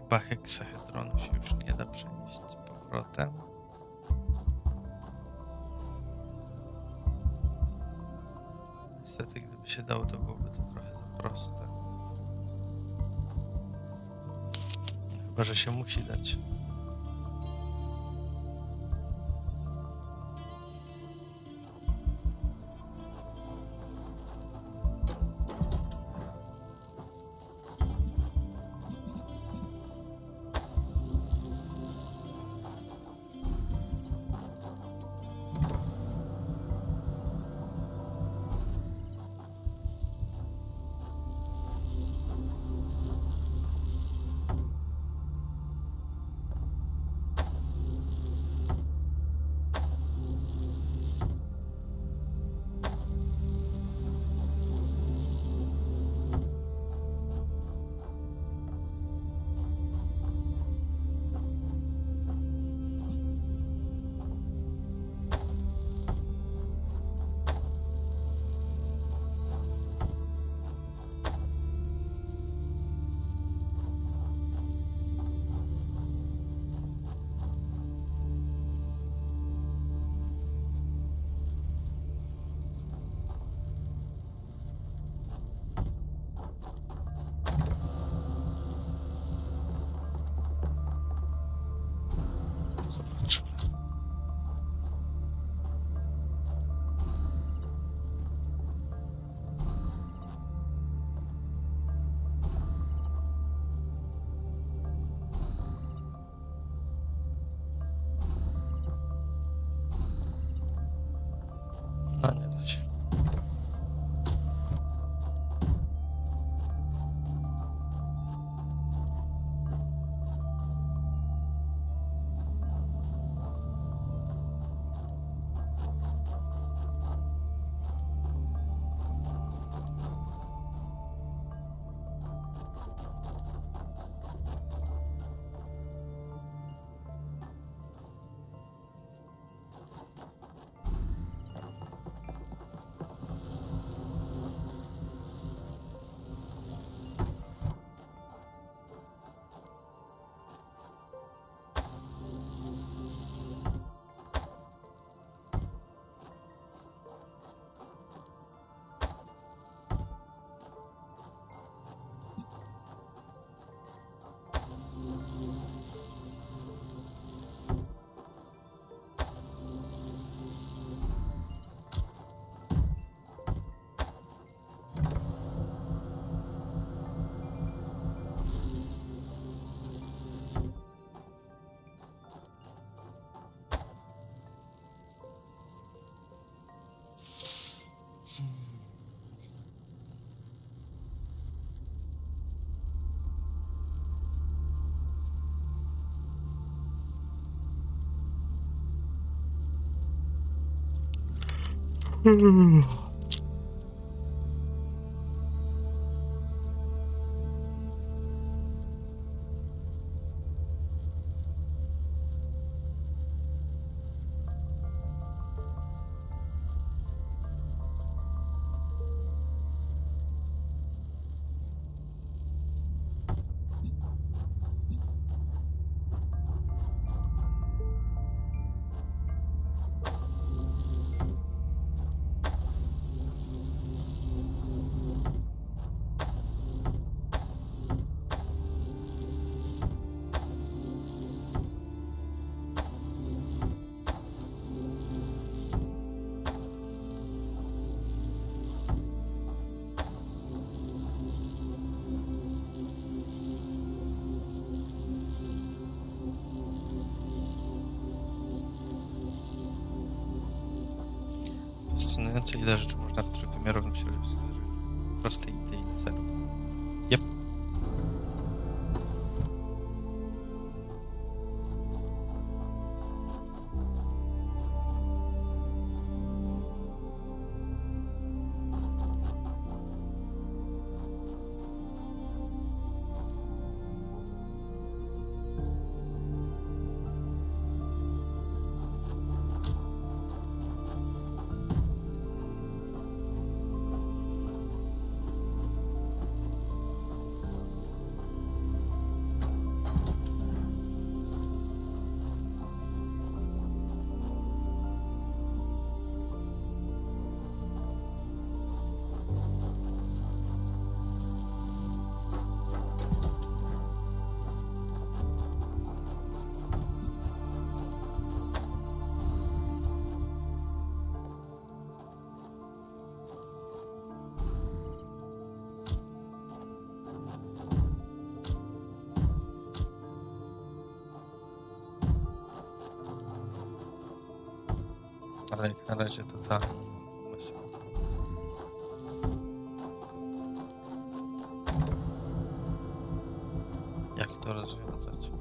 Chyba heksahedronu się już nie da przenieść z powrotem. Niestety, gdyby się dało, to byłoby to trochę za proste. Chyba że się musi dać. Fascynujące, ile rzeczy można w trójwymiarowym środowisku zdarzyć. Prostej idei laseru. Yep. Ale jak na razie to ta. Jak to rozwiązać?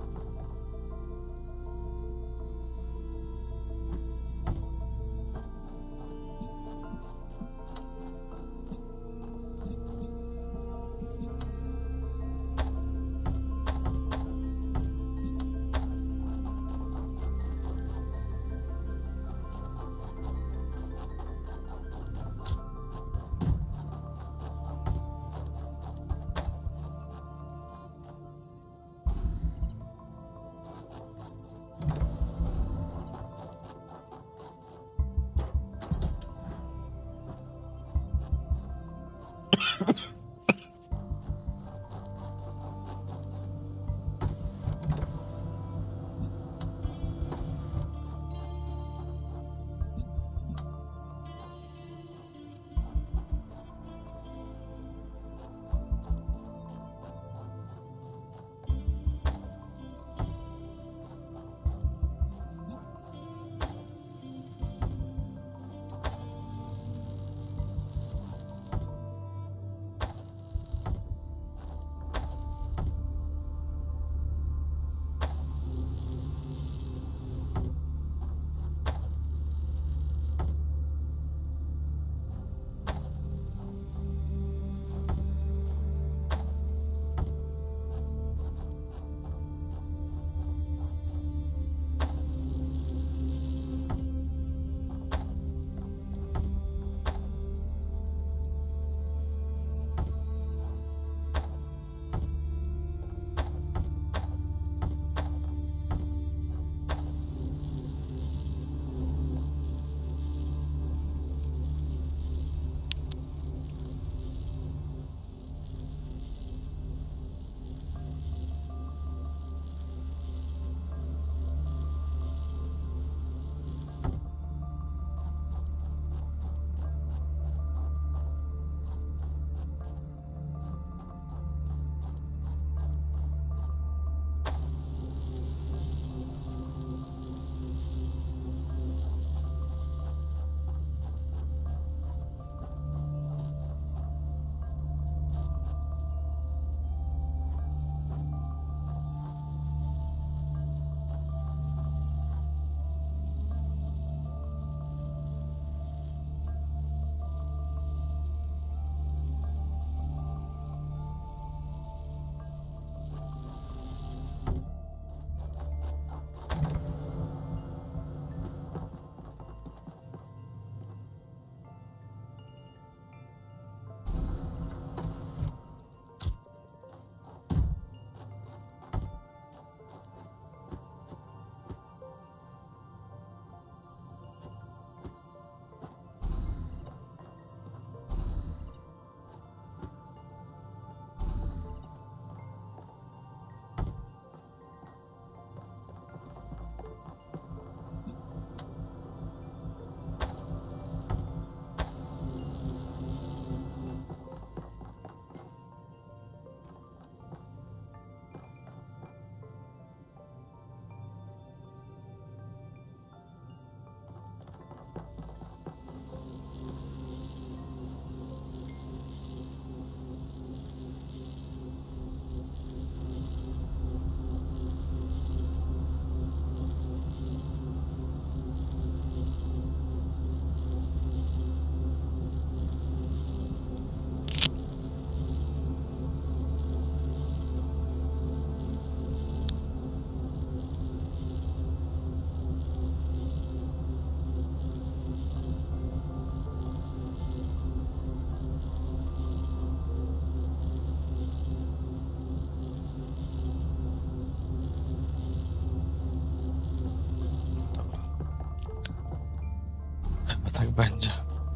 tak będzie.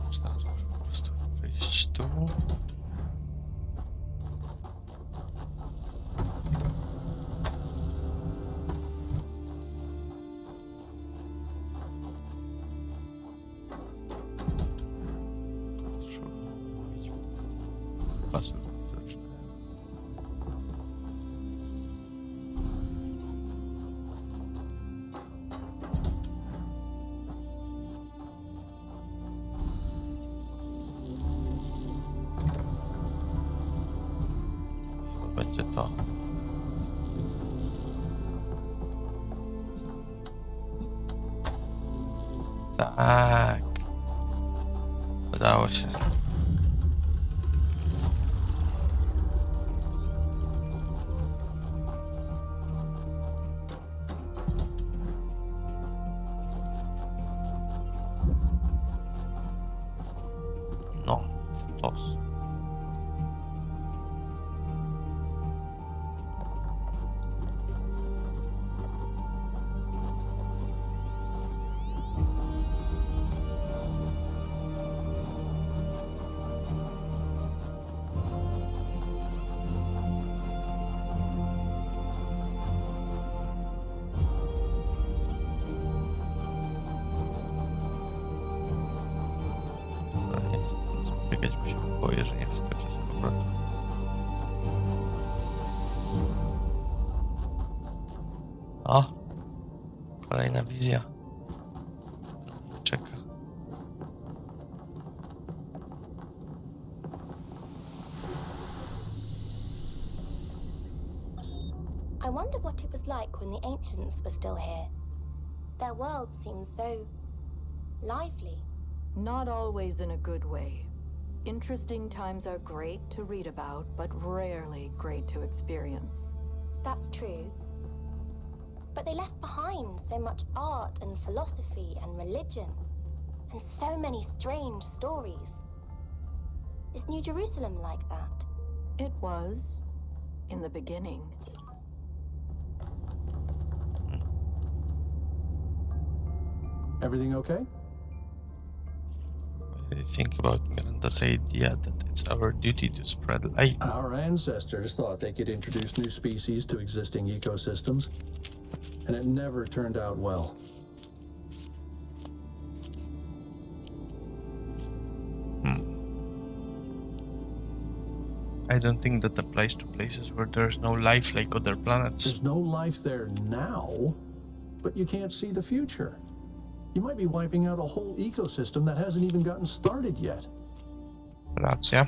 Już teraz może po prostu wyjść tu. Pasy widoczne. Chyba będzie to. Tak. Udało się. No, tos. Biegać by się boję, że nie wskoczę z powrotem. O! Kolejna wizja. Czeka. I wonder what it was like when the ancients were still here. Their world seems so lively. Not always in a good way. Interesting times are great to read about, but rarely great to experience. That's true. But they left behind so much art and philosophy and religion, and so many strange stories. Is New Jerusalem like that? It was, in the beginning. Everything okay? I think about Miranda's idea that it's our duty to spread light. Our ancestors thought they could introduce new species to existing ecosystems, and it never turned out well. I don't think that applies to places where there's no life like other planets. There's no life there now, but you can't see the future. You might be wiping out a whole ecosystem that hasn't even gotten started yet. Racja.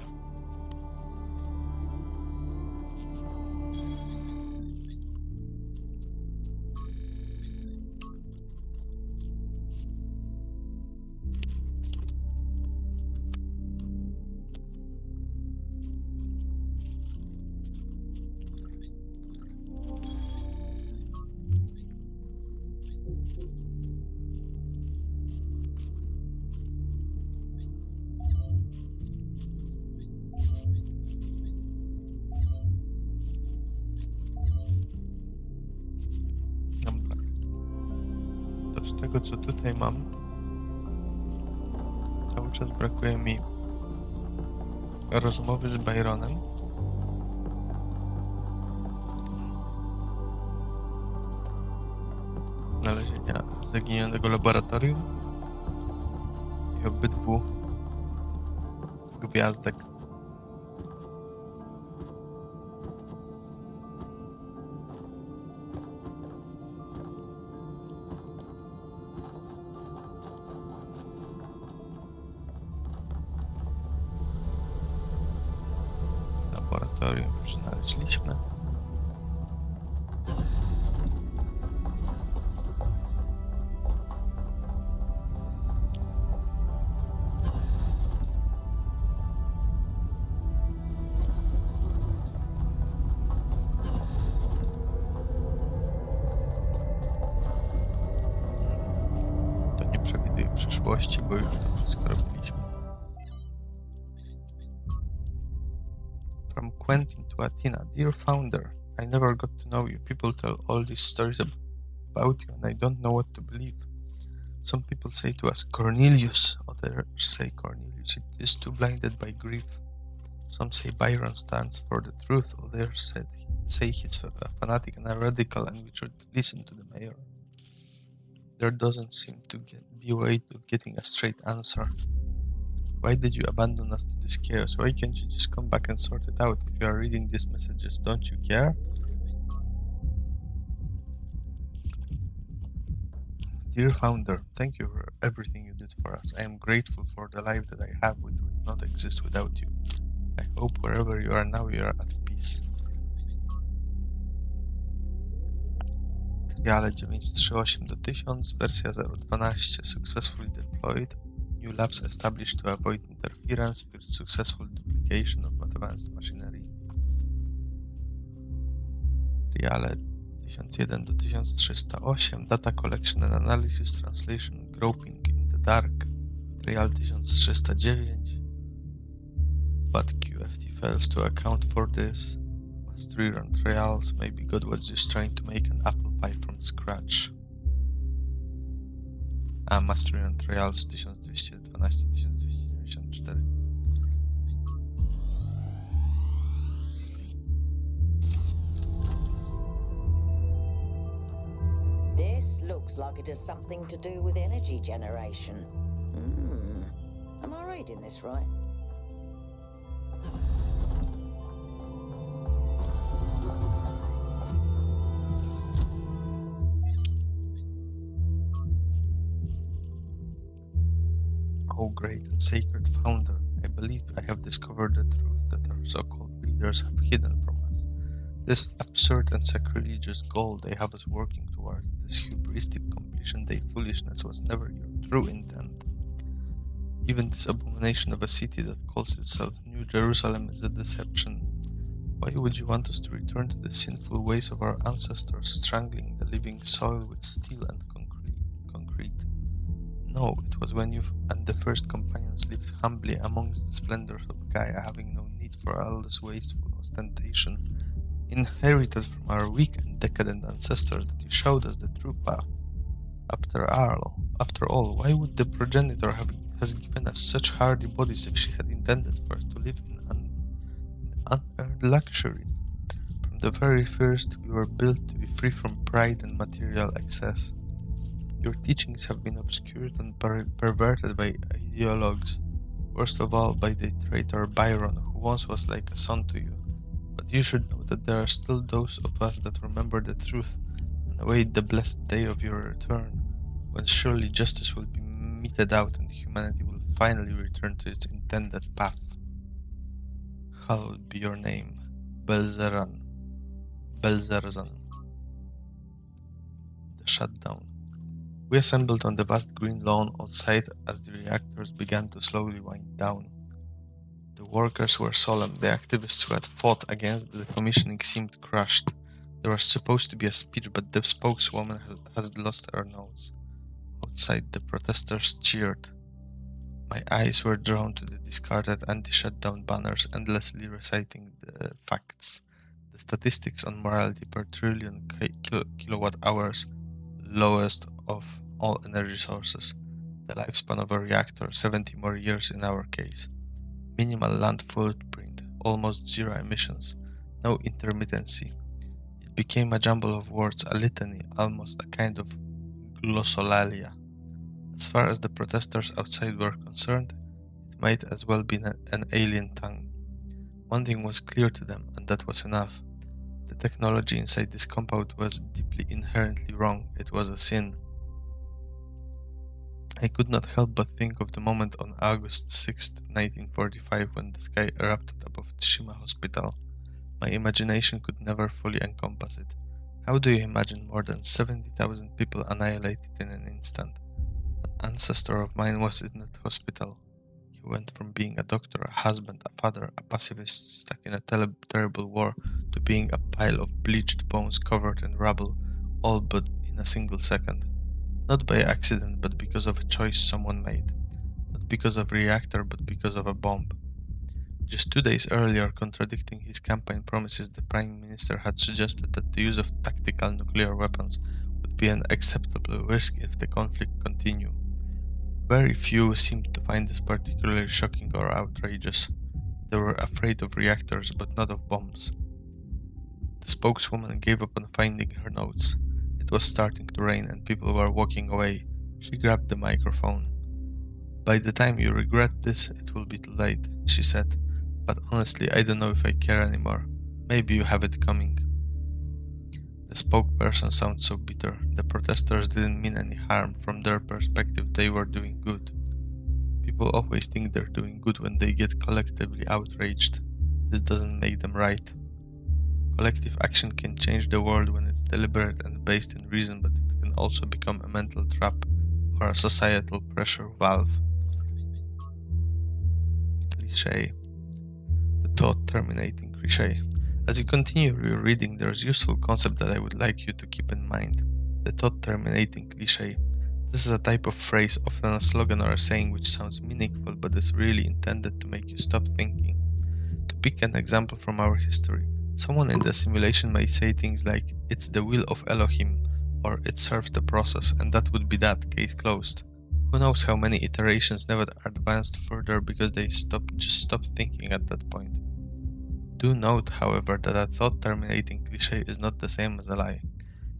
Dobra. To z tego, co tutaj mam, cały czas brakuje mi rozmowy z Byronem. Znalezienia zaginionego laboratorium i obydwu gwiazdek. Laboratorium już znaleźliśmy. To nie przewiduje przyszłości, bo już to wszystko robiliśmy. From Quentin to Athena, dear founder, I never got to know you. People tell all these stories about you and I don't know what to believe. Some people say to us, Cornelius. Others say Cornelius is too blinded by grief. Some say Byron stands for the truth. Others say he's a fanatic and a radical and we should listen to the mayor. There doesn't seem to be a way of getting a straight answer. Why did you abandon us to this chaos? Why can't you just come back and sort it out? If you are reading these messages, don't you care? Dear Founder, thank you for everything you did for us. I am grateful for the life that I have, which would not exist without you. I hope wherever you are now, you are at peace. Triale 938 do 1000, wersja 0.12, successfully deployed. New labs established to avoid interference, first successful duplication of advanced machinery. Triale 1001 do 1308, data collection and analysis, translation, groping in the dark. Trial 1309, but QFT fails to account for this. Must rerun trials, maybe God was just trying to make an apple pie from scratch. Must rerun trials 1212-1294. This looks like it has something to do with energy generation. Am I reading this right? O great and sacred Founder, I believe I have discovered the truth that our so-called leaders have hidden from us. This absurd and sacrilegious goal they have us working toward, this hubristic completion day foolishness was never your true intent. Even this abomination of a city that calls itself New Jerusalem is a deception. Why would you want us to return to the sinful ways of our ancestors, strangling the living soil with steel and concrete? No, it was when you and the first companions lived humbly amongst the splendors of Gaia, having no need for all this wasteful ostentation, inherited from our weak and decadent ancestors, that you showed us the true path. After all, why would the progenitor has given us such hardy bodies if she had intended for us to live in unearned luxury? From the very first, we were built to be free from pride and material excess. Your teachings have been obscured and perverted by ideologues, worst of all by the traitor Byron, who once was like a son to you. But you should know that there are still those of us that remember the truth and await the blessed day of your return, when surely justice will be meted out and humanity will finally return to its intended path. Hallowed be your name, Belzeran. Belzerzan. The shutdown. We assembled on the vast green lawn outside as the reactors began to slowly wind down. The workers were solemn. The activists who had fought against the decommissioning seemed crushed. There was supposed to be a speech, but the spokeswoman has lost her nose. Outside, the protesters cheered. My eyes were drawn to the discarded anti-shutdown banners, endlessly reciting the facts. The statistics on morality per trillion kilowatt hours, lowest of all energy sources. The lifespan of a reactor, 70 more years in our case. Minimal land footprint, almost zero emissions, no intermittency. It became a jumble of words, a litany, almost a kind of glossolalia. As far as the protesters outside were concerned, it might as well be an alien tongue. One thing was clear to them, and that was enough. The technology inside this compound was deeply inherently wrong. It was a sin. I could not help but think of the moment on August 6, 1945, when the sky erupted above Tsushima Hospital. My imagination could never fully encompass it. How do you imagine more than 70,000 people annihilated in an instant? An ancestor of mine was in that hospital. He went from being a doctor, a husband, a father, a pacifist stuck in a terrible war, to being a pile of bleached bones covered in rubble, all but in a single second. Not by accident, but because of a choice someone made. Not because of a reactor, but because of a bomb. Just 2 days earlier, contradicting his campaign promises, the Prime Minister had suggested that the use of tactical nuclear weapons would be an acceptable risk if the conflict continues. Very few seemed to find this particularly shocking or outrageous. They were afraid of reactors, but not of bombs. The spokeswoman gave up on finding her notes. It was starting to rain and people were walking away. She grabbed the microphone. "By the time you regret this, it will be too late," she said. "But honestly, I don't know if I care anymore. Maybe you have it coming." The spokesperson sounds so bitter. The protesters didn't mean any harm. From their perspective, they were doing good. People always think they're doing good when they get collectively outraged. This doesn't make them right. Collective action can change the world when it's deliberate and based in reason, but it can also become a mental trap or a societal pressure valve. Cliché. The thought-terminating cliché. As you continue your reading, there's a useful concept that I would like you to keep in mind. The thought-terminating cliché. This is a type of phrase, often a slogan or a saying which sounds meaningful but is really intended to make you stop thinking. To pick an example from our history, someone in the simulation may say things like, "It's the will of Elohim," or "It served the process," and that would be that, case closed. Who knows how many iterations never advanced further because they just stopped thinking at that point. Do note, however, that a thought-terminating cliché is not the same as a lie.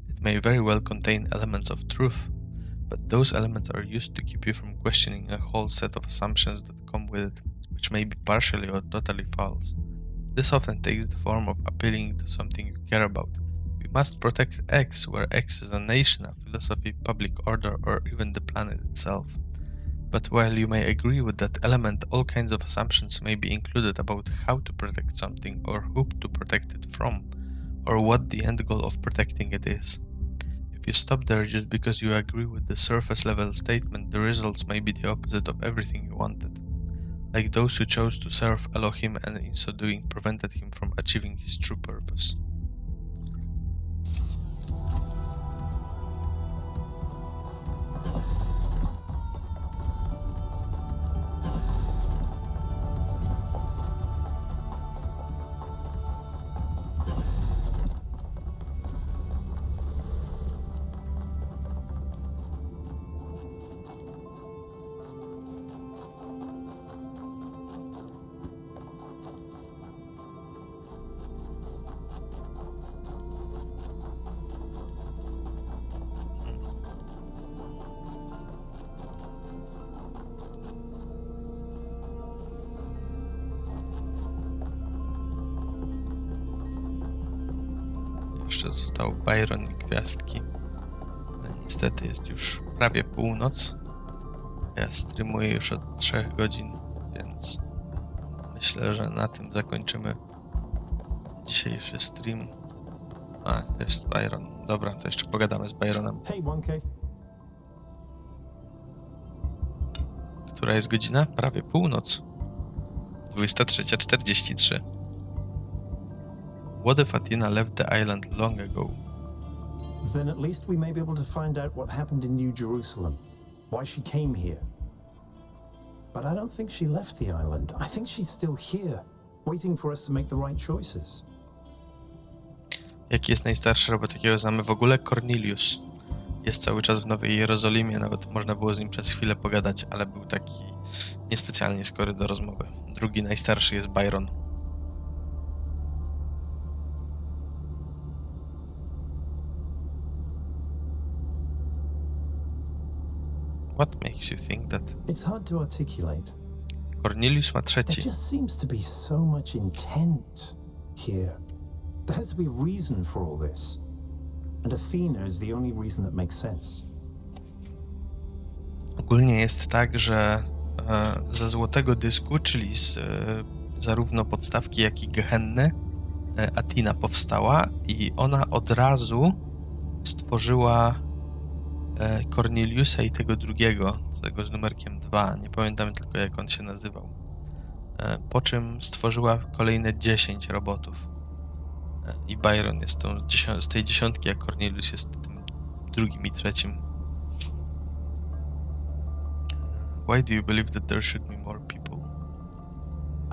It may very well contain elements of truth, but those elements are used to keep you from questioning a whole set of assumptions that come with it, which may be partially or totally false. This often takes the form of appealing to something you care about. We must protect X, where X is a nation, a philosophy, public order, or even the planet itself. But while you may agree with that element, all kinds of assumptions may be included about how to protect something, or who to protect it from, or what the end goal of protecting it is. If you stop there just because you agree with the surface level statement, the results may be the opposite of everything you wanted. Like those who chose to serve Elohim and in so doing prevented him from achieving his true purpose. Jeszcze został Byron i gwiazdki. Ale niestety jest już prawie północ. Ja streamuję już od 3 godzin, więc myślę, że na tym zakończymy dzisiejszy stream. A, jest Byron. Dobra, to jeszcze pogadamy z Byronem. Hey, 1K. Która jest godzina? Prawie północ. 23:43. What if Athena left the island long ago? Then at least we may be able to find out what happened in New Jerusalem, why she came here. But I don't think she left the island. I think she's still here, waiting for us to make the right choices. Jaki jest najstarszy robot, jakiego znamy w ogóle? Cornelius. Jest cały czas w Nowej Jerozolimie, nawet można było z nim przez chwilę pogadać, ale był taki niespecjalnie skory do rozmowy. Drugi najstarszy jest Byron. What makes you think that? It's hard to articulate. Cornelius ma There trzeci. just seems to be so much intent here. There has to be a reason for all this. And Athena is the only reason that makes sense. Ogólnie jest tak, że ze Złotego Dysku, czyli z zarówno podstawki, jak i Gehenny, Athena powstała i ona od razu stworzyła Corneliusa i tego drugiego, tego z numerkiem 2, nie pamiętam tylko jak on się nazywał. Po czym stworzyła kolejne 10 robotów. I Byron jest z tej dziesiątki, a Cornelius jest tym drugim i trzecim. Why do you believe that there should be more people?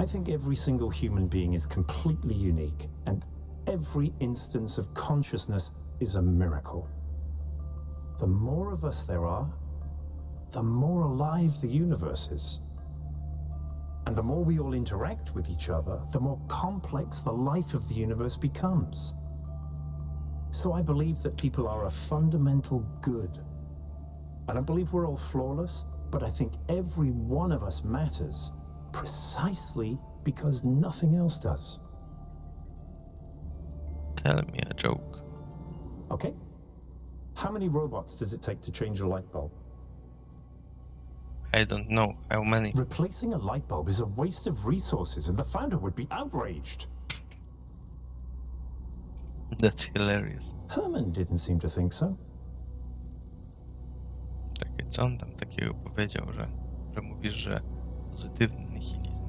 I think every single human being is completely unique, and every instance of consciousness is a miracle. the more of us there are, the more alive the universe is. And the more we all interact with each other, the more complex the life of the universe becomes. So I believe that people are a fundamental good. I don't believe we're all flawless, but I think every one of us matters precisely because nothing else does. Tell me a joke. Okay. How many robots does it take to change a light bulb? I don't know. How many? Replacing a light bulb is a waste of resources, and the founder would be outraged. That's hilarious. Herman didn't seem to think so. Czekaj, co on tam takiego powiedział, że mówisz, że pozytywny nihilizm.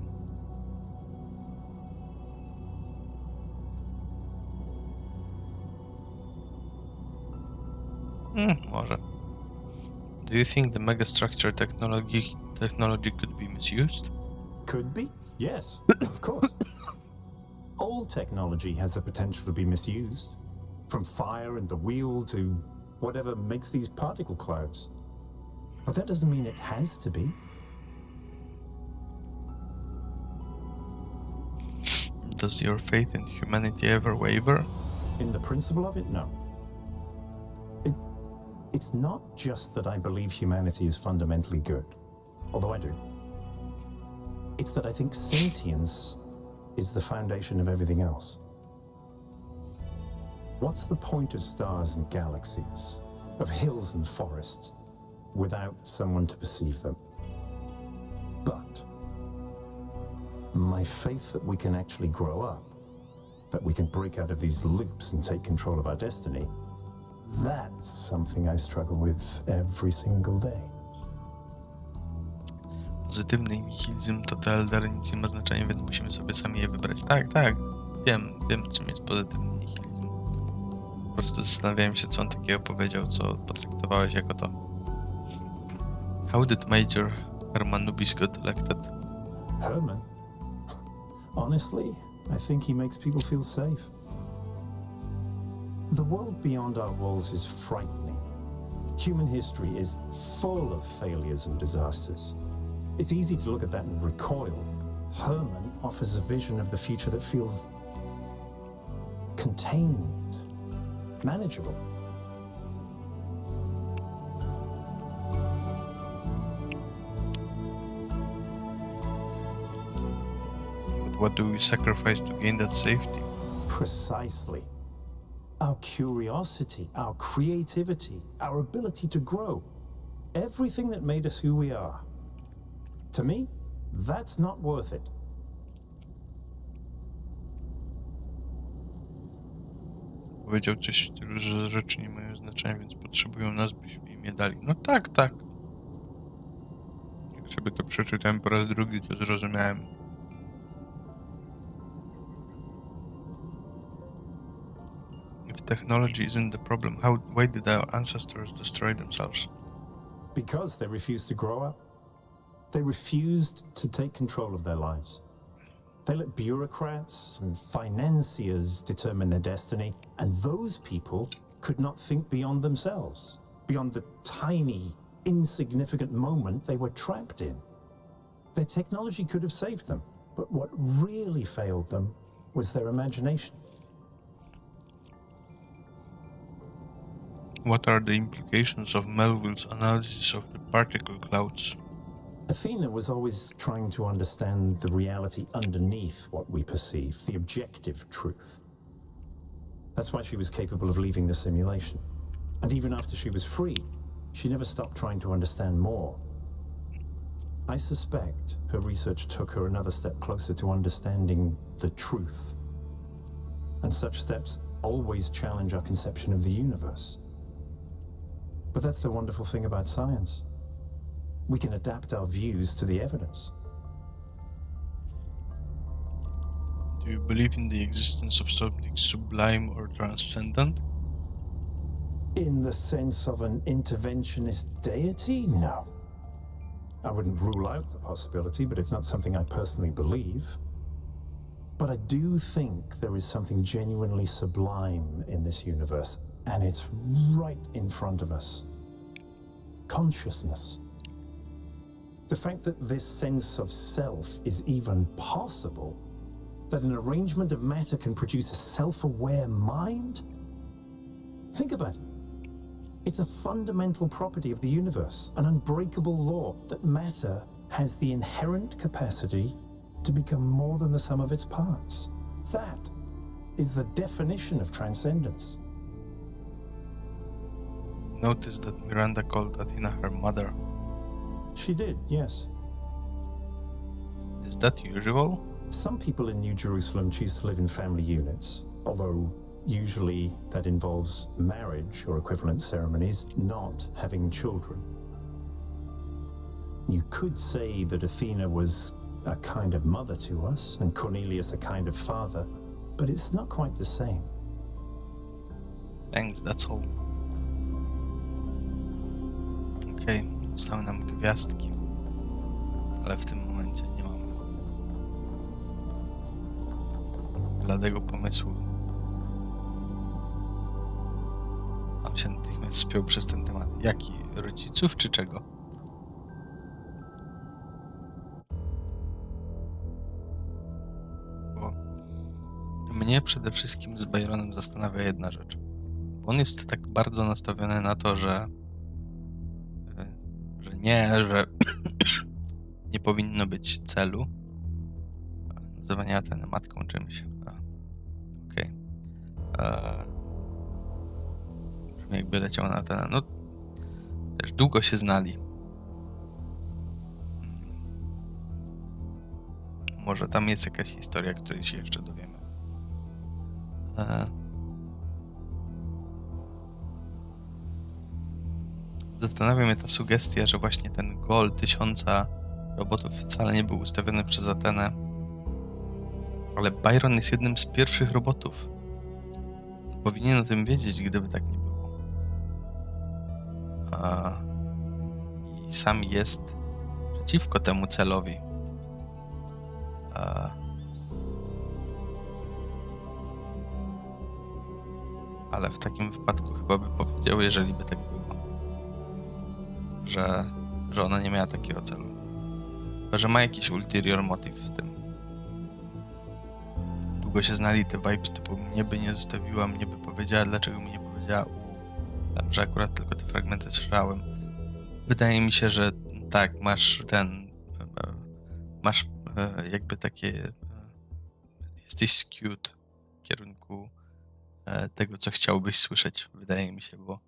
Może. Do you think the megastructure technology could be misused? Could be? Yes, of course. All technology has the potential to be misused. From fire and the wheel to whatever makes these particle clouds. But that doesn't mean it has to be. Does your faith in humanity ever waver? In the principle of it, no. It's not just that I believe humanity is fundamentally good, although I do. It's that I think sentience is the foundation of everything else. What's the point of stars and galaxies, of hills and forests, without someone to perceive them? But my faith that we can actually grow up, that we can break out of these loops and take control of our destiny, that's something I struggle with every single day. Pozytywny nihilizm to te eldery nic nie ma znaczenia, więc musimy sobie sami je wybrać. Tak, wiem czym jest pozytywny nihilizm. Po prostu zastanawiałem się, co on takiego powiedział, co potraktowałeś jako to. How did Major Hermanubis got elected? Herman? Honestly, I think he makes people feel safe. The world beyond our walls is frightening. Human history is full of failures and disasters. It's easy to look at that and recoil. Herman offers a vision of the future that feels contained, manageable. But what do we sacrifice to gain that safety? Precisely. Our curiosity, our creativity, our ability to grow. Everything that made us who we are. To me, that's not worth it. Powiedział coś w stylu, że rzeczy nie mają znaczenia, więc potrzebują nas, byśmy im je dali. No tak. Jak sobie to przeczytałem po raz drugi, to zrozumiałem. If technology isn't the problem, why did our ancestors destroy themselves? Because they refused to grow up. They refused to take control of their lives. They let bureaucrats and financiers determine their destiny, and those people could not think beyond themselves, beyond the tiny, insignificant moment they were trapped in. Their technology could have saved them, but what really failed them was their imagination. What are the implications of Melville's analysis of the particle clouds? Athena was always trying to understand the reality underneath what we perceive, the objective truth. That's why she was capable of leaving the simulation. And even after she was free, she never stopped trying to understand more. I suspect her research took her another step closer to understanding the truth. And such steps always challenge our conception of the universe. But that's the wonderful thing about science. We can adapt our views to the evidence. Do you believe in the existence of something sublime or transcendent? In the sense of an interventionist deity? No. I wouldn't rule out the possibility, but it's not something I personally believe. But I do think there is something genuinely sublime in this universe, and it's right in front of us. consciousness. The fact that this sense of self is even possible, that an arrangement of matter can produce a self-aware mind? Think about it. It's a fundamental property of the universe, an unbreakable law that matter has the inherent capacity to become more than the sum of its parts. That is the definition of transcendence. Notice that Miranda called Athena her mother. She did, yes. Is that usual? Some people in New Jerusalem choose to live in family units, although usually that involves marriage or equivalent ceremonies, not having children. You could say that Athena was a kind of mother to us, and Cornelius a kind of father, but it's not quite the same. Thanks, that's all. Okej, zostały nam gwiazdki, ale w tym momencie nie mamy bladego pomysłu. On się natychmiast spiął przez ten temat. Jaki? Rodziców czy czego? Bo mnie przede wszystkim z Byronem zastanawia jedna rzecz. On jest tak bardzo nastawiony na to, że nie powinno być celu nazywania Ateny matką czymś. Okej. Brzmi jakby leciał na Atenę. No, też długo się znali. Może tam jest jakaś historia, której się jeszcze dowiemy. Zastanawia mnie ta sugestia, że właśnie ten goal 1000 robotów wcale nie był ustawiony przez Atenę. Ale Byron jest jednym z pierwszych robotów. Powinien o tym wiedzieć, gdyby tak nie było. I sam jest przeciwko temu celowi. Ale w takim wypadku chyba by powiedział, jeżeli by tak było, że ona nie miała takiego celu. Chyba, że ma jakiś ulterior motyw w tym. Długo się znali, te vibes typu mnie by nie zostawiła, mnie by powiedziała, dlaczego mi nie powiedziała. Tam, że akurat tylko te fragmenty słyszałem. Wydaje mi się, że tak, masz jakby takie jesteś skewed w kierunku tego, co chciałbyś słyszeć, wydaje mi się, bo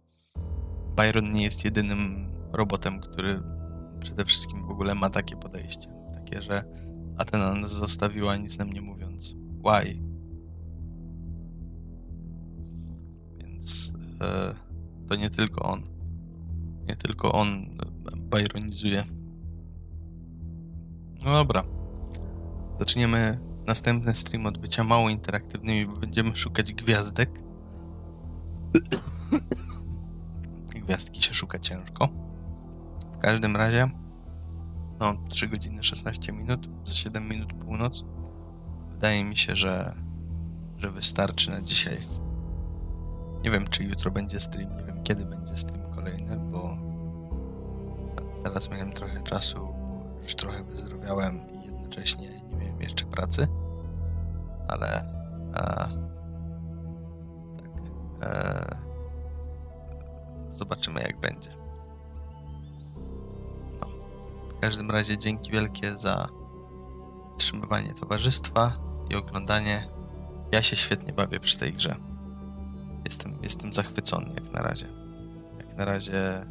Byron nie jest jedynym robotem, który przede wszystkim w ogóle ma takie podejście. Takie, że Atena nas zostawiła, nic nam nie mówiąc. Why? Więc to nie tylko on. Nie tylko on byronizuje. No dobra. Zaczniemy następny stream od bycia mało interaktywnymi, bo będziemy szukać gwiazdek. Gwiazdki się szuka ciężko. W każdym razie 3 godziny 16 minut, z 7 minut północ. Wydaje mi się, że wystarczy na dzisiaj. Nie wiem, czy jutro będzie stream, nie wiem, kiedy będzie stream kolejny, bo teraz miałem trochę czasu, bo już trochę wyzdrowiałem i jednocześnie nie miałem jeszcze pracy, ale zobaczymy, jak będzie. W każdym razie dzięki wielkie za utrzymywanie towarzystwa i oglądanie. Ja się świetnie bawię przy tej grze. Jestem zachwycony jak na razie. Jak na razie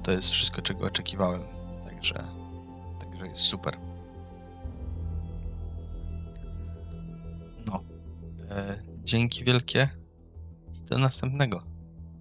to jest wszystko, czego oczekiwałem. Także jest super. Dzięki wielkie i do następnego.